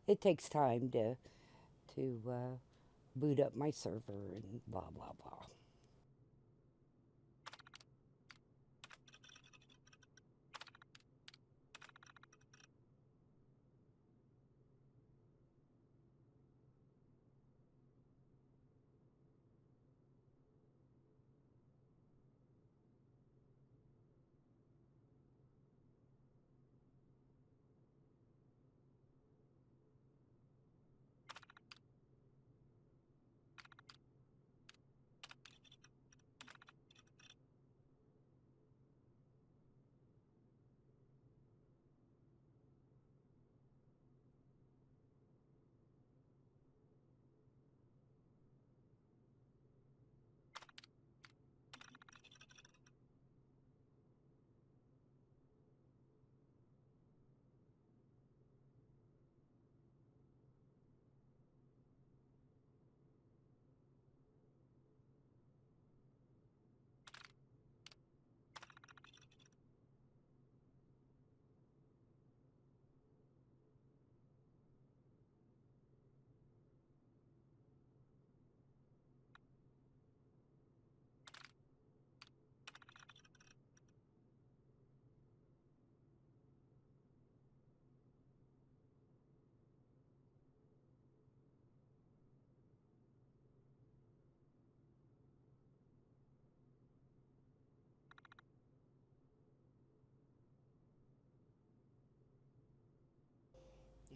it takes time to boot up my server and blah blah blah.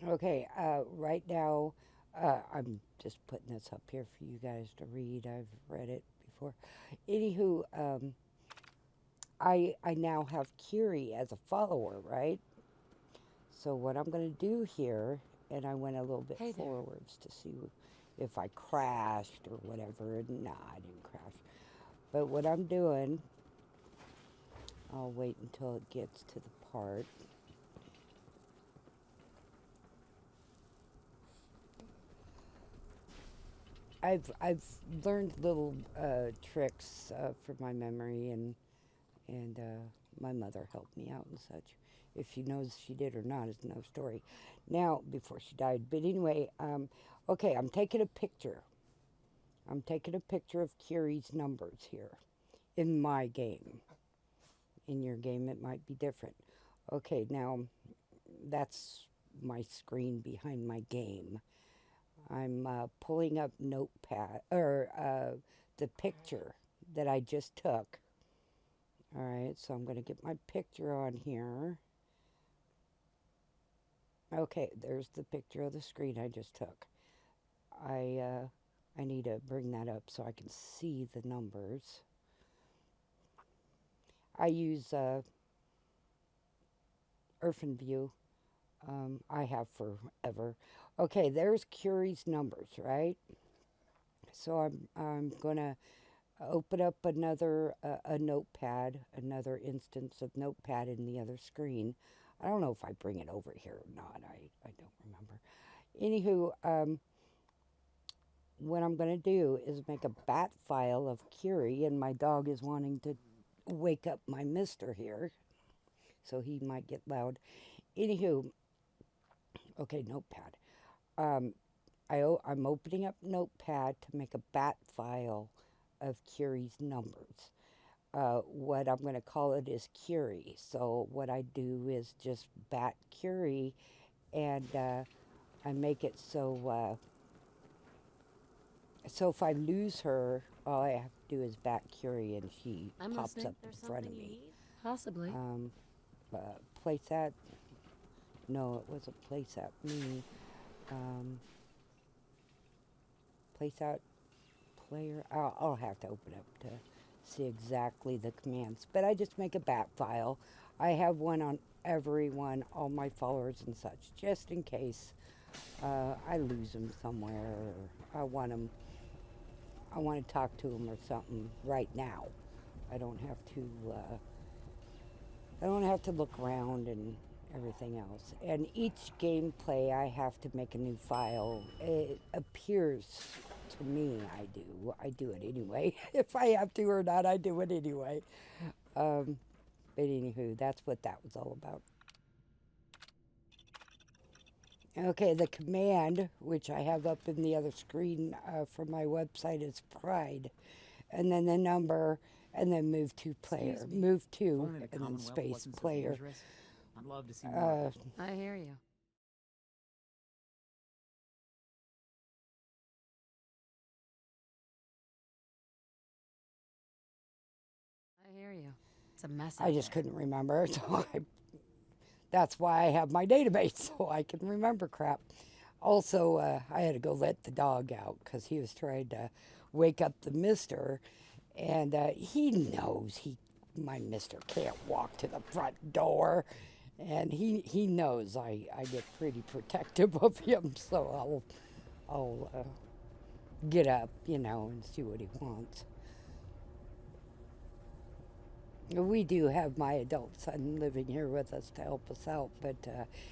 Okay, right now, I'm just putting this up here for you guys to read. I've read it before. Anywho, I now have Curie as a follower, right? So what I'm going to do here, and I went a little bit forwards to see if I crashed or whatever. And nah, I didn't crash. But what I'm doing, I'll wait until it gets to the part. I've learned little tricks for my memory, and my mother helped me out and such. If she knows she did or not is another story. Now, before she died. But anyway, okay, I'm taking a picture. I'm taking a picture of Curie's numbers here in my game. In your game, it might be different. Okay, now that's my screen behind my game. I'm pulling up Notepad, or the picture that I just took. All right, so I'm going to get my picture on here. Okay, there's the picture of the screen I just took. I need to bring that up so I can see the numbers. I use View. I have forever. Okay, there's Curie's numbers, right? So I'm gonna open up another a notepad, another instance of Notepad in the other screen. I don't know if I bring it over here or not. I don't remember. Anywho, what I'm going to do is make a bat file of Curie, and my dog is wanting to wake up my mister here, so he might get loud. Anywho, okay, Notepad. I'm opening up Notepad to make a bat file of Curie's numbers. What I'm going to call it is Curie. So what I do is just bat Curie, and I make it so so if I lose her, all I have to do is bat Curie, and she pops up in front of me. Possibly. Place that. No, it wasn't place at me. Place out player. I'll have to open up to see exactly the commands. But I just make a bat file. I have one on everyone, all my followers and such, just in case I lose them somewhere, or I want to talk to them or something right now. I don't have to. I don't have to look around and everything else. And each gameplay, I have to make a new file. It appears to me I do. I do it anyway. If I have to or not, I do it anyway. But anywho, that's what that was all about. Okay, the command, which I have up in the other screen for my website, is pride. And then the number, and then move to player. Move to, and then space player. I'd love to see more. I hear you. I hear you. It's a mess out I just there. couldn't remember, so that's why I have my database, so I can remember crap. Also, I had to go let the dog out because he was trying to wake up the mister, and he knows my mister can't walk to the front door, and he knows I get pretty protective of him, so I'll get up, and see what he wants. We do have my adult son living here with us to help us out, but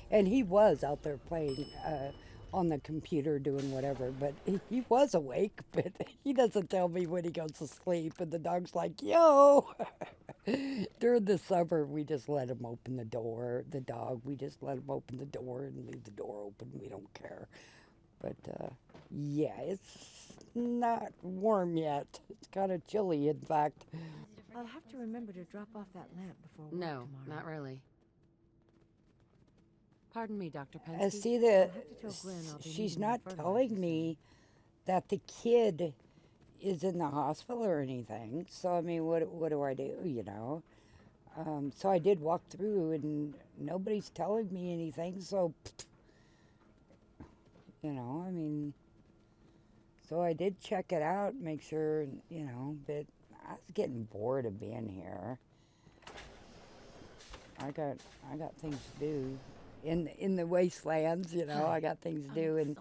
and he was out there playing on the computer doing whatever, but he was awake, but he doesn't tell me when he goes to sleep, and the dog's like, yo! During the summer, we just let him open the door, the dog, we just let him open the door and leave the door open, we don't care. But yeah, it's not warm yet. It's kind of chilly, in fact. I'll have to remember to drop off that lamp before work No, tomorrow. not really. Pardon me, Dr. Pensky. See, I'll have to tell Glenn I'll be she's needing not the telling me that the kid is in the hospital or anything. So, I mean, what do I do, So I did walk through, and nobody's telling me anything, so, I mean, so I did check it out, make sure, but I was getting bored of being here. I got things to do in the wastelands, I got things to do, and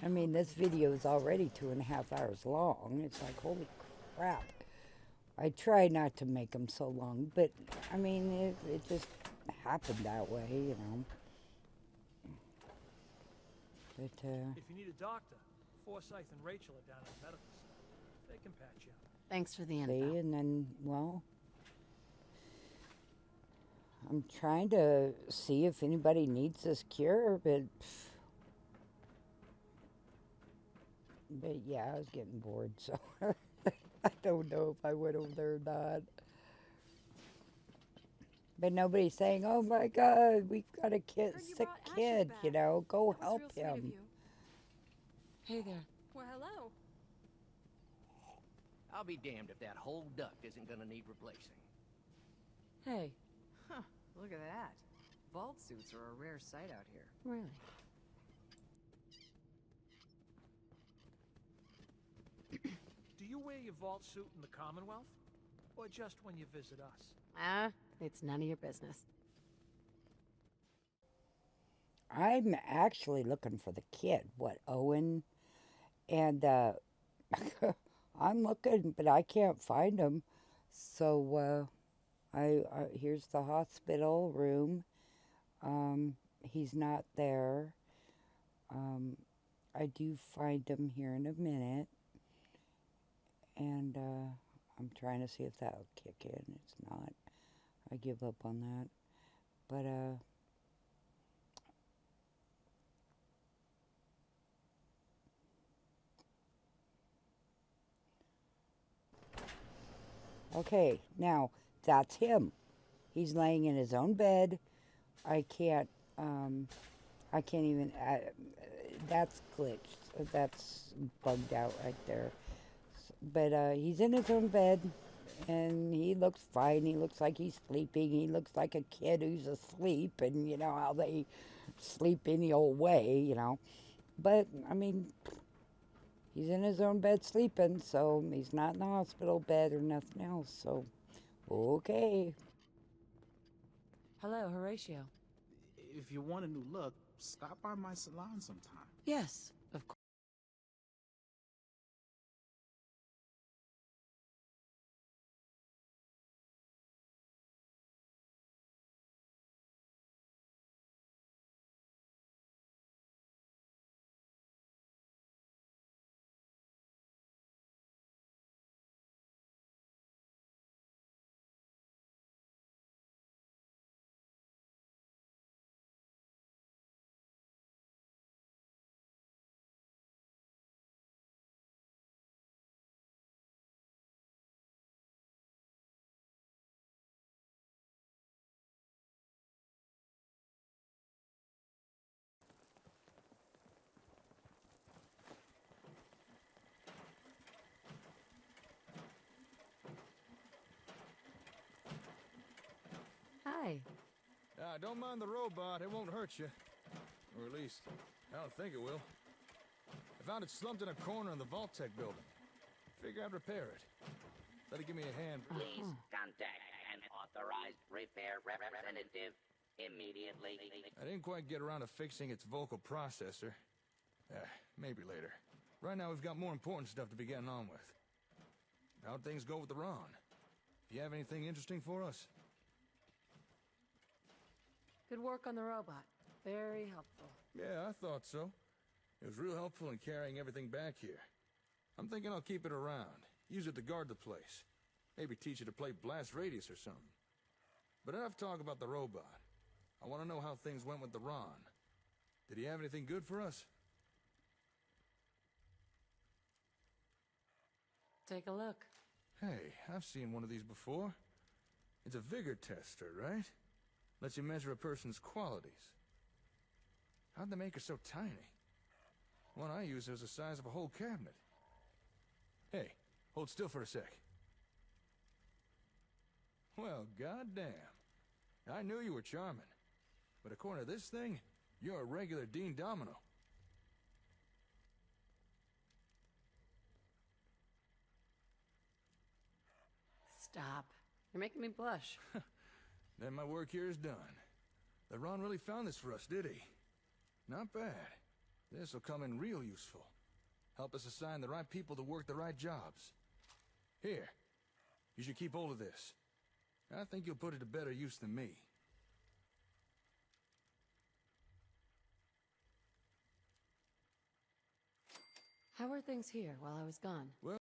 I mean, this video is already 2.5 hours long. It's like, holy crap. I try not to make them so long, but I mean, it just happened that way, you know. But, If you need a doctor, Forsyth and Rachel are down at the medical center. They can patch you up. Thanks for the info. see, and then, well, I'm trying to see if anybody needs this cure, but yeah, I was getting bored, so I don't know if I went over there or not. But nobody's saying, "Oh my God, we've got a sick kid," you know, go help him. Hey there. Well, hello. I'll be damned if that whole duct isn't gonna need replacing. Hey. Huh, look at that. Vault suits are a rare sight out here. Really? Do you wear your vault suit in the Commonwealth? Or just when you visit us? It's none of your business. I'm actually looking for the kid. What, Owen? And I'm looking, but I can't find him. So here's the hospital room. He's not there. I do find him here in a minute. And I'm trying to see if that'll kick in. It's not. I give up on that. But okay, now that's him. He's laying in his own bed. I can't even, that's glitched. That's bugged out right there. But he's in his own bed, and he looks fine. He looks like he's sleeping. He looks like a kid who's asleep, and you know how they sleep any old way, you know. But, I mean, he's in his own bed sleeping, so he's not in the hospital bed or nothing else, so okay. Hello, Horatio. If you want a new look, stop by my salon sometime. Yes, of course. Hi. Don't mind the robot, it won't hurt you. Or at least, I don't think it will. I found it slumped in a corner in the Vault-Tec building. Figure I'd repair it. Let it give me a hand. Please contact an authorized repair representative immediately. I didn't quite get around to fixing its vocal processor. Maybe later. Right now we've got more important stuff to be getting on with. How'd things go with the Ron? Do you have anything interesting for us? Good work on the robot. Very helpful. Yeah, I thought so. It was real helpful in carrying everything back here. I'm thinking I'll keep it around. Use it to guard the place. Maybe teach it to play Blast Radius or something. But enough talk about the robot. I want to know how things went with the Ron. Did he have anything good for us? Take a look. Hey, I've seen one of these before. It's a vigor tester, right? Lets you measure a person's qualities. How'd they make her so tiny? One I used was the size of a whole cabinet. Hey, hold still for a sec. Well, goddamn. I knew you were charming. But according to this thing, you're a regular Dean Domino. Stop. You're making me blush. Then my work here is done. The Ron really found this for us, did he? Not bad. This'll come in real useful. Help us assign the right people to work the right jobs. Here. You should keep hold of this. I think you'll put it to better use than me. How are things here while I was gone? Well,